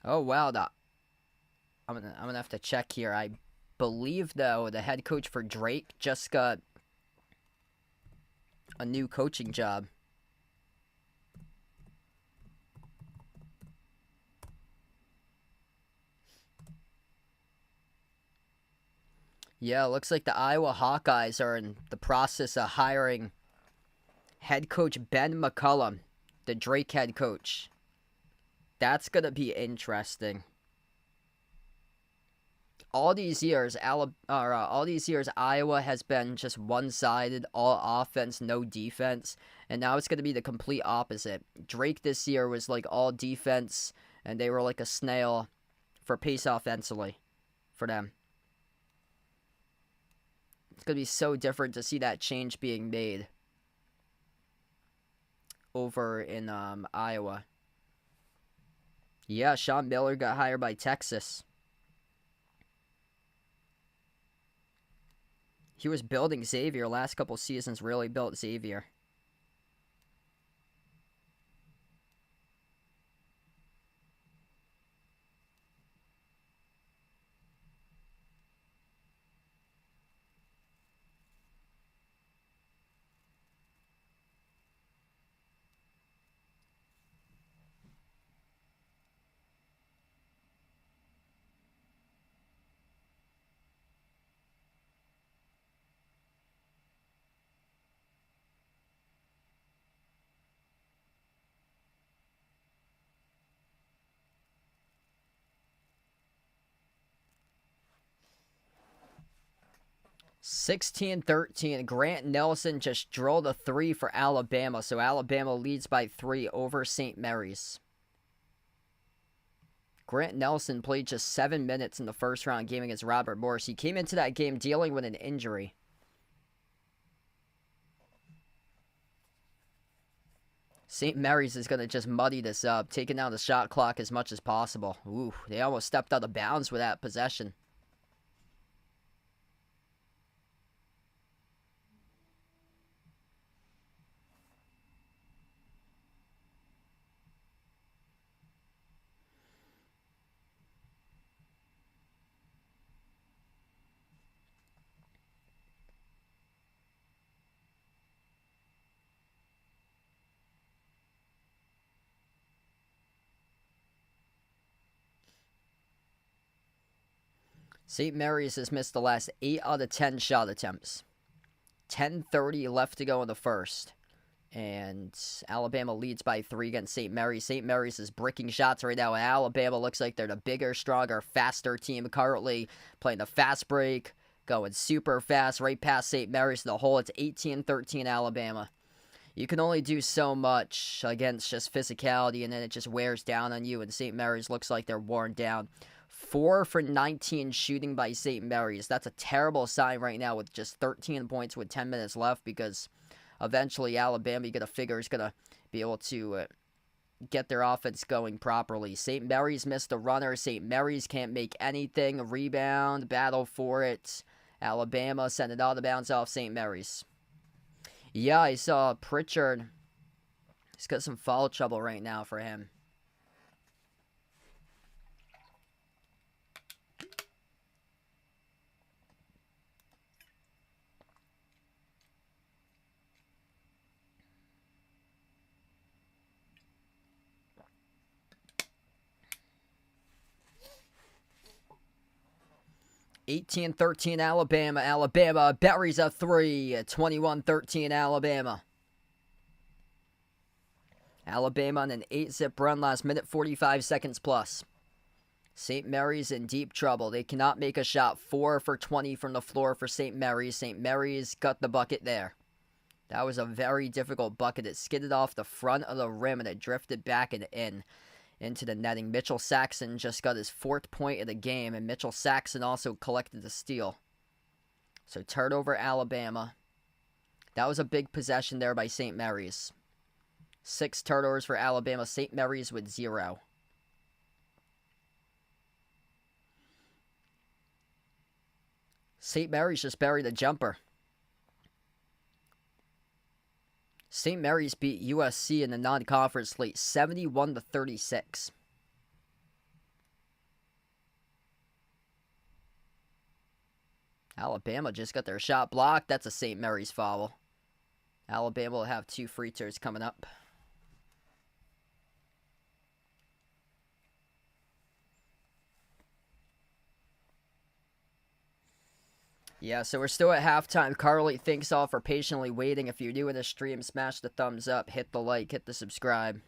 Oh, wow, I'm gonna have to check here. I believe, though, the head coach for Drake just got a new coaching job. Yeah, it looks like the Iowa Hawkeyes are in the process of hiring head coach Ben McCullum, the Drake head coach. That's going to be interesting. All these years, Iowa has been just one-sided, all offense, no defense, and now it's going to be the complete opposite. Drake this year was like all defense, and they were like a snail for pace offensively for them. It's going to be so different to see that change being made over in Iowa. Yeah, Sean Miller got hired by Texas. He was building Xavier last couple seasons, really built Xavier. (16-13). Grant Nelson just drilled a three for Alabama, so Alabama leads by 3 over St. Mary's. Grant Nelson played just 7 minutes in the first round game against Robert Morris. He came into that game dealing with an injury. St. Mary's is going to just muddy this up, taking down the shot clock as much as possible. Ooh, they almost stepped out of bounds with that possession. St. Mary's has missed the last 8 out of 10 shot attempts. 10:30 left to go in the first. And Alabama leads by 3 against St. Mary's. St. Mary's is bricking shots right now. And Alabama looks like they're the bigger, stronger, faster team currently. Playing the fast break. Going super fast right past St. Mary's to the hole. It's 18-13 Alabama. You can only do so much against just physicality, and then it just wears down on you. And St. Mary's looks like they're worn down. 4 for 19 shooting by St. Mary's. That's a terrible sign right now with just 13 points with 10 minutes left, because eventually Alabama, you got to figure, is going to be able to get their offense going properly. St. Mary's missed a runner. St. Mary's can't make anything. A rebound, battle for it. Alabama sent it out of bounds off St. Mary's. Yeah, I saw Pritchard. He's got some foul trouble right now for him. (18-13) Alabama. Alabama buries a 3. 21-13 Alabama. Alabama on an 8-zip run last minute, 45 seconds plus. St. Mary's in deep trouble. They cannot make a shot. 4 for 20 from the floor for St. Mary's. St. Mary's got the bucket there. That was a very difficult bucket. It skidded off the front of the rim and it drifted back and into the netting. Mitchell Saxon just got his 4th point of the game, and Mitchell Saxon also collected the steal. So turnover Alabama. That was a big possession there by St. Mary's. 6 turnovers for Alabama. St. Mary's with 0. St. Mary's just buried a jumper. St. Mary's beat USC in the non-conference slate 71-36. Alabama just got their shot blocked. That's a St. Mary's foul. Alabama will have 2 free throws coming up. Yeah, so we're still at halftime. Carly, thanks all for patiently waiting. If you're new to the stream, smash the thumbs up, hit the like, hit the subscribe.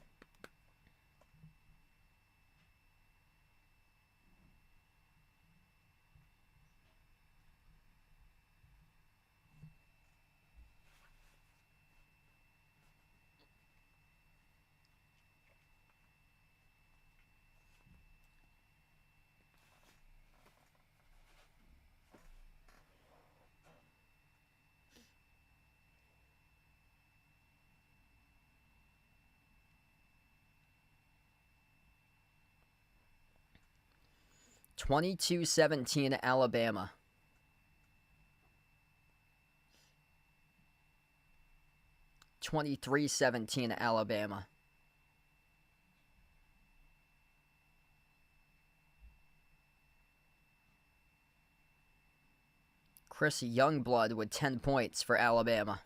(22-17) Alabama. (23-17) Alabama. Chris Youngblood with 10 points for Alabama.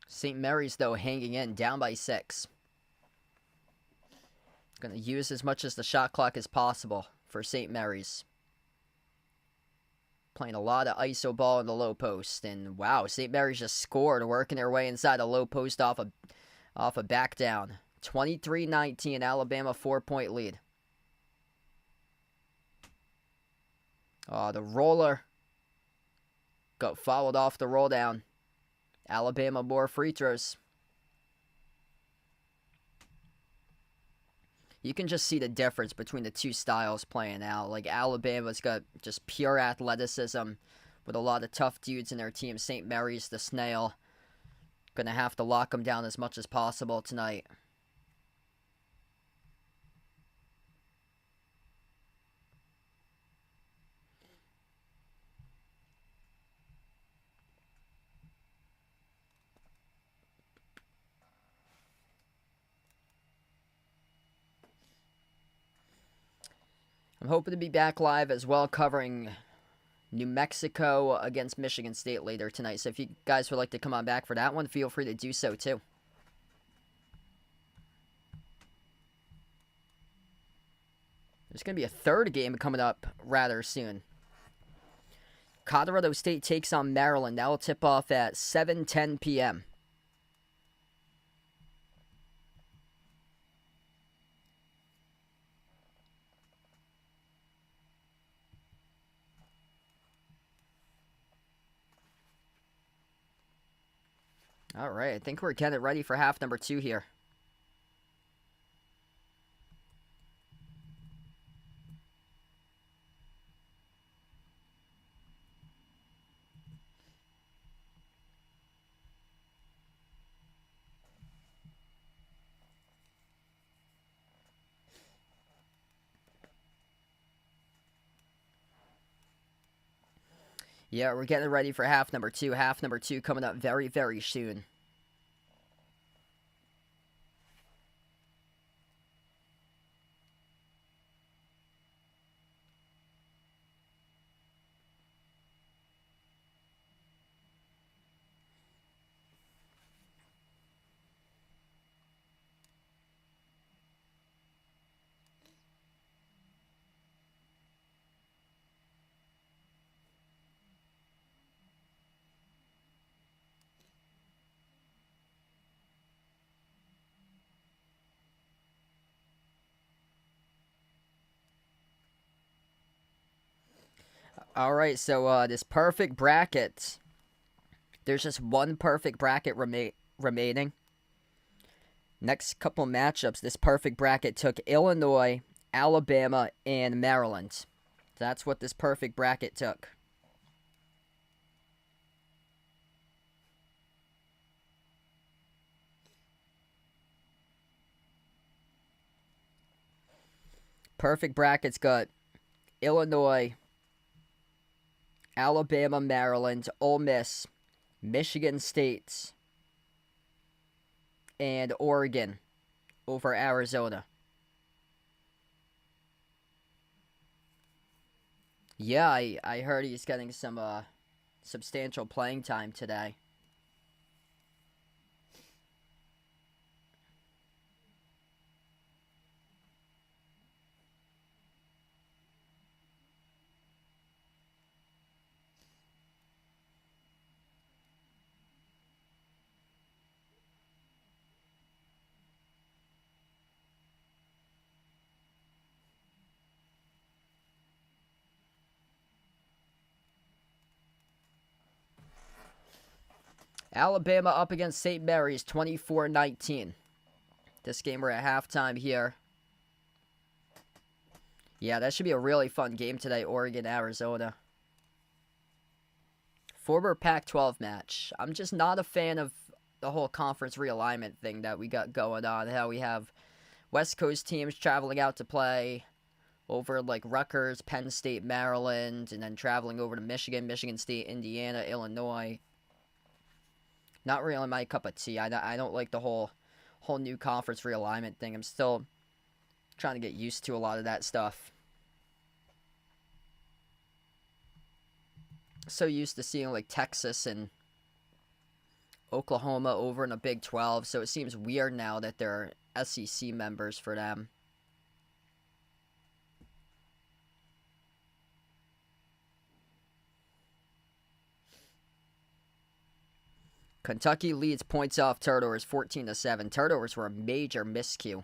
St. Mary's, though, hanging in, down by 6. Going to use as much as the shot clock as possible for St. Mary's. Playing a lot of iso ball in the low post. And wow, St. Mary's just scored, working their way inside the low post off a back down. 23-19, Alabama 4-point lead. The roller got fouled off the roll down. Alabama more free throws. You can just see the difference between the two styles playing out. Like, Alabama's got just pure athleticism with a lot of tough dudes in their team. St. Mary's, the snail, gonna have to lock them down as much as possible tonight. I'm hoping to be back live as well, covering New Mexico against Michigan State later tonight. So if you guys would like to come on back for that one, feel free to do so too. There's going to be a 3rd game coming up rather soon. Colorado State takes on Maryland. That will tip off at 7:10 p.m. All right, I think we're getting ready for half number 2 here. Yeah, we're getting ready for half number 2. Half number 2 coming up very, very soon. All right, so this perfect bracket. There's just one perfect bracket remaining. Next couple matchups, this perfect bracket took Illinois, Alabama, and Maryland. That's what this perfect bracket took. Perfect bracket's got Illinois, Alabama, Maryland, Ole Miss, Michigan State, and Oregon over Arizona. Yeah, I heard he's getting some substantial playing time today. Alabama up against St. Mary's 24-19. This game we're at halftime here. Yeah, that should be a really fun game today, Oregon, Arizona. Former Pac-12 match. I'm just not a fan of the whole conference realignment thing that we got going on. How we have West Coast teams traveling out to play over like Rutgers, Penn State, Maryland, and then traveling over to Michigan, Michigan State, Indiana, Illinois. Not really my cup of tea. I don't like the whole new conference realignment thing. I'm still trying to get used to a lot of that stuff. So used to seeing like Texas and Oklahoma over in the Big 12, so it seems weird now that there are SEC members for them. Kentucky leads points off turnovers 14-7. Turnovers were a major miscue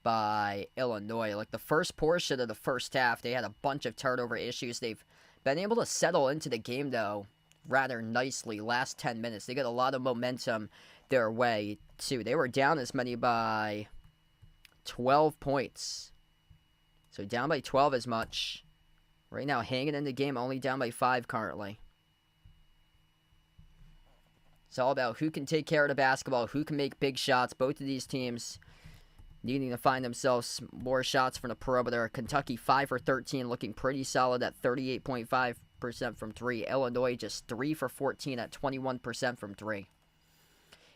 by Illinois. Like the first portion of the first half, they had a bunch of turnover issues. They've been able to settle into the game, though, rather nicely. Last 10 minutes, they got a lot of momentum their way, too. They were down as many by 12 points. So down by 12 as much. Right now, hanging in the game, only down by 5 currently. It's all about who can take care of the basketball, who can make big shots. Both of these teams needing to find themselves more shots from the perimeter. Kentucky 5 for 13, looking pretty solid at 38.5% from 3. Illinois just 3 for 14 at 21% from 3.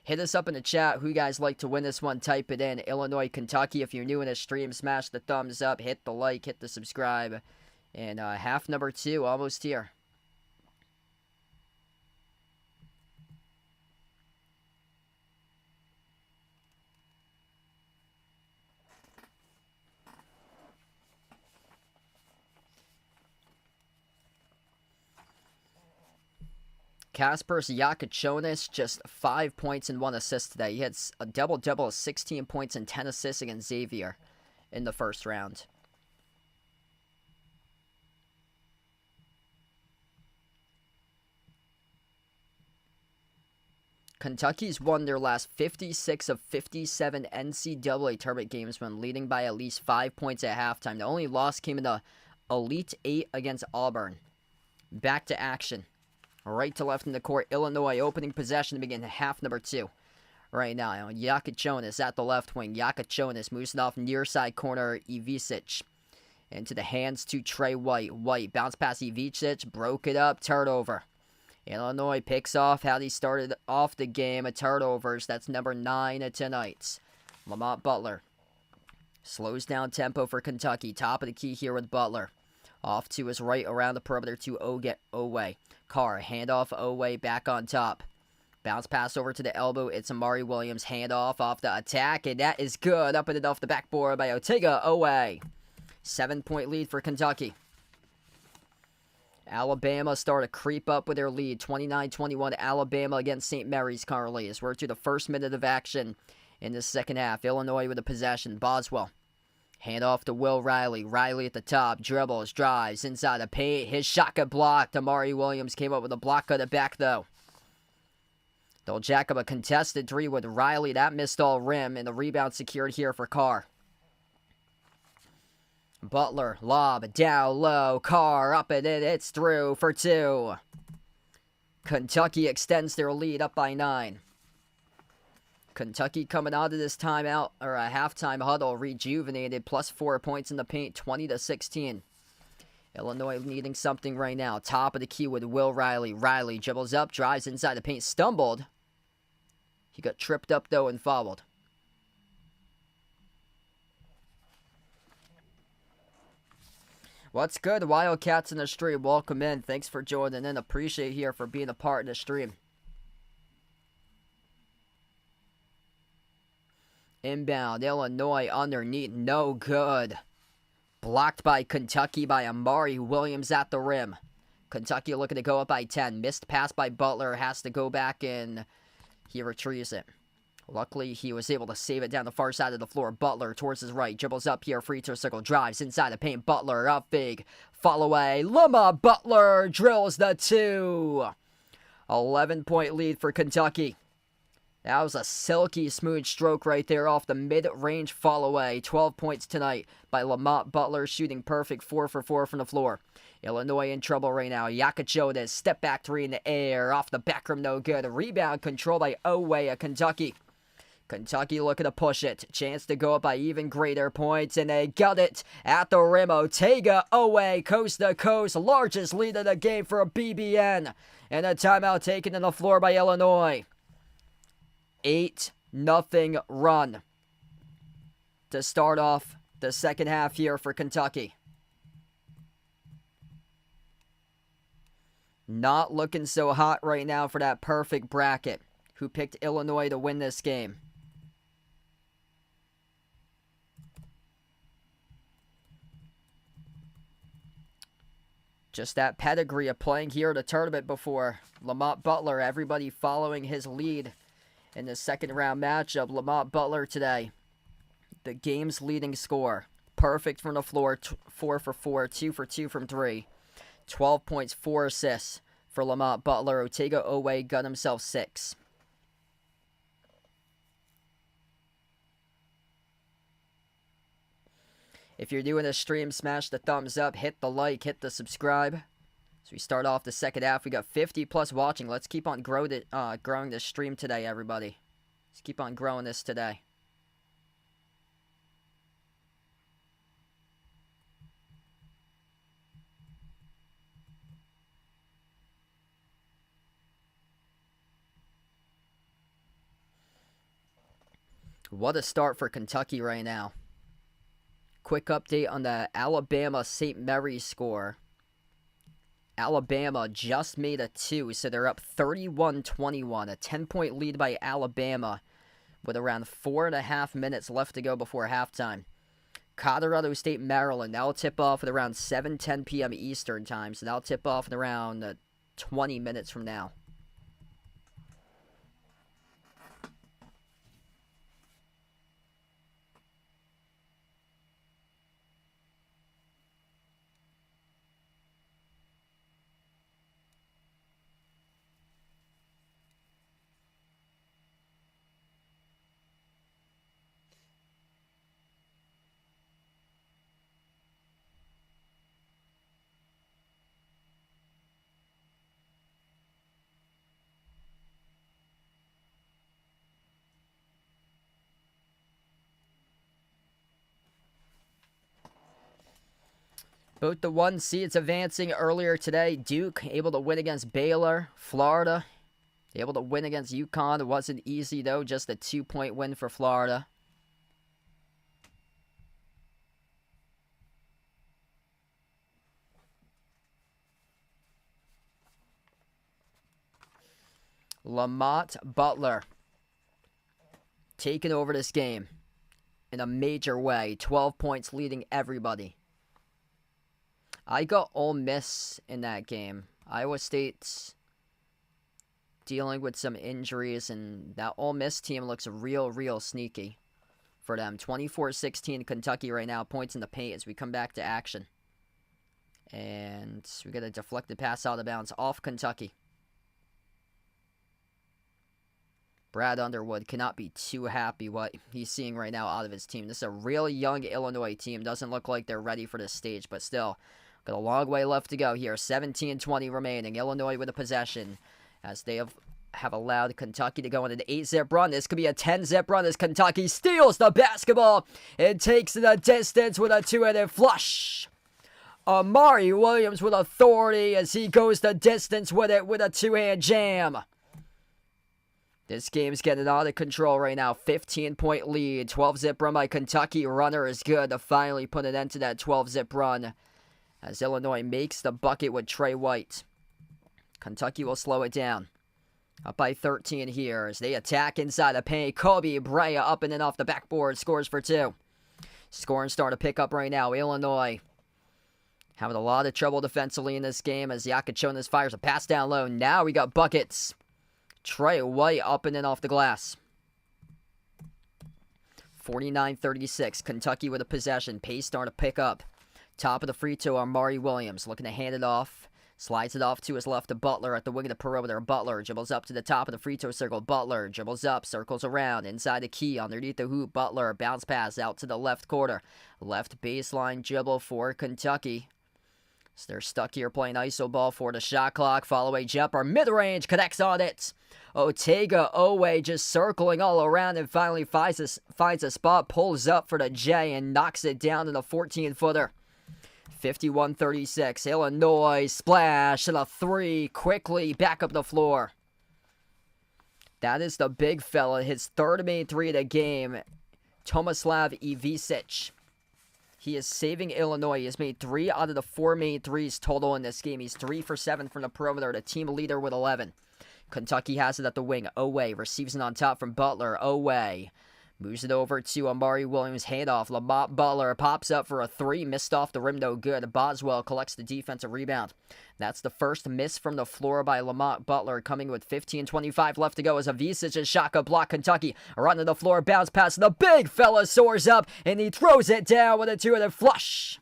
Hit us up in the chat who you guys like to win this one. Type it in. Illinois, Kentucky. If you're new in the stream, smash the thumbs up, hit the like, hit the subscribe. And half number 2 almost here. Kaspers Yakachonis, just 5 points and 1 assist today. He had a double-double of 16 points and 10 assists against Xavier in the first round. Kentucky's won their last 56 of 57 NCAA tournament games when leading by at least 5 points at halftime. The only loss came in the Elite 8 against Auburn. Back to action. Right to left in the court, Illinois opening possession to begin half number 2. Right now, Yakachonis at the left wing. Yakachonis moves it off near side corner, Ivicic. Into the hands to Trey White. White bounce past Ivicic, broke it up, turnover. Illinois picks off how they started off the game at turnovers. That's number 9 tonight. Lamont Butler slows down tempo for Kentucky. Top of the key here with Butler. Off to his right around the perimeter to Owe. Carr, handoff Owe back on top. Bounce pass over to the elbow. It's Amari Williams. Handoff off the attack, and that is good. Up and off the backboard by Otega Owe. 7-point lead for Kentucky. Alabama start to creep up with their lead. 29-21 Alabama against St. Mary's currently as we're to the first minute of action in the second half. Illinois with a possession. Boswell. Hand off to Will Riley. Riley at the top. Dribbles. Drives. Inside the paint. His shot got blocked. Amari Williams came up with a block cut it back, though. They'll jack up a contested three with Riley. That missed all rim. And the rebound secured here for Carr. Butler. Lob. Down low. Carr up and in. It's through for 2. Kentucky extends their lead up by 9. Kentucky coming out of this timeout, or a halftime huddle, rejuvenated, plus 4 points in the paint, 20-16. Illinois needing something right now. Top of the key with Will Riley. Riley dribbles up, drives inside the paint, stumbled. He got tripped up, though, and fouled. What's good, Wildcats in the stream? Welcome in. Thanks for joining in. Appreciate here for being a part of the stream. Inbound, Illinois underneath, no good. Blocked by Kentucky by Amari Williams at the rim. Kentucky looking to go up by 10. Missed pass by Butler, has to go back and he retrieves it. Luckily, he was able to save it down the far side of the floor. Butler towards his right. Dribbles up here. Free throw circle. Drives inside the paint. Butler up big. Fall away. Lamar Butler drills the 2. 11-point lead for Kentucky. That was a silky smooth stroke right there off the mid-range fall away. 12 points tonight by Lamont Butler, shooting perfect 4 for 4 from the floor. Illinois in trouble right now. Yakachodas, step back 3 in the air. Off the back rim, no good. Rebound controlled by Oweh of Kentucky. Kentucky looking to push it. Chance to go up by even greater points, and they got it at the rim. Otega, Oweh, coast to coast. Largest lead of the game for a BBN. And a timeout taken on the floor by Illinois. 8-0 run to start off the second half here for Kentucky. Not looking so hot right now for that perfect bracket. Who picked Illinois to win this game? Just that pedigree of playing here at a tournament before. Lamont Butler, everybody following his lead in the second round matchup. Lamont Butler today, the game's leading scorer. Perfect from the floor, 4 for 4, 2 for 2 from 3. 12 points, 4 assists for Lamont Butler. Otega Oweh got himself 6. If you're doing a stream, smash the thumbs up, hit the like, hit the subscribe. So we start off the second half. We got 50 plus watching. Let's keep on growing this stream today, everybody. Let's keep on growing this today. What a start for Kentucky right now. Quick update on the Alabama-St. Mary's score. Alabama just made a 2, so they're up 31-21. A 10-point lead by Alabama with around 4.5 minutes left to go before halftime. Colorado State, Maryland, that'll tip off at around 7:10 p.m. Eastern time, so that'll tip off in around 20 minutes from now. Both the 1 seeds advancing earlier today. Duke able to win against Baylor. Florida able to win against UConn. It wasn't easy, though. Just a 2-point win for Florida. Lamont Butler taking over this game in a major way. 12 points leading everybody. I got Ole Miss in that game. Iowa State's dealing with some injuries, and that Ole Miss team looks real sneaky. for them. 24-16 Kentucky right now. Points in the paint as we come back to action. And we got a deflected pass out of bounds off Kentucky. Brad Underwood cannot be too happy what he's seeing right now out of his team. This is a really young Illinois team. Doesn't look like they're ready for this stage, but still, got a long way left to go here. 17-20 remaining. Illinois with a possession as they have allowed Kentucky to go on an 8-zip run. This could be a 10-zip run as Kentucky steals the basketball. It takes the distance with a two-handed flush. Amari Williams with authority as he goes the distance with it with a two-hand jam. This game's getting out of control right now. 15-point lead. 12-zip run by Kentucky. Runner is good to finally put an end to that 12-zip run as Illinois makes the bucket with Trey White. Kentucky will slow it down. Up by 13 here as they attack inside the paint. Kobe Brea up and in off the backboard. Scores for 2. Scoring starting to pick up right now. Illinois having a lot of trouble defensively in this game as Yakachonis fires a pass down low. Now we got buckets. Trey White up and in off the glass. 49-36. Kentucky with a possession. Pace starting to pick up. Top of the free throw, Amari Williams looking to hand it off. Slides it off to his left to Butler at the wing of the perimeter. Butler dribbles up to the top of the free throw circle. Butler dribbles up, circles around, inside the key, underneath the hoop. Butler bounce pass out to the left quarter. Left baseline dribble for Kentucky. So they're stuck here playing iso ball for the shot clock. Follow-away jumper, mid-range, connects on it. Otega Owe just circling all around and finally finds a spot, pulls up for the J and knocks it down to the 14-footer. 51-36. Illinois splash and a 3 quickly back up the floor. That is the big fella. His third main 3 of the game. Tomislav Ivisic. He is saving Illinois. He has made 3 out of the 4 main 3s total in this game. He's 3 for 7 from the perimeter. The team leader with 11. Kentucky has it at the wing. Owe receives it on top from Butler. Owe moves it over to Amari Williams. Handoff. Lamont Butler pops up for a 3. Missed off the rim, no good. Boswell collects the defensive rebound. That's the first miss from the floor by Lamont Butler, coming with 15:25 left to go as Ivisic shot could block Kentucky. Run to the floor, bounce pass. The big fella soars up, and he throws it down with a two-handed flush.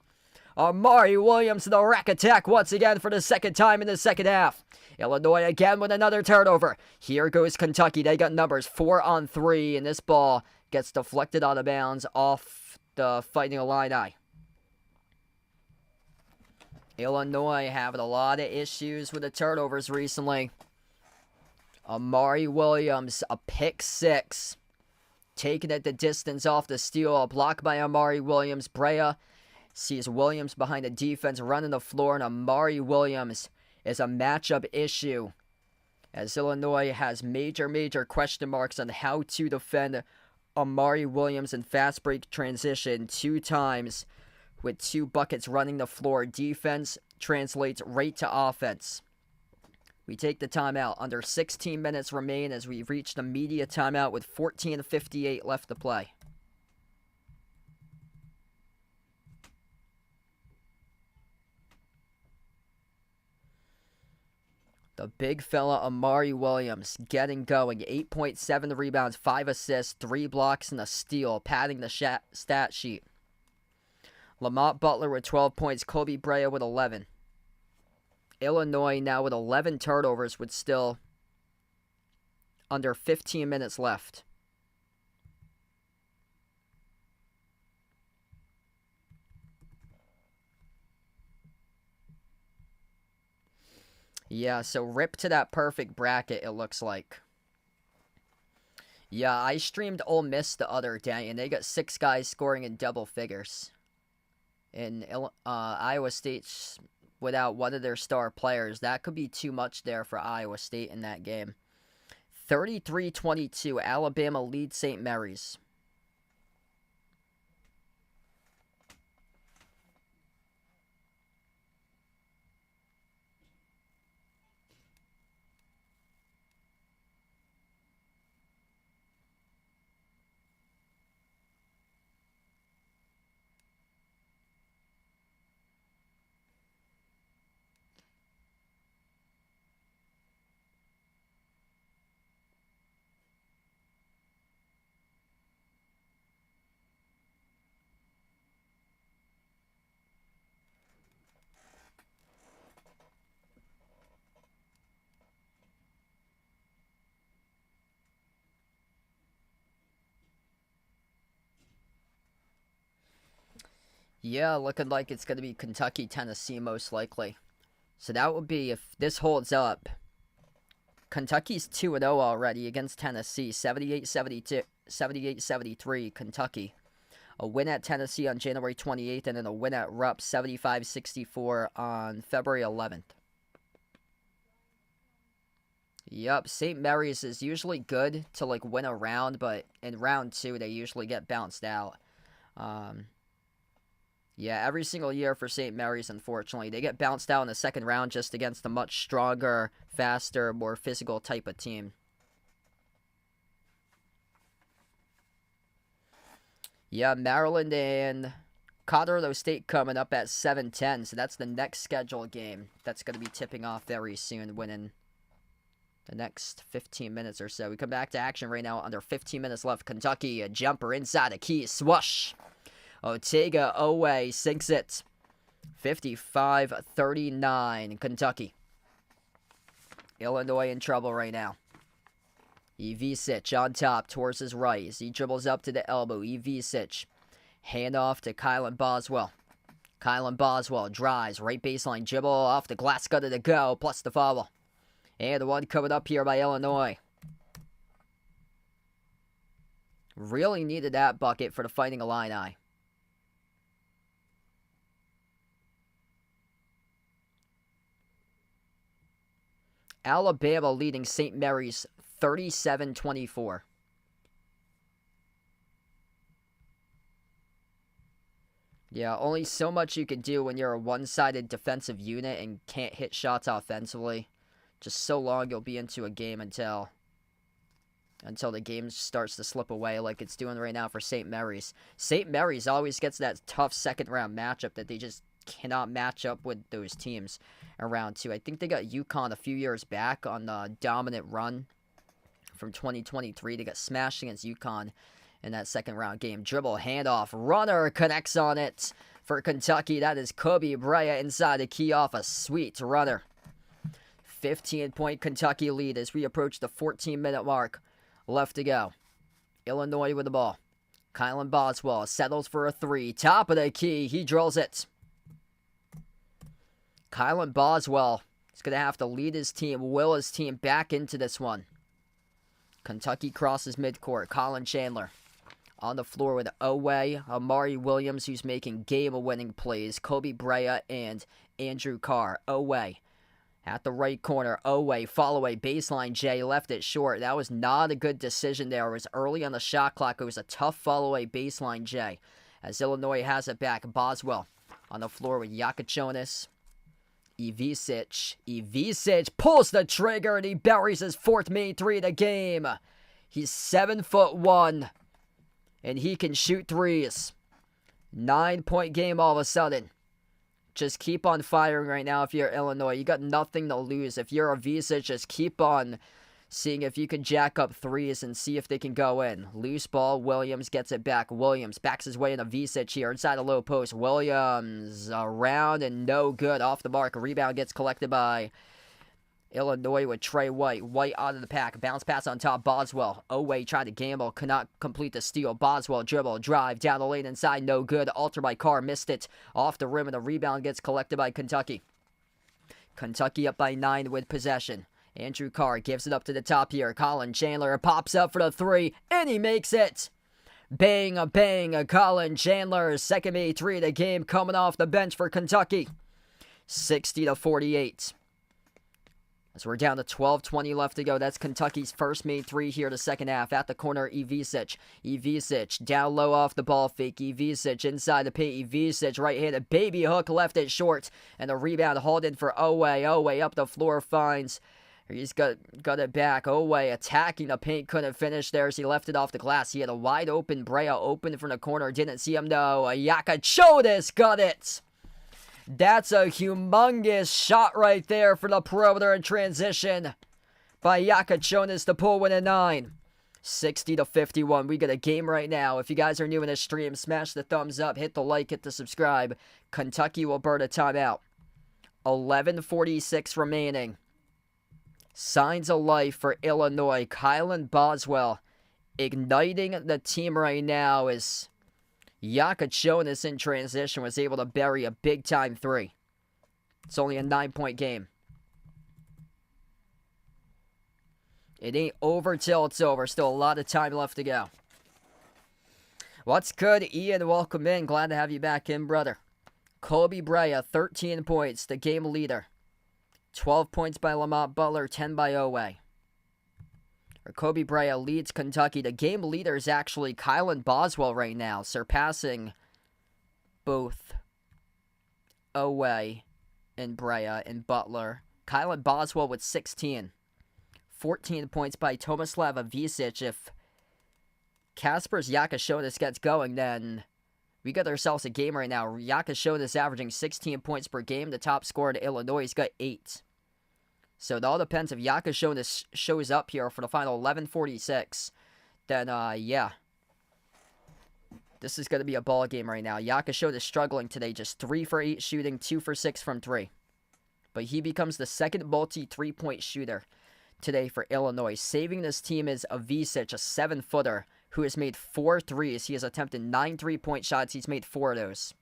Amari Williams to the rack attack once again for the second time in the second half. Illinois again with another turnover. Here goes Kentucky. They got numbers 4 on 3, and this ball gets deflected out of bounds off the Fighting Illini. Illinois having a lot of issues with the turnovers recently. Amari Williams, a pick 6. Taking it the distance off the steal. A block by Amari Williams. Brea sees Williams behind the defense running the floor, and Amari Williams is a matchup issue as Illinois has major question marks on how to defend Amari Williams in fast break transition 2 times with 2 buckets running the floor. Defense translates right to offense. We take the timeout. Under 16 minutes remain as we reach the media timeout with 14:58 left to play. The big fella Amari Williams getting going. 8.7 rebounds, 5 assists, 3 blocks, and a steal, padding the stat sheet. Lamont Butler with 12 points, Kobe Brea with 11. Illinois now with 11 turnovers with still under 15 minutes left. Yeah, so rip to that perfect bracket, it looks like. Yeah, I streamed Ole Miss the other day, and they got 6 guys scoring in double figures. And Iowa State's without one of their star players. That could be too much there for Iowa State in that game. 33-22, Alabama leads St. Mary's. Yeah, looking like it's going to be Kentucky, Tennessee most likely. So that would be, if this holds up, Kentucky's 2-0 already against Tennessee, 78-72, 78-73, Kentucky. A win at Tennessee on January 28th, and then a win at Rupp, 75-64 on February 11th. Yep, St. Mary's is usually good to, like, win a round, but in round 2, they usually get bounced out. Yeah, every single year for St. Mary's, unfortunately. They get bounced out in the second round just against a much stronger, faster, more physical type of team. Yeah, Maryland and Colorado State coming up at 7:10, so that's the next scheduled game. That's going to be tipping off very soon, winning the next 15 minutes or so. We come back to action right now, under 15 minutes left. Kentucky, a jumper inside the key, swoosh. Ortega away, sinks it. 55-39, Kentucky. Illinois in trouble right now. Ivisic on top towards his right as he dribbles up to the elbow. Ivisic. Handoff to Kylan Boswell. Kylan Boswell drives. Right baseline dribble off the glass gutter to go. Plus the foul. And the one coming up here by Illinois. Really needed that bucket for the Fighting Illini. Alabama leading St. Mary's 37-24. Yeah, only so much you can do when you're a one-sided defensive unit and can't hit shots offensively. Just so long you'll be into a game until the game starts to slip away like it's doing right now for St. Mary's. St. Mary's always gets that tough second-round matchup that they just cannot match up with those teams around 2. I think they got UConn a few years back on the dominant run from 2023. They got smashed against UConn in that second-round game. Dribble, handoff, runner connects on it for Kentucky. That is Kobe Bryant inside the key off a sweet runner. 15-point Kentucky lead as we approach the 14-minute mark. Left to go. Illinois with the ball. Kylan Boswell settles for a 3. Top of the key. He drills it. Kylan Boswell is going to have to lead his team, will his team back into this one. Kentucky crosses midcourt. Colin Chandler on the floor with Oweh, Amari Williams, who's making game-winning plays. Kobe Bryant and Andrew Carr. Oweh at the right corner. Oweh, follow-away, baseline J, left it short. That was not a good decision there. It was early on the shot clock. It was a tough follow-away, baseline J. As Illinois has it back, Boswell on the floor with Yakachonis. Ivisic pulls the trigger and he buries his 4th made 3 of the game. He's 7'1", and he can shoot 3s. 9-point game all of a sudden. Just keep on firing right now if you're Illinois. You got nothing to lose. If you're Ivisic, just keep on seeing if you can jack up 3s and see if they can go in. Loose ball, Williams gets it back. Williams backs his way into Ivisic here inside the low post. Williams around and no good. Off the mark. Rebound gets collected by Illinois with Trey White. White out of the pack. Bounce pass on top. Boswell. Oweh tried to gamble. Could not complete the steal. Boswell dribble. Drive down the lane inside. No good. Alter by Carr. Missed it. Off the rim and the rebound gets collected by Kentucky. Kentucky up by 9 with possession. Andrew Carr gives it up to the top here. Colin Chandler pops up for the 3, and he makes it. Bang, a bang, Colin Chandler, 2nd made 3 of the game coming off the bench for Kentucky. 60-48. As we're down to 12:20 left to go. That's Kentucky's 1st made 3 here the second half. At the corner, Ivisic. Ivisic down low off the ball fake. Ivisic inside the paint. Ivisic right-handed baby hook, left it short. And the rebound hauled in for Oweh. Oweh up the floor finds... He's got it back. Oweh attacking the paint. Couldn't finish there as he left it off the glass. He had a wide open Brea open from the corner. Didn't see him though. Yakachonis got it. That's a humongous shot right there for the perimeter in transition by Yakachonis to pull win at 9. 60-51. We got a game right now. If you guys are new in this stream, smash the thumbs up, hit the like, hit the subscribe. Kentucky will burn a timeout. 11:46 remaining. Signs of life for Illinois. Kylan Boswell igniting the team right now as Yakachonis in transition was able to bury a big-time three. It's only a 9-point game. It ain't over till it's over. Still a lot of time left to go. What's good, Ian? Welcome in. Glad to have you back in, brother. Kobe Bryant, 13 points, the game leader. 12 points by Lamont Butler, 10 by Owe. Kobe Bryant leads Kentucky. The game leader is actually Kylan Boswell right now, surpassing both Owe and Bryant and Butler. Kylan Boswell with 16. 14 points by Tomislav Avicic. If Kaspers Yakashonis gets going, then we got ourselves a game right now. Yakashonis averaging 16 points per game. The top scorer to Illinois, he's got 8. So it all depends if Yakashonis shows up here for the final 11:46. Then, yeah. This is going to be a ball game right now. Yakashonis struggling today. Just 3 for 8 shooting, 2 for 6 from 3. But he becomes the second multi-3-point shooter today for Illinois. Saving this team is Avicic, a 7-footer, who has made 4 threes. He has attempted 9 3-point shots. He's made 4 of those.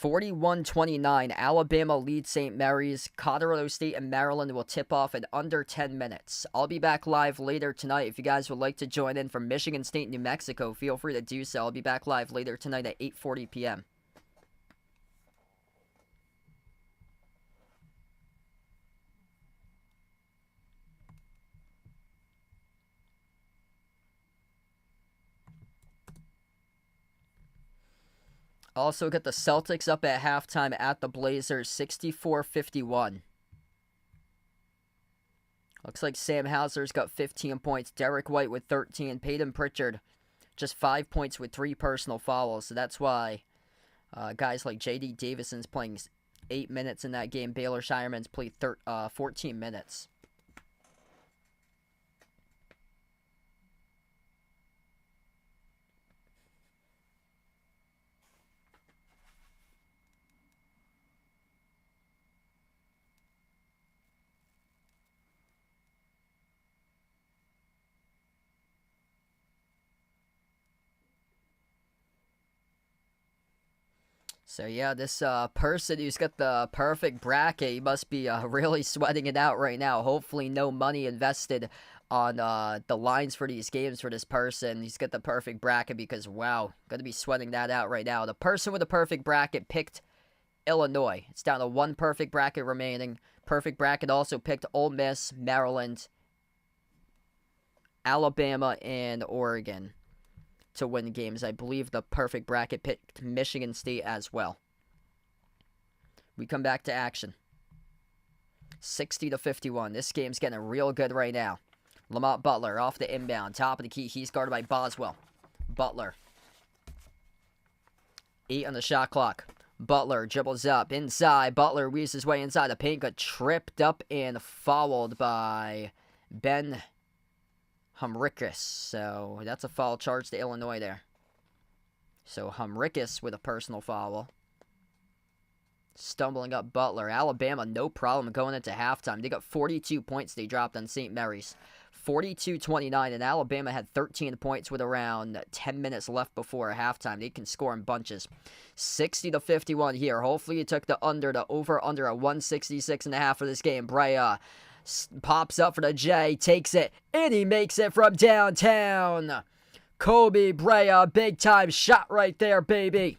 (41-29), Alabama leads St. Mary's. Colorado State and Maryland will tip off in under 10 minutes. I'll be back live later tonight. If you guys would like to join in from Michigan State, New Mexico, feel free to do so. I'll be back live later tonight at 8:40 p.m. Also got the Celtics up at halftime at the Blazers, 64-51. Looks like Sam Hauser's got 15 points. Derek White with 13. Peyton Pritchard just 5 points with 3 personal fouls. So that's why guys like J.D. Davison's playing 8 minutes in that game. Baylor Shireman's played 14 minutes. So yeah, this person who's got the perfect bracket, he must be really sweating it out right now. Hopefully no money invested on the lines for these games for this person. He's got the perfect bracket because, wow, going to be sweating that out right now. The person with the perfect bracket picked Illinois. It's down to 1 perfect bracket remaining. Perfect bracket also picked Ole Miss, Maryland, Alabama, and Oregon to win games. I believe the perfect bracket picked Michigan State as well. We come back to action. 60-51. This game's getting real good right now. Lamont Butler off the inbound. Top of the key. He's guarded by Boswell. Butler. 8 on the shot clock. Butler dribbles up inside. Butler weaves his way inside the paint. Got tripped up and fouled by Ben Humricus. So that's a foul charge to Illinois there. So Humricus with a personal foul. Stumbling up Butler. Alabama, no problem going into halftime. They got 42 points they dropped on St. Mary's. 42-29, and Alabama had 13 points with around 10 minutes left before halftime. They can score in bunches. 60-51 here. Hopefully you took the under at 166.5 for this game. Brea pops up for the J, takes it, and he makes it from downtown. Kobe Brea, big time shot right there, baby.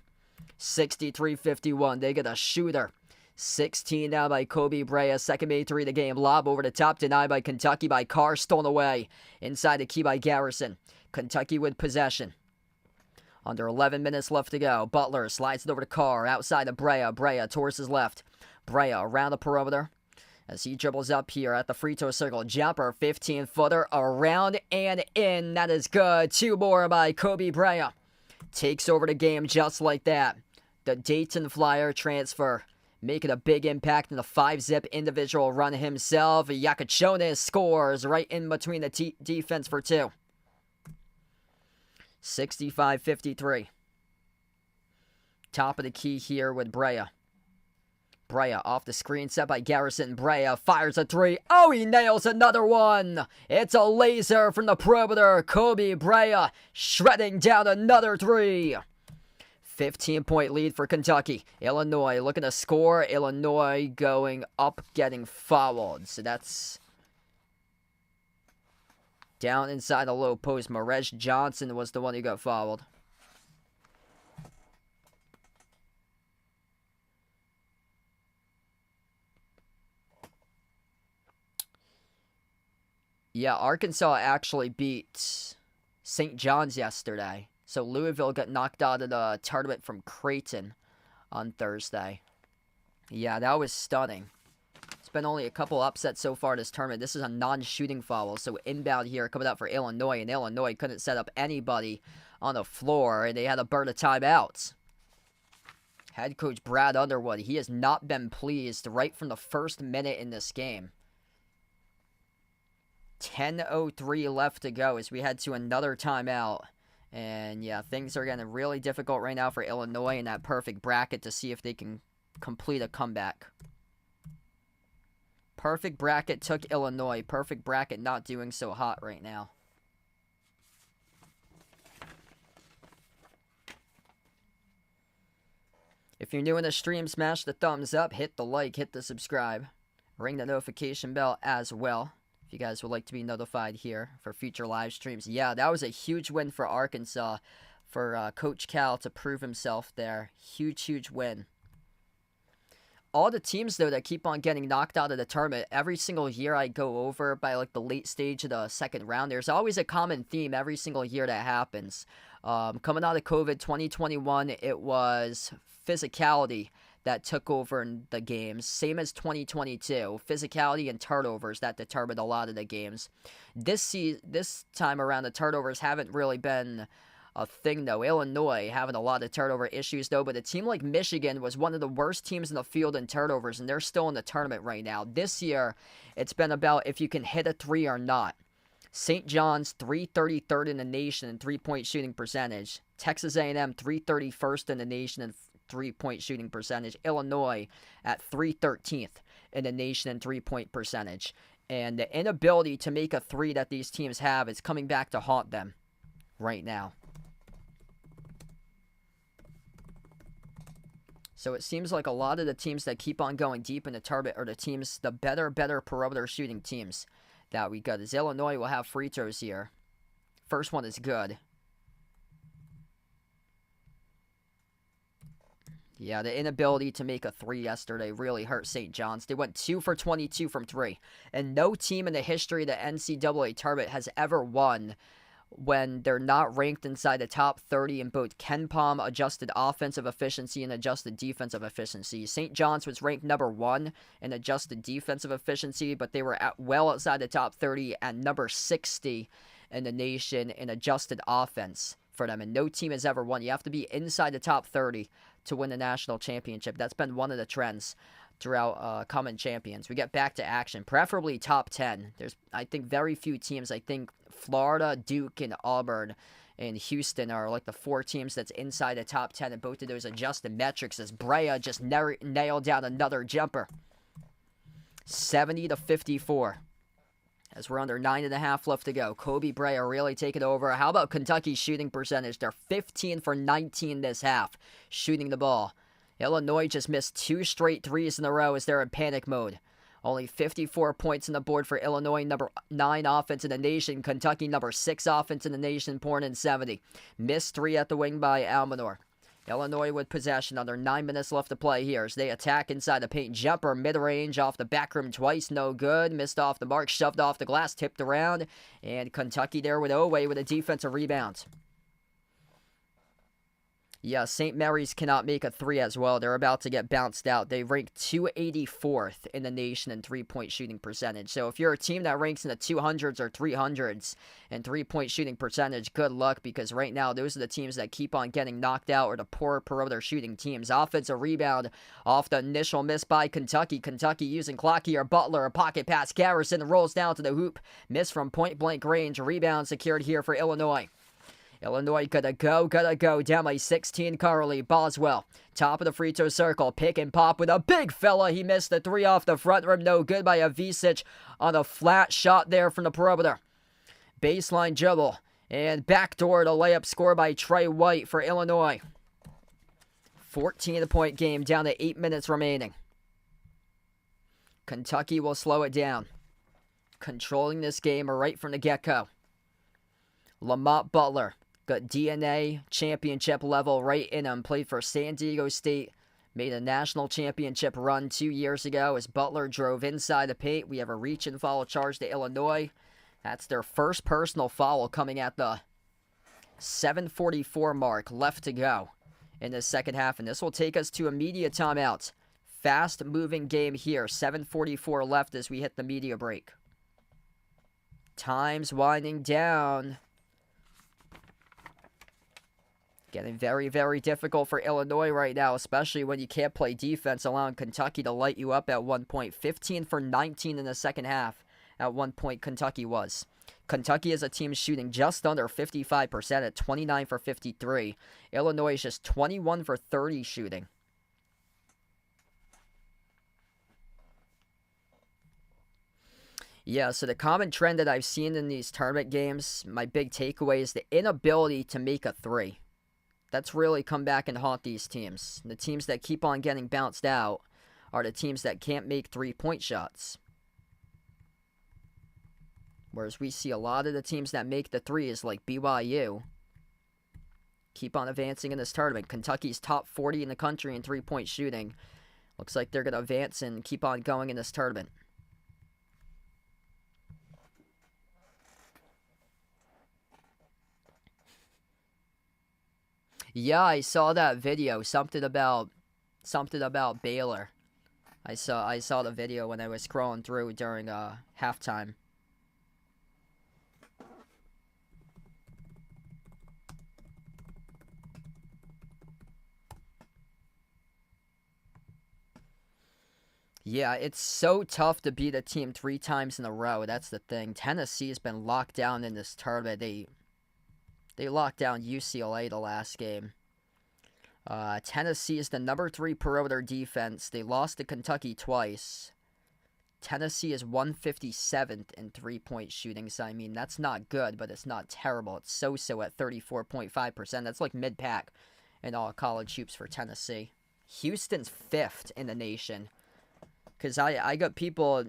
63-51. They get a shooter. 16 now by Kobe Brea. Second made 3 of the game. Lob over the top. Denied by Kentucky by Carr. Stolen away. Inside the key by Garrison. Kentucky with possession. Under 11 minutes left to go. Butler slides it over to Carr. Outside of Brea. Brea towards his left. Brea around the perimeter. As he dribbles up here at the free throw circle. Jumper. 15-footer. Around and in. That is good. 2 more by Kobe Brea. Takes over the game just like that. The Dayton Flyer transfer. Making a big impact in the 5-zip individual run himself. Yakachonis scores right in between the defense for 2. 65-53. Top of the key here with Brea. Brea off the screen, set by Garrison. Brea fires a three. Oh, he nails another one. It's a laser from the perimeter. Kobe Brea shredding down another three. 15-point lead for Kentucky. Illinois looking to score. Illinois going up, getting fouled. So that's down inside the low post. Marej Johnson was the one who got fouled. Yeah, Arkansas actually beat St. John's yesterday. So Louisville got knocked out of the tournament from Creighton on Thursday. Yeah, that was stunning. It's been only a couple upsets so far in this tournament. This is a non-shooting foul. So inbound here coming out for Illinois. And Illinois couldn't set up anybody on the floor. And they had to burn a timeout. Head coach Brad Underwood, he has not been pleased right from the first minute in this game. 10:03 left to go as we head to another timeout. And yeah, things are getting really difficult right now for Illinois in that perfect bracket to see if they can complete a comeback. Perfect bracket took Illinois. Perfect bracket not doing so hot right now. If you're new in the stream, smash the thumbs up, hit the like, hit the subscribe. Ring the notification bell as well. If you guys would like to be notified here for future live streams. Yeah, that was a huge win for Arkansas, for Coach Cal to prove himself there. Huge, huge win. All the teams, though, that keep on getting knocked out of the tournament, every single year I go over by like the late stage of the second round, there's always a common theme every single year that happens. Coming out of COVID 2021, it was physicality that took over in the games, same as 2022. Physicality and turnovers that determined a lot of the games. This time around, the turnovers haven't really been a thing, though. Illinois having a lot of turnover issues, though, but a team like Michigan was one of the worst teams in the field in turnovers, and they're still in the tournament right now. This year, it's been about if you can hit a three or not. St. John's 333rd in the nation in three-point shooting percentage. Texas A&M 331st in the nation in three-point shooting percentage. Illinois at 313th in the nation in three-point percentage. And the inability to make a three that these teams have is coming back to haunt them right now. So it seems like a lot of the teams that keep on going deep in the tournament are the teams, the better perimeter shooting teams that we got. As Illinois will have free throws here. First one is good. Yeah, the inability to make a three yesterday really hurt St. John's. They went 2 for 22 from three. And no team in the history of the NCAA tournament has ever won when they're not ranked inside the top 30 in both KenPom adjusted offensive efficiency and adjusted defensive efficiency. St. John's was ranked number 1 in adjusted defensive efficiency, but they were well outside the top 30 and number 60 in the nation in adjusted offense for them. And no team has ever won. You have to be inside the top 30 to win the national championship. That's been one of the trends throughout common champions. We get back to action, preferably top 10. There's, I think, very few teams. I think Florida, Duke, and Auburn and Houston are like the 4 teams that's inside the top 10 in both of those adjusted metrics, as Brea just nailed down another jumper. 70-54. As we're under 9.5 left to go. Kobe Brea really taking over. How about Kentucky's shooting percentage? They're 15 for 19 this half, shooting the ball. Illinois just missed 2 straight threes in a row as they're in panic mode. Only 54 points on the board for Illinois, number 9 offense in the nation. Kentucky, number 6 offense in the nation, pouring in 70. Missed 3 at the wing by Almanor. Illinois with possession under 9 minutes left to play here as they attack inside the paint. Jumper mid-range off the back rim twice, no good. Missed off the mark, shoved off the glass, tipped around. And Kentucky there with Owe with a defensive rebound. Yeah, St. Mary's cannot make a three as well. They're about to get bounced out. They rank 284th in the nation in three-point shooting percentage. So if you're a team that ranks in the 200s or 300s in three-point shooting percentage, good luck, because right now those are the teams that keep on getting knocked out, or the poor perimeter shooting teams. Offensive rebound off the initial miss by Kentucky. Kentucky using Clocky or Butler. A pocket pass. Garrison rolls down to the hoop. Miss from point-blank range. Rebound secured here for Illinois. Illinois gotta go. Down by 16 currently. Boswell, top of the free throw circle. Pick and pop with a big fella. He missed the three off the front rim. No good by Avicic on a flat shot there from the perimeter. Baseline dribble. And backdoor to layup score by Trey White for Illinois. 14-point game down to 8 minutes remaining. Kentucky will slow it down. Controlling this game right from the get-go. Lamont Butler got DNA championship level right in him. Played for San Diego State. Made a national championship run 2 years ago as Butler drove inside the paint. We have a reach and foul charge to Illinois. That's their first personal foul coming at the 7:44 mark left to go in the second half. And this will take us to a media timeout. Fast-moving game here. 7:44 left as we hit the media break. Time's winding down. Getting very, very difficult for Illinois right now, especially when you can't play defense, allowing Kentucky to light you up at one point. 15 for 19 in the second half at one point Kentucky was. Kentucky is a team shooting just under 55% at 29 for 53. Illinois is just 21 for 30 shooting. Yeah, so the common trend that I've seen in these tournament games, my big takeaway is the inability to make a three. That's really come back and haunt these teams. The teams that keep on getting bounced out are the teams that can't make three-point shots. Whereas we see a lot of the teams that make the threes, like BYU, keep on advancing in this tournament. Kentucky's top 40 in the country in three-point shooting. Looks like they're going to advance and keep on going in this tournament. Yeah, I saw that video. Something about Baylor. I saw the video when I was scrolling through during halftime. Yeah, it's so tough to beat a team 3 times in a row. That's the thing. Tennessee has been locked down in this tournament. They locked down UCLA the last game. Tennessee is the number 3 perimeter defense. They lost to Kentucky twice. Tennessee is 157th in three-point shooting. So, I mean, that's not good, but it's not terrible. It's so-so at 34.5%. That's like mid-pack in all college hoops for Tennessee. Houston's 5th in the nation. Because I got people,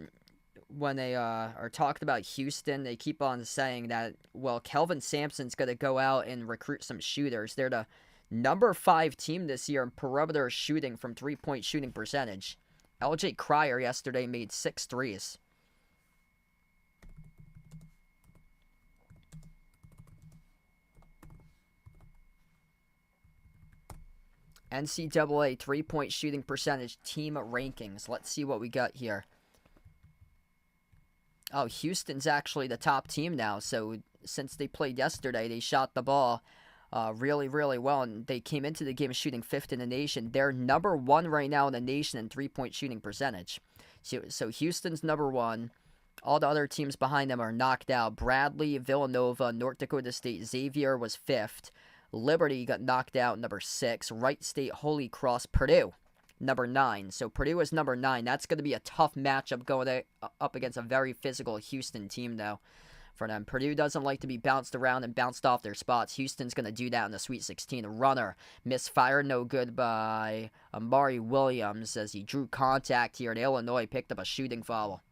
when they are talking about Houston, they keep on saying that, well, Kelvin Sampson's going to go out and recruit some shooters. They're the number 5 team this year in perimeter shooting from three-point shooting percentage. LJ Cryer yesterday made 6 threes. NCAA three-point shooting percentage team rankings. Let's see what we got here. Oh, Houston's actually the top team now. So since they played yesterday, they shot the ball really, really well. And they came into the game shooting 5th in the nation. They're number 1 right now in the nation in three-point shooting percentage. So Houston's number 1. All the other teams behind them are knocked out. Bradley, Villanova, North Dakota State, Xavier was 5th. Liberty got knocked out, number 6. Wright State, Holy Cross, Purdue, number 9. So Purdue is number 9. That's going to be a tough matchup going up against a very physical Houston team, though, for them. Purdue doesn't like to be bounced around and bounced off their spots. Houston's going to do that in the Sweet 16. Runner, misfire, no good by Amari Williams as he drew contact here, and Illinois picked up a shooting foul.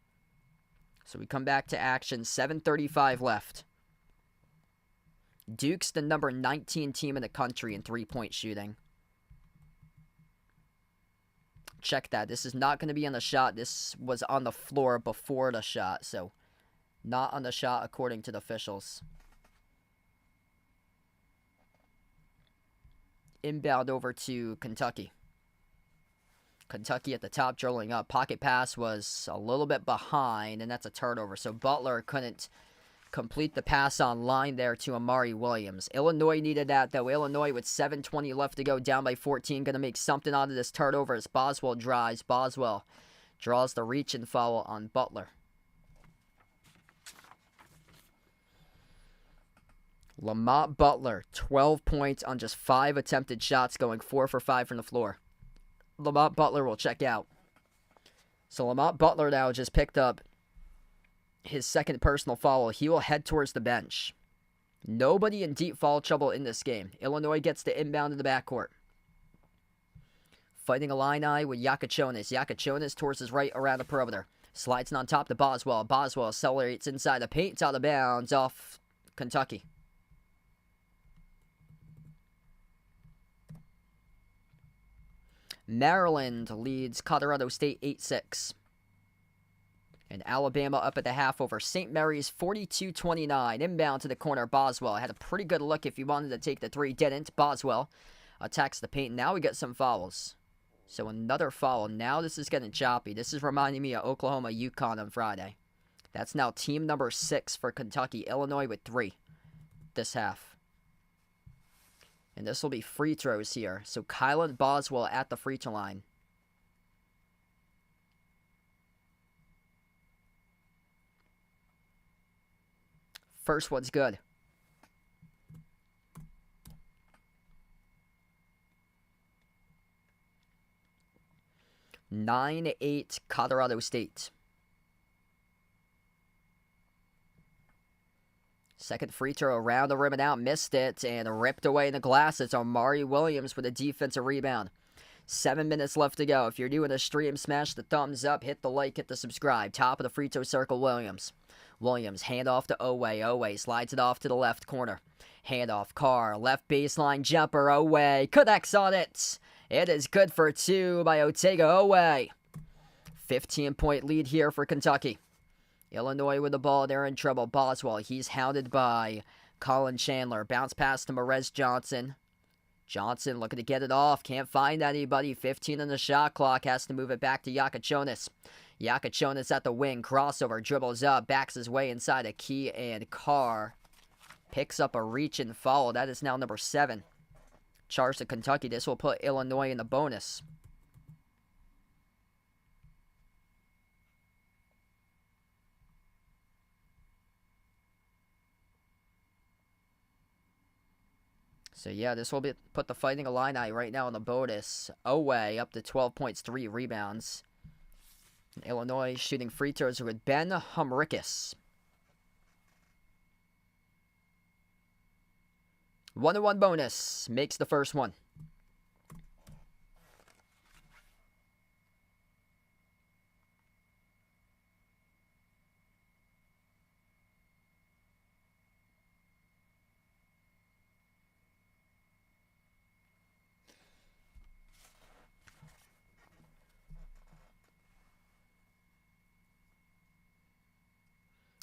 So we come back to action, 7:35 left. Duke's the number 19 team in the country in three-point shooting. Check that. This is not going to be on the shot. This was on the floor before the shot, so not on the shot according to the officials. Inbound over to Kentucky. Kentucky at the top, dribbling up. Pocket pass was a little bit behind, and that's a turnover. So Butler couldn't complete the pass on line there to Amari Williams. Illinois needed that, though. Illinois with 7:20 left to go, down by 14. Going to make something out of this turnover as Boswell drives. Boswell draws the reach and foul on Butler. Lamont Butler, 12 points on just 5 attempted shots, going 4 for 5 from the floor. Lamont Butler will check out. So Lamont Butler now just picked up his second personal foul. He will head towards the bench. Nobody in deep foul trouble in this game. Illinois gets the inbound in the backcourt. Fighting Illini with Yakachonis. Yakachonis towards his right around the perimeter. Slides on top to Boswell. Boswell accelerates inside the paint. It's out of bounds off Kentucky. Maryland leads Colorado State 8-6. And Alabama up at the half over St. Mary's 42-29. Inbound to the corner. Boswell had a pretty good look if he wanted to take the three. Didn't. Boswell attacks the paint. Now we get some fouls. So another foul. Now this is getting choppy. This is reminding me of Oklahoma UConn on Friday. That's now team number 6 for Kentucky. Illinois with 3 this half. And this will be free throws here. So Kylan Boswell at the free throw line. First one's good. 9-8 Colorado State. Second free throw around the rim and out. Missed it and ripped away in the glass. It's Omari Williams with a defensive rebound. 7 minutes left to go. If you're doing a stream, smash the thumbs up, hit the like, hit the subscribe. Top of the free throw circle, Williams. Williams, handoff to Owe. Owe slides it off to the left corner. Handoff, Carr, left baseline jumper, Owe connects on it. It is good for 2 by Otega Owe. 15-point lead here for Kentucky. Illinois with the ball, they're in trouble. Boswell, he's hounded by Colin Chandler. Bounce pass to Merez Johnson. Johnson looking to get it off. Can't find anybody. 15 on the shot clock. Has to move it back to Yakachonis. Yakachonis at the wing. Crossover. Dribbles up. Backs his way inside a Key and Carr. Picks up a reach and foul. That is now number 7. Charge to Kentucky. This will put Illinois in the bonus. So yeah, this will put the Fighting Illini right now in the bonus. Owe up to 12 points, 3 rebounds. And Illinois shooting free throws with Ben Humrickus. 1-1 bonus. Makes the first one.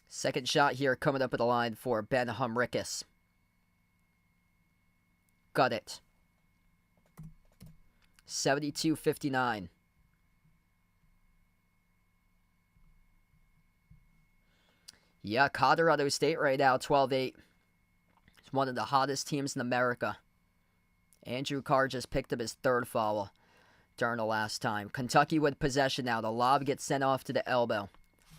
Second shot here coming up at the line for Ben Humrickus. Got it. 72-59. Yeah, Colorado State right now, 12-8. It's one of the hottest teams in America. Andrew Carr just picked up his 3rd foul during the last time. Kentucky with possession now. The lob gets sent off to the elbow.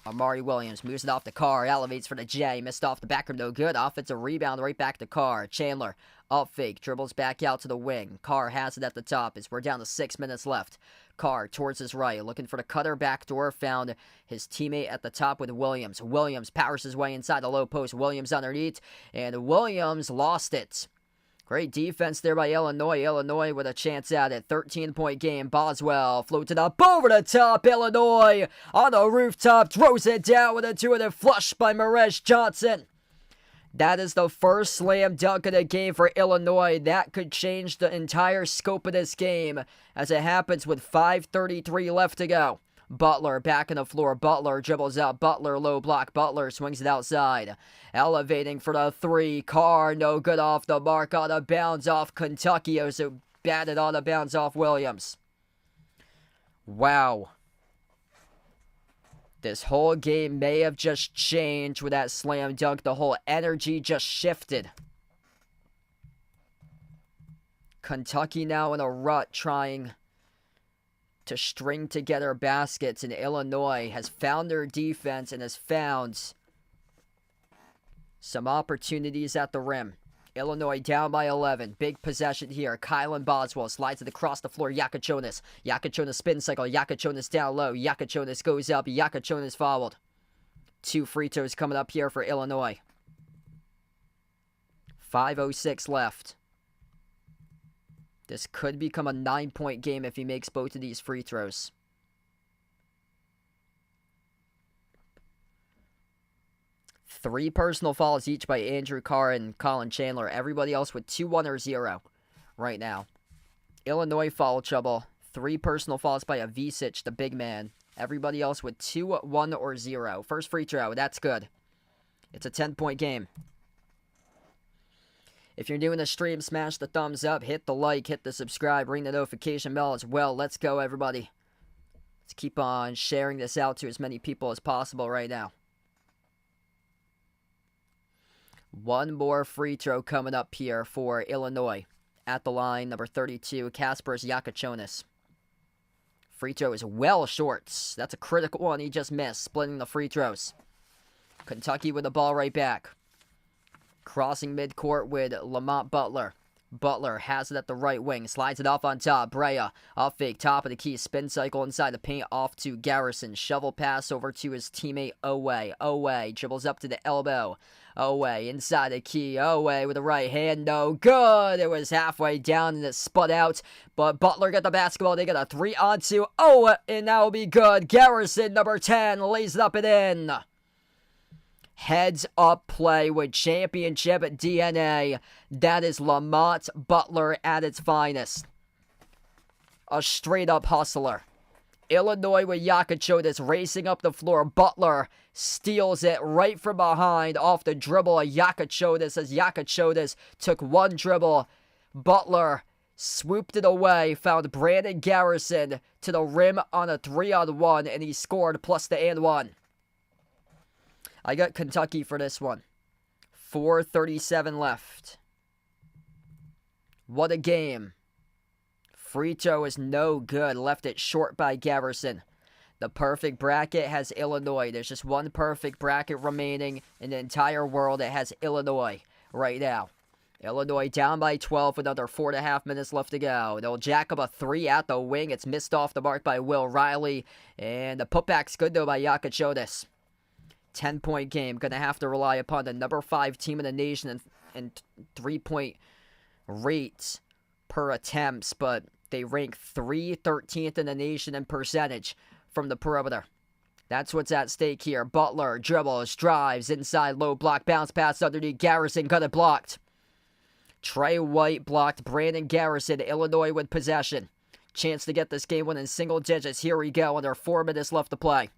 Omari Williams moves it off to Carr, elevates for the J, missed off the back rim, no good. Offensive rebound right back to Carr. Chandler, up fake, dribbles back out to the wing. Carr has it at the top as we're down to 6 minutes left. Carr towards his right, looking for the cutter backdoor, found his teammate at the top with Williams. Williams powers his way inside the low post. Williams underneath, and Williams lost it. Great defense there by Illinois. Illinois with a chance at it. 13-point game. Boswell floats it up over the top. Illinois on the rooftop. Throws it down with a 2-handed flush by Merez Johnson. That is the first slam dunk of the game for Illinois. That could change the entire scope of this game as it happens with 5:33 left to go. Butler back on the floor. Butler dribbles out. Butler low block. Butler swings it outside. Elevating for the 3. Carr no good off the mark. On a bounce off Kentucky. So batted on a bounce off Williams. Wow. This whole game may have just changed with that slam dunk. The whole energy just shifted. Kentucky now in a rut trying to string together baskets, and Illinois has found their defense and has found some opportunities at the rim. Illinois down by 11. Big possession here. Kylan Boswell slides it across the floor. Yakachonis. Yakachonis spin cycle. Yakachonis down low. Yakachonis goes up. Yakachonis fouled. 2 free throws coming up here for Illinois. 5:06 left. This could become a 9-point game if he makes both of these free throws. Three personal fouls each by Andrew Carr and Colin Chandler. Everybody else with 2-1 or 0 right now. Illinois foul trouble. 3 personal fouls by Avicic, the big man. Everybody else with 2-1 or 0. First free throw. That's good. It's a 10-point game. If you're doing the stream, smash the thumbs up, hit the like, hit the subscribe, ring the notification bell as well. Let's go, everybody. Let's keep on sharing this out to as many people as possible right now. One more free throw coming up here for Illinois. At the line, number 32, Kaspers Yakachonis. Free throw is well short. That's a critical one he just missed, splitting the free throws. Kentucky with the ball right back. Crossing midcourt with Lamont Butler. Butler has it at the right wing. Slides it off on top. Brea. Off fake. Top of the key. Spin cycle inside the paint. Off to Garrison. Shovel pass over to his teammate Owe. Owe dribbles up to the elbow. Owe inside the key. Owe with the right hand. No good. It was halfway down and it spun out. But Butler got the basketball. They got a 3-on-2. Owe, and that will be good. Garrison, number 10, lays it up and in. Heads up play with championship DNA. That is Lamont Butler at its finest. A straight up hustler. Illinois with Yakachonis racing up the floor. Butler steals it right from behind off the dribble of Yakachonis as Yakachonis took one dribble. Butler swooped it away, found Brandon Garrison to the rim on a 3-on-1, and he scored plus the and one. I got Kentucky for this one. 4:37 left. What a game. Free throw is no good. Left it short by Garrison. The perfect bracket has Illinois. There's just one perfect bracket remaining in the entire world. It has Illinois right now. Illinois down by 12 with another 4.5 minutes left to go. They'll jack up a 3 at the wing. It's missed off the mark by Will Riley. And the putback's good though by Yakachonis. 10-point game. Going to have to rely upon the number 5 team in the nation in 3-point rates per attempts, but they rank 313th in the nation in percentage from the perimeter. That's what's at stake here. Butler dribbles, drives, inside low block, bounce pass underneath Garrison, got it blocked. Trey White blocked Brandon Garrison. Illinois with possession. Chance to get this game win in single digits. Here we go, under 4 minutes left to play.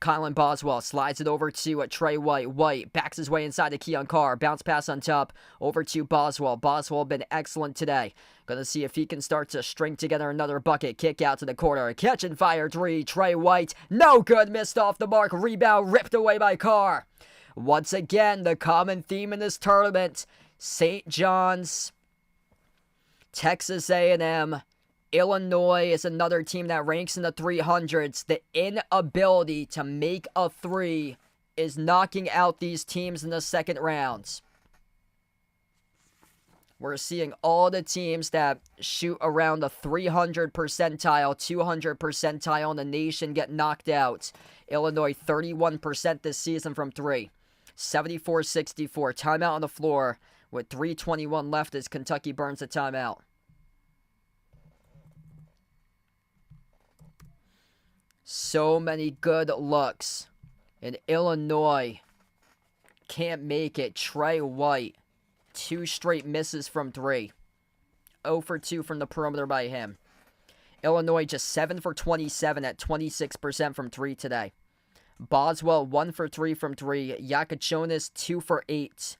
Kylan Boswell slides it over to Trey White. White backs his way inside the key on Carr. Bounce pass on top over to Boswell. Boswell been excellent today. Gonna see if he can start to string together another bucket. Kick out to the corner. Catch and fire 3. Trey White. No good. Missed off the mark. Rebound ripped away by Carr. Once again, the common theme in this tournament. St. John's, Texas A&M, Illinois is another team that ranks in the 300s. The inability to make a 3 is knocking out these teams in the second rounds. We're seeing all the teams that shoot around the 300 percentile, 200 percentile in the nation get knocked out. Illinois 31% this season from 3. 74-64. Timeout on the floor with 3:21 left as Kentucky burns a timeout. So many good looks. And Illinois can't make it. Trey White, 2 straight misses from 3. 0 for 2 from the perimeter by him. Illinois just 7 for 27 at 26% from 3 today. Boswell 1 for 3 from 3. Yakachonis 2 for 8.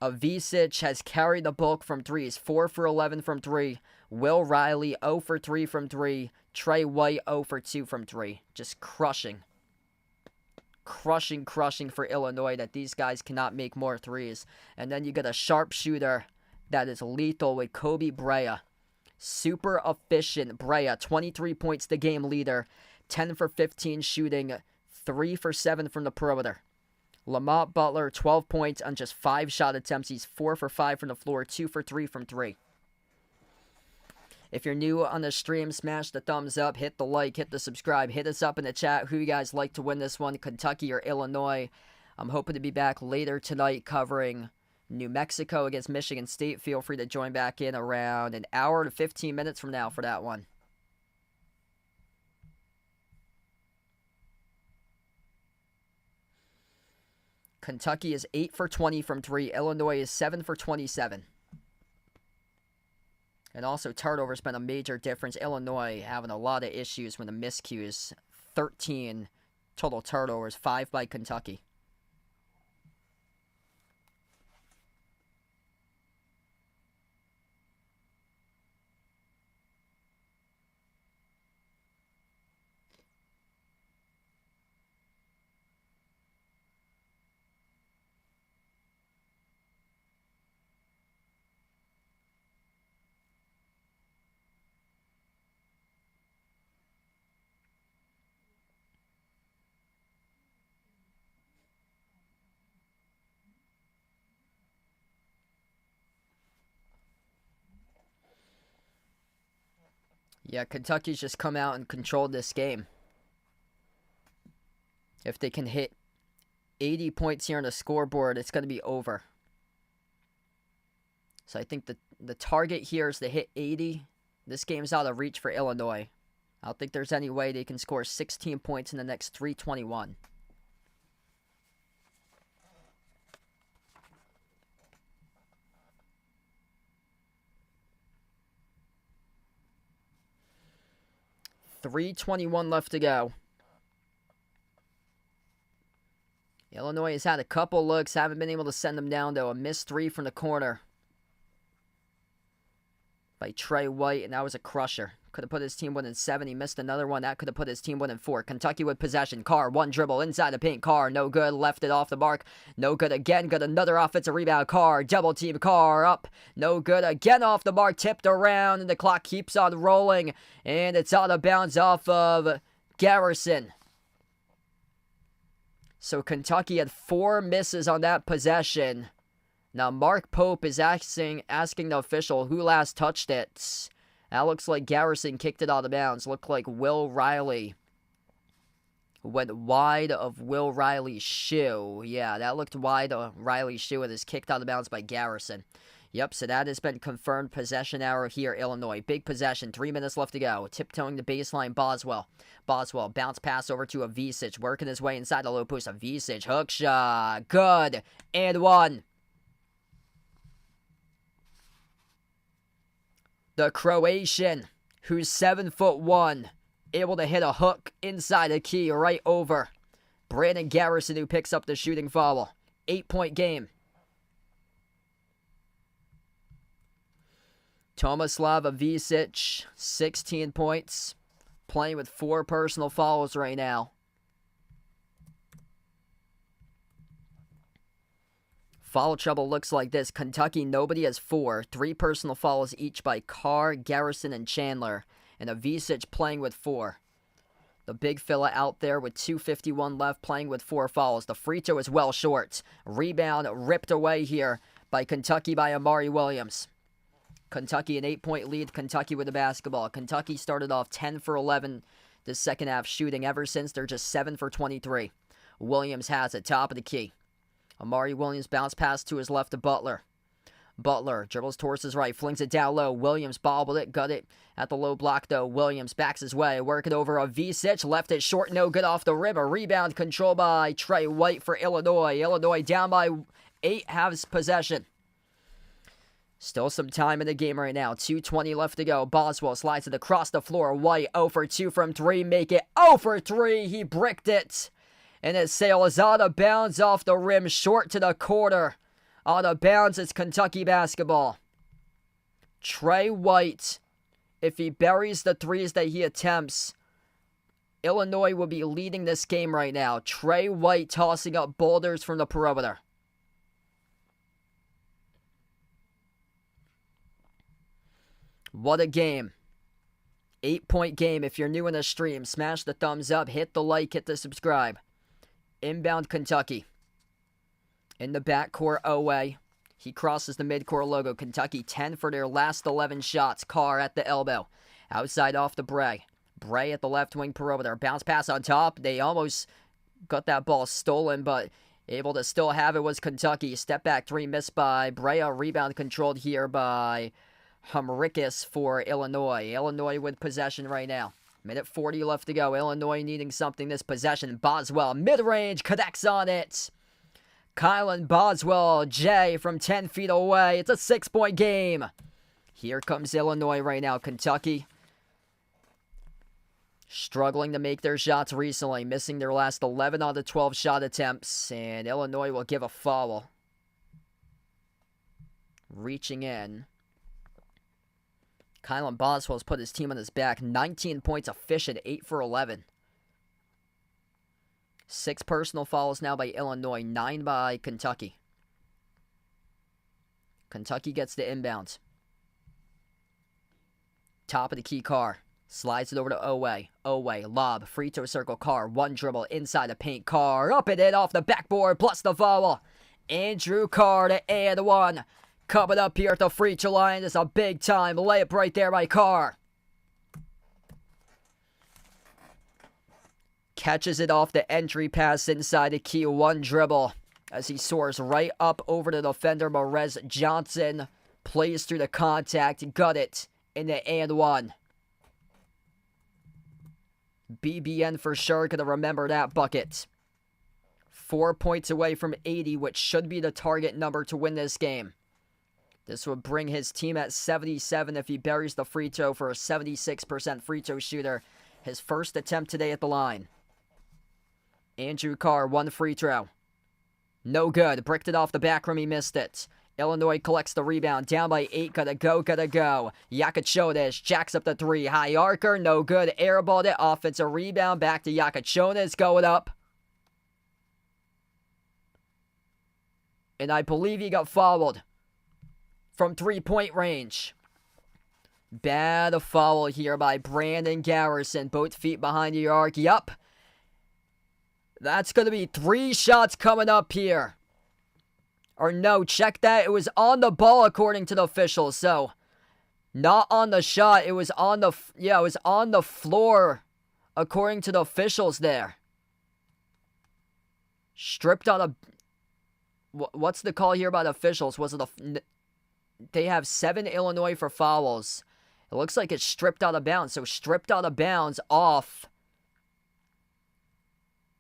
Avicic has carried the bulk from 3s. 4 for 11 from 3. Will Riley 0 for 3 from 3. Trey White 0 for 2 from 3. Just crushing. Crushing for Illinois that these guys cannot make more 3s. And then you get a sharpshooter that is lethal with Kobe Brea. Super efficient Brea. 23 points the game leader. 10 for 15 shooting. 3 for 7 from the perimeter. Lamont Butler, 12 points on just 5 shot attempts. He's 4 for 5 from the floor, 2 for 3 from 3. If you're new on the stream, smash the thumbs up, hit the like, hit the subscribe, hit us up in the chat who you guys like to win this one, Kentucky or Illinois. I'm hoping to be back later tonight covering New Mexico against Michigan State. Feel free to join back in around an hour to 15 minutes from now for that one. Kentucky is 8 for 20 from 3. Illinois is 7 for 27. And also, turnovers been a major difference. Illinois having a lot of issues with the miscues. 13 total turnovers, 5 by Kentucky. Yeah, Kentucky's just come out and controlled this game. If they can hit 80 points here on the scoreboard, it's going to be over. So I think the target here is to hit 80. This game's out of reach for Illinois. I don't think there's any way they can score 16 points in the next 3:21. .321 left to go. Illinois has had a couple looks. Haven't been able to send them down, though. A missed 3 from the corner by Trey White, and that was a crusher. Could have put his team winning 7. He missed another one. That could have put his team winning 4. Kentucky with possession. Carr, one dribble inside the paint. Carr, no good. Left it off the mark. No good again. Got another offensive rebound. Carr, double team. Carr up. No good again off the mark. Tipped around, and the clock keeps on rolling. And it's out of bounds off of Garrison. So Kentucky had 4 misses on that possession. Now Mark Pope is asking the official who last touched it. That looks like Garrison kicked it out of bounds. Looked like Will Riley went wide of Will Riley's shoe. Yeah, that looked wide of Riley's shoe and is kicked out of bounds by Garrison. Yep, so that has been confirmed. Possession arrow here, Illinois. Big possession, 3 minutes left to go. Tiptoeing the baseline, Boswell. Boswell, bounce pass over to Avicic. Working his way inside the low post. Avicic, hook shot. Good. And 1. The Croatian, who's 7'1", able to hit a hook inside the key right over Brandon Garrison, who picks up the shooting foul. 8-point game. Tomislav Avicic, 16 points, playing with 4 personal fouls right now. Foul trouble looks like this. Kentucky, nobody has 4. 3 personal fouls each by Carr, Garrison, and Chandler. And Avicic playing with 4. The big fella out there with 2:51 left, playing with 4 fouls. The free throw is well short. Rebound ripped away here by Kentucky by Amari Williams. Kentucky an 8-point lead. Kentucky with the basketball. Kentucky started off 10 for 11 this second half shooting. Ever since, they're just 7 for 23. Williams has it, top of the key. Amari Williams bounce pass to his left to Butler. Butler dribbles towards his right, flings it down low. Williams bobbled it, got it at the low block though. Williams backs his way, working over Avicic, left it short, no good off the rim. A rebound controlled by Trey White for Illinois. Illinois down by 8, has possession. Still some time in the game right now. 2:20 left to go. Boswell slides it across the floor. White 0 for 2 from 3. Make it 0 for 3. He bricked it. And his sail is out of bounds off the rim. Short to the quarter. Out of bounds, it's Kentucky basketball. Trey White, if he buries the 3s that he attempts, Illinois will be leading this game right now. Trey White tossing up boulders from the perimeter. What a game. 8-point game. If you're new in the stream, smash the thumbs up, hit the like, hit the subscribe. Inbound Kentucky. In the backcourt, Owe. He crosses the midcourt logo. Kentucky 10 for their last 11 shots. Carr at the elbow. Outside off to Bray. Bray at the left wing perimeter. Bounce pass on top. They almost got that ball stolen, but able to still have it was Kentucky. Step back three missed by Bray. Rebound controlled here by Humricus for Illinois. Illinois with possession right now. Minute 40 left to go. Illinois needing something this possession. Boswell, mid-range, connects on it. Kylan Boswell, Jay from 10 feet away. It's a 6-point game. Here comes Illinois right now. Kentucky struggling to make their shots recently, missing their last 11 out of 12 shot attempts, and Illinois will give a foul. Reaching in. Kylan Boswell's put his team on his back. 19 points, efficient, 8 for 11. 6 personal fouls now by Illinois, 9 by Kentucky. Kentucky gets the inbound. Top of the key, Carr. Slides it over to Owe. Owe, lob, free throw circle, Carr. One dribble inside the paint, Carr. Up and in off the backboard, plus the foul. Andrew Carr to and one. Coming up here at the free throw line. It's a big time layup right there by Carr. Catches it off the entry pass inside the key. One dribble as he soars right up over the defender, Morez Johnson. Plays through the contact. Got it in the and one. BBN for sure. Gonna remember that bucket. 4 points away from 80, which should be the target number to win this game. This would bring his team at 77 if he buries the free throw for a 76% free throw shooter. His first attempt today at the line. Andrew Carr, one free throw. No good. Bricked it off the back rim. He missed it. Illinois collects the rebound. Down by 8. Gotta go. Yakachonis jacks up the three. High arcer. No good. Airballed it. Offensive rebound. Back to Yakachonis. Going up. And I believe he got fouled from 3-point range. Bad foul here by Brandon Garrison. Both feet behind the arc. Yup. That's going to be 3 shots coming up here. Or no, check that. It was on the ball according to the officials. So, not on the shot. It was on the, it was on the floor according to the officials there. Stripped out of, what's the call here by the officials? Was it they have 7 Illinois for fouls. It looks like it's stripped out of bounds. So, stripped out of bounds off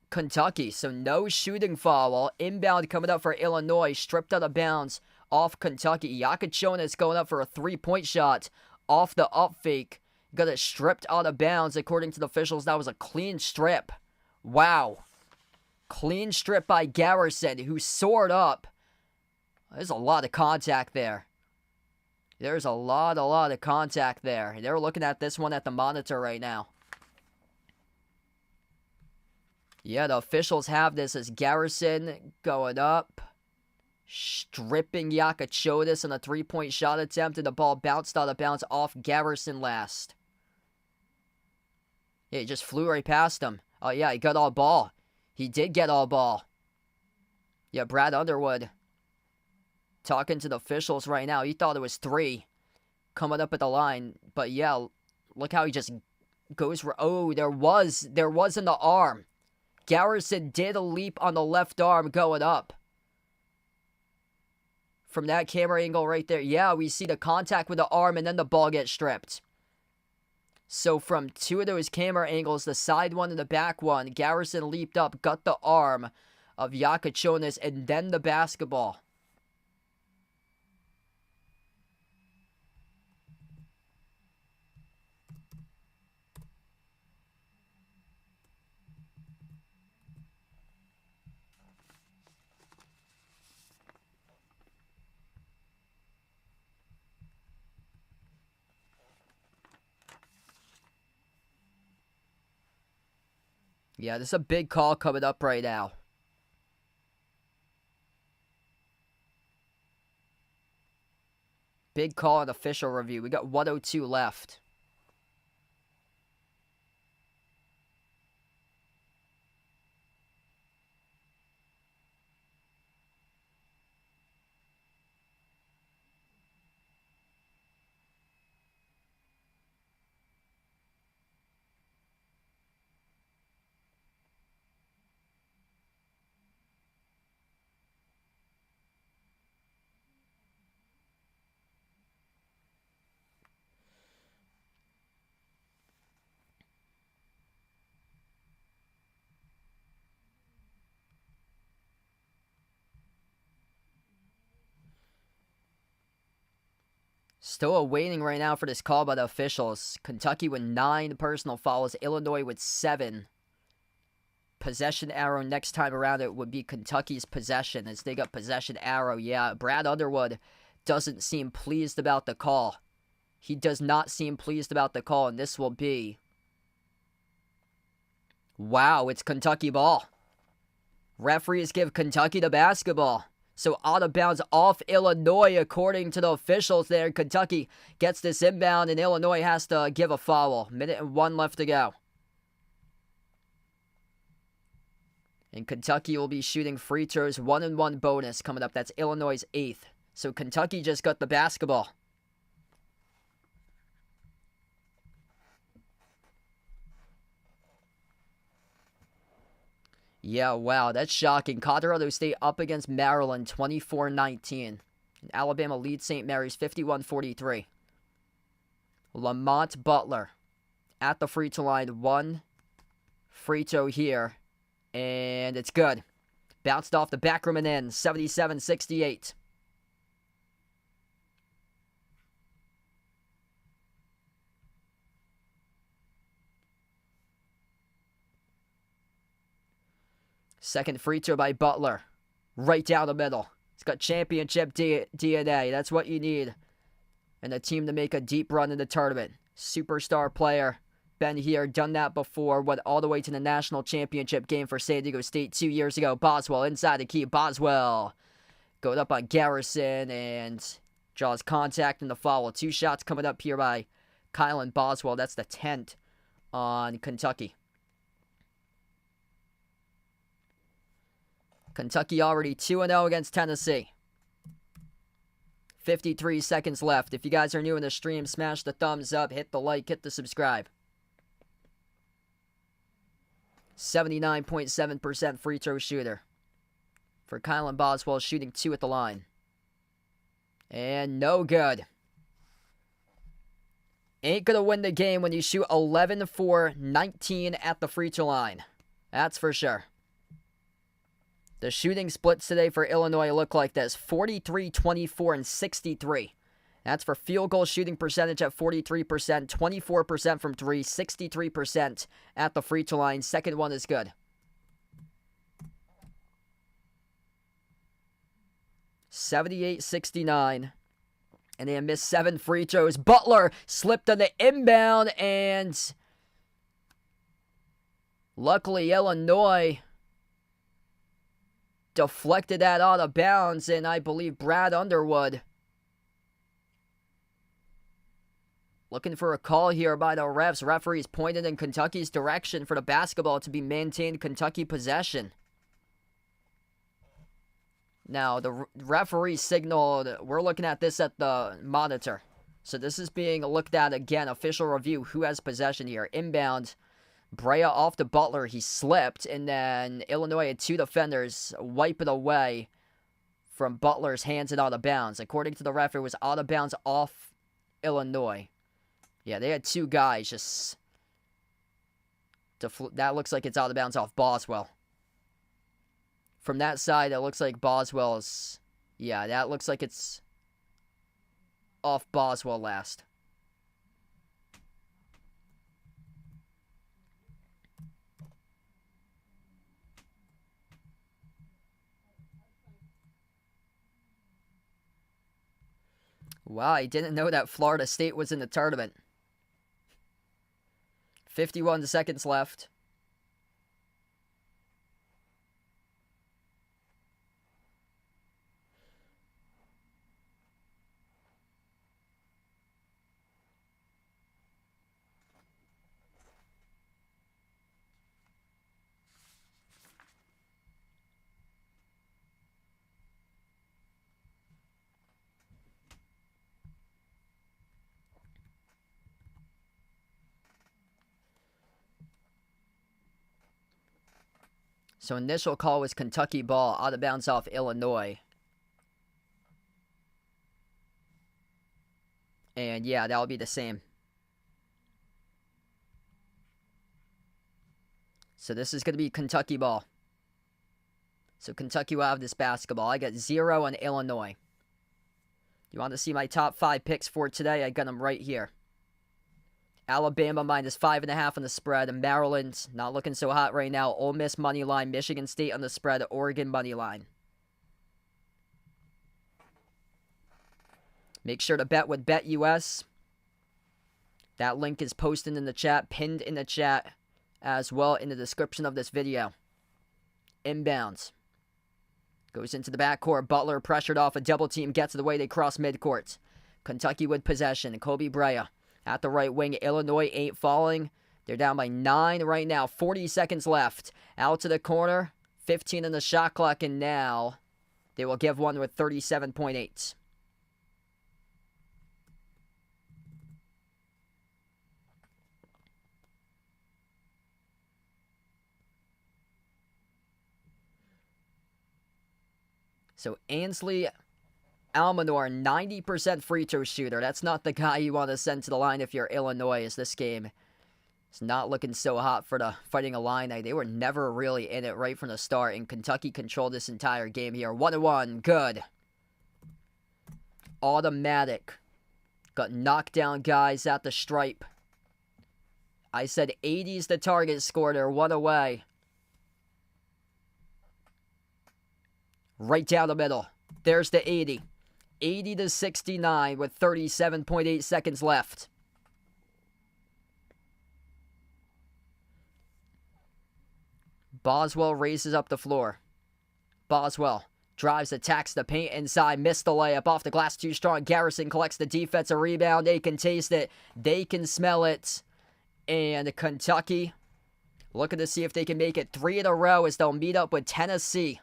Kentucky. So no shooting foul. Inbound coming up for Illinois. Stripped out of bounds off Kentucky. Yakachonis going up for a 3-point shot off the up fake. Got it stripped out of bounds. According to the officials, that was a clean strip. Wow. Clean strip by Garrison, who soared up. There's a lot of contact there. There's a lot of contact there. They're looking at this one at the monitor right now. Yeah, the officials have this as Garrison going up, stripping Yakachonis on a 3-point shot attempt, and the ball bounced out of bounds off Garrison last. Yeah, he just flew right past him. Oh, yeah, he got all ball. He did get all ball. Yeah, Brad Underwood talking to the officials right now. He thought it was 3 coming up at the line. But, yeah, look how he just goes. Oh, there was in the arm. Garrison did a leap on the left arm going up. From that camera angle right there, yeah, we see the contact with the arm and then the ball gets stripped. So from 2 of those camera angles, the side one and the back one, Garrison leaped up, got the arm of Yakachonis, and then the basketball. Yeah, this is a big call coming up right now. Big call on official review. We got 1:02 left. Still awaiting right now for this call by the officials. Kentucky with 9 personal fouls. Illinois with 7. Possession arrow next time around, it would be Kentucky's possession as they got possession arrow. Yeah, Brad Underwood doesn't seem pleased about the call. He does not seem pleased about the call, and this will be... Wow, it's Kentucky ball. Referees give Kentucky the basketball. So out of bounds off Illinois, according to the officials there. Kentucky gets this inbound, and Illinois has to give a foul. 1:01 left to go. And Kentucky will be shooting free throws, 1-and-1 bonus coming up. That's Illinois' 8th. So Kentucky just got the basketball. Yeah, wow, that's shocking. Colorado State up against Maryland, 24-19. And Alabama leads St. Mary's 51-43. Lamont Butler at the free throw line. 1 free throw here. And it's good. Bounced off the back rim and in. 77-68. Second free throw by Butler. Right down the middle. It's got championship DNA. That's what you need. And a team to make a deep run in the tournament. Superstar player. Been here, done that before. Went all the way to the national championship game for San Diego State 2 years ago. Boswell inside the key. Boswell goes up on Garrison and draws contact in the foul. 2 shots coming up here by Kylan Boswell. That's the 10th on Kentucky. Kentucky already 2-0 against Tennessee. 53 seconds left. If you guys are new in the stream, smash the thumbs up, hit the like, hit the subscribe. 79.7% free throw shooter for Kylan Boswell, shooting 2 at the line. And no good. Ain't gonna win the game when you shoot 11 for 19 at the free throw line. That's for sure. The shooting splits today for Illinois look like this. 43, 24, and 63. That's for field goal shooting percentage at 43%, 24% from 3, 63% at the free throw line. Second one is good. (78-69). And they missed 7 free throws. Butler slipped on the inbound, and luckily Illinois deflected that out of bounds, and I believe Brad Underwood looking for a call here by the refs. Referees pointed in Kentucky's direction for the basketball to be maintained Kentucky possession. Now, the referee signaled, we're looking at this at the monitor. So this is being looked at again. Official review, who has possession here? Inbound, Brea off to Butler. He slipped, and then Illinois had 2 defenders wipe it away from Butler's hands and out of bounds. According to the ref, it was out of bounds off Illinois. Yeah, they had 2 guys just... that looks like it's out of bounds off Boswell. From that side, it looks like Boswell's... yeah, that looks like it's off Boswell last. Wow, I didn't know that Florida State was in the tournament. 51 seconds left. So initial call was Kentucky ball, out of bounds off Illinois. And yeah, that'll be the same. So this is going to be Kentucky ball. So Kentucky will have this basketball. I got 0 on Illinois. You want to see my top 5 picks for today? I got them right here. Alabama -5.5 on the spread. Maryland, not looking so hot right now. Ole Miss money line. Michigan State on the spread. Oregon money line. Make sure to bet with BetUS. That link is posted in the chat, pinned in the chat, as well in the description of this video. Inbounds. Goes into the backcourt. Butler pressured off a double team. Gets it away. They cross midcourt. Kentucky with possession. Kobe Brea at the right wing. Illinois ain't falling. They're down by 9 right now. 40 seconds left. Out to the corner. 15 in the shot clock. And now they will give one with 37.8. So Ansley Almanor, 90% free throw shooter. That's not the guy you want to send to the line if you're Illinois, as this game is not looking so hot for the Fighting Illini. They were never really in it right from the start, and Kentucky controlled this entire game here. 1-1, good. Automatic. Got knockdown guys at the stripe. I said 80's the target score there, 1 away. Right down the middle. There's the 80. 80-69 with 37.8 seconds left. Boswell races up the floor. Boswell drives, attacks the paint inside, missed the layup off the glass, too strong. Garrison collects the defensive rebound. They can taste it. They can smell it. And Kentucky looking to see if they can make it 3 in a row as they'll meet up with Tennessee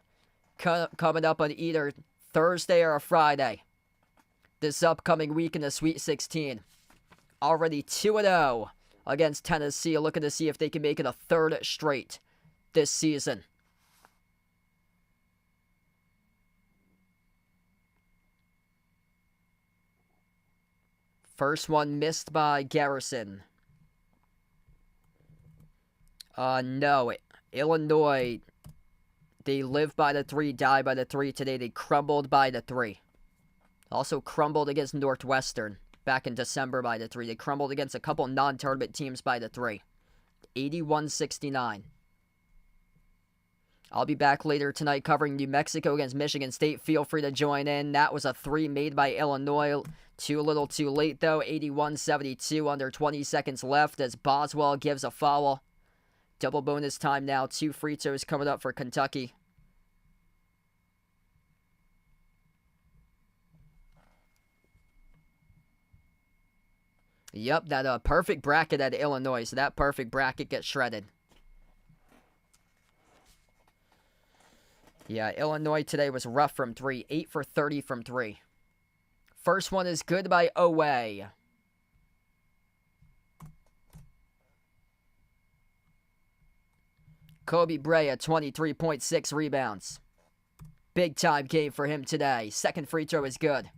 coming up on either Thursday or a Friday this upcoming week in the Sweet 16. Already 2-0 against Tennessee, looking to see if they can make it a 3rd straight this season. First one missed by Garrison. No, Illinois, they live by the 3, die by the 3 today. They crumbled by the 3. Also crumbled against Northwestern back in December by the 3. They crumbled against a couple non-tournament teams by the 3. 81-69. I'll be back later tonight covering New Mexico against Michigan State. Feel free to join in. That was a 3 made by Illinois. Too little too late, though. 81-72, under 20 seconds left as Boswell gives a foul. Double bonus time now. 2 free throws coming up for Kentucky. Yep, that perfect bracket at Illinois. So that perfect bracket gets shredded. Yeah, Illinois today was rough from 3. 8 for 30 from 3. First one is good by Owe. Kobe Brea, 23.6 rebounds. Big time game for him today. Second free throw is good.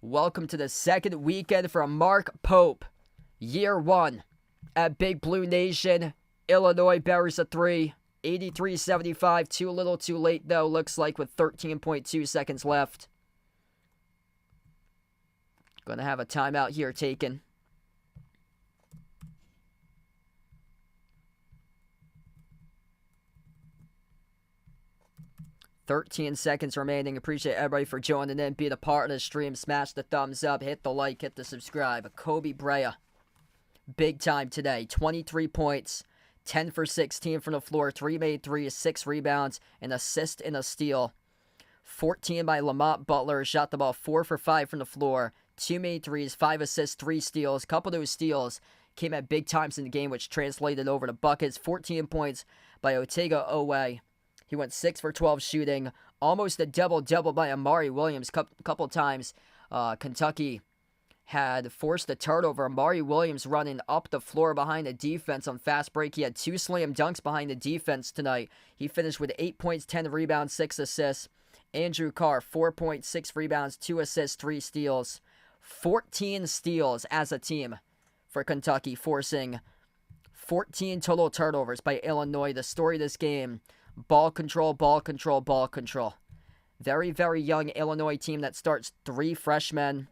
Welcome to the second weekend for Mark Pope. Year 1 at Big Blue Nation. Illinois buries a 3. 83-75. Too little too late, though, looks like, with 13.2 seconds left. Gonna have a timeout here taken. $13 seconds remaining. Appreciate everybody for joining in. Be a part of the stream. Smash the thumbs up. Hit the like. Hit the subscribe. Kobe Brea. Big time today. 23 points. 10 for 16 from the floor. 3 made threes. 6 rebounds. An assist and a steal. 14 by Lamont Butler. Shot the ball 4 for 5 from the floor. 2 made threes. 5 assists. 3 steals. A couple of those steals came at big times in the game, which translated over to buckets. 14 points by Otega Owe. He went 6 for 12 shooting. Almost a double-double by Amari Williams. Couple times Kentucky had forced a turnover. Amari Williams running up the floor behind the defense on fast break. He had 2 slam dunks behind the defense tonight. He finished with 8 points, 10 rebounds, 6 assists. Andrew Carr, 4 points, 6 rebounds, 2 assists, 3 steals. 14 steals as a team for Kentucky, forcing 14 total turnovers by Illinois. The story of this game: ball control, ball control, ball control. Very, very young Illinois team that starts 3 freshmen.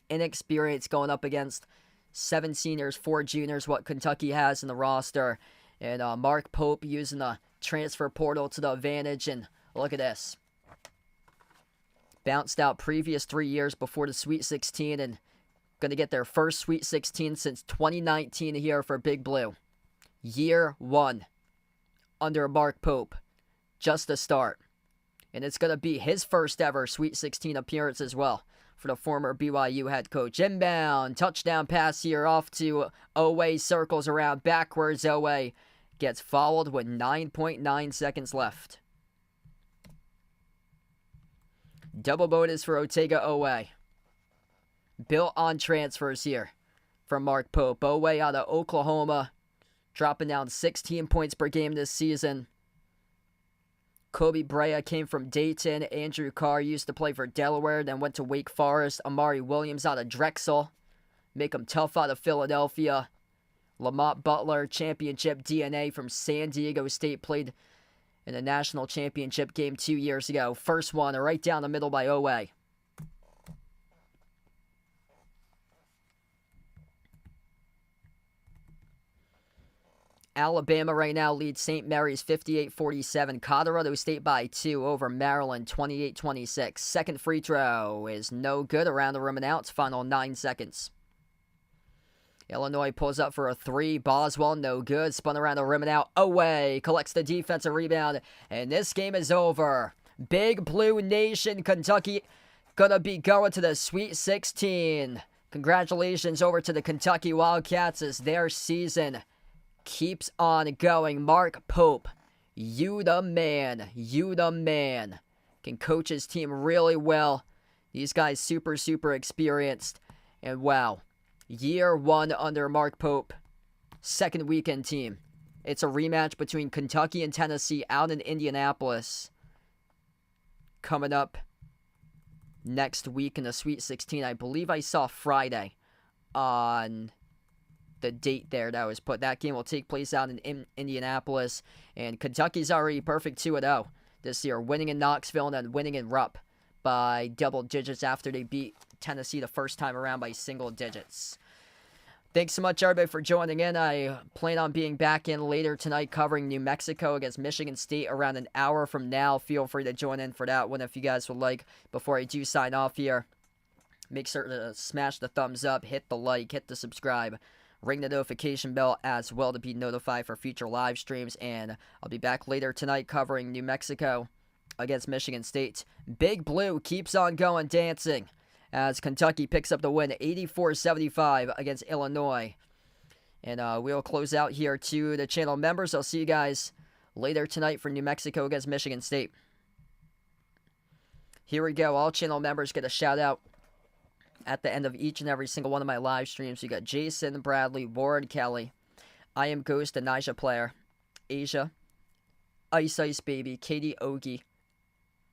Inexperienced going up against 7 seniors, 4 juniors, what Kentucky has in the roster. And Mark Pope using the transfer portal to the advantage. And look at this. Bounced out previous 3 years before the Sweet 16 and going to get their first Sweet 16 since 2019 here for Big Blue. Year 1 under Mark Pope. Just the start. And it's going to be his first ever Sweet 16 appearance as well for the former BYU head coach. Inbound, touchdown pass here off to Owe, circles around backwards. Owe gets fouled with 9.9 seconds left. Double bonus for Otega Owe. Built on transfers here from Mark Pope. Owe out of Oklahoma, dropping down 16 points per game this season. Kobe Brea came from Dayton. Andrew Carr used to play for Delaware, then went to Wake Forest. Amari Williams out of Drexel. Make him tough out of Philadelphia. Lamont Butler, championship DNA from San Diego State, played in the national championship game 2 years ago. First one right down the middle by Owe. Alabama right now leads St. Mary's 58-47. Colorado State by 2 over Maryland 28-26. Second free throw is no good. Around the rim and out. Final 9 seconds. Illinois pulls up for a 3. Boswell, no good. Spun around the rim and out. Away. Collects the defensive rebound. And this game is over. Big Blue Nation. Kentucky gonna be going to the Sweet 16. Congratulations over to the Kentucky Wildcats as their season keeps on going. Mark Pope, you the man. You the man. Can coach his team really well. These guys super, super experienced. And wow. Year 1 under Mark Pope. Second weekend team. It's a rematch between Kentucky and Tennessee out in Indianapolis. Coming up next week in the Sweet 16. I believe I saw Friday on the date there that was put. That game will take place out in Indianapolis. And Kentucky's already perfect 2-0 this year. Winning in Knoxville and then winning in Rupp by double digits after they beat Tennessee the first time around by single digits. Thanks so much, everybody, for joining in. I plan on being back in later tonight covering New Mexico against Michigan State around an hour from now. Feel free to join in for that one if you guys would like. Before I do sign off here, make sure to smash the thumbs up, hit the like, hit the subscribe, ring the notification bell as well to be notified for future live streams. And I'll be back later tonight covering New Mexico against Michigan State. Big Blue keeps on going dancing as Kentucky picks up the win 84-75 against Illinois. And we'll close out here to the channel members. I'll see you guys later tonight for New Mexico against Michigan State. Here we go. All channel members get a shout out at the end of each and every single one of my live streams. You got Jason, Bradley, Warren, Kelly, I Am Ghost, Anija Player, Asia, Ice Ice Baby, Katie Ogie,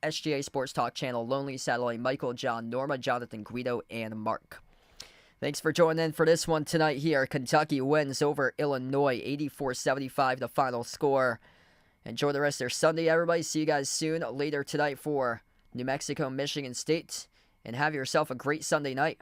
SGA Sports Talk Channel, Lonely Satellite, Michael, John, Norma, Jonathan, Guido, and Mark. Thanks for joining in for this one tonight here. Kentucky wins over Illinois, 84-75, the final score. Enjoy the rest of their Sunday, everybody. See you guys soon later tonight for New Mexico, Michigan State. And have yourself a great Sunday night.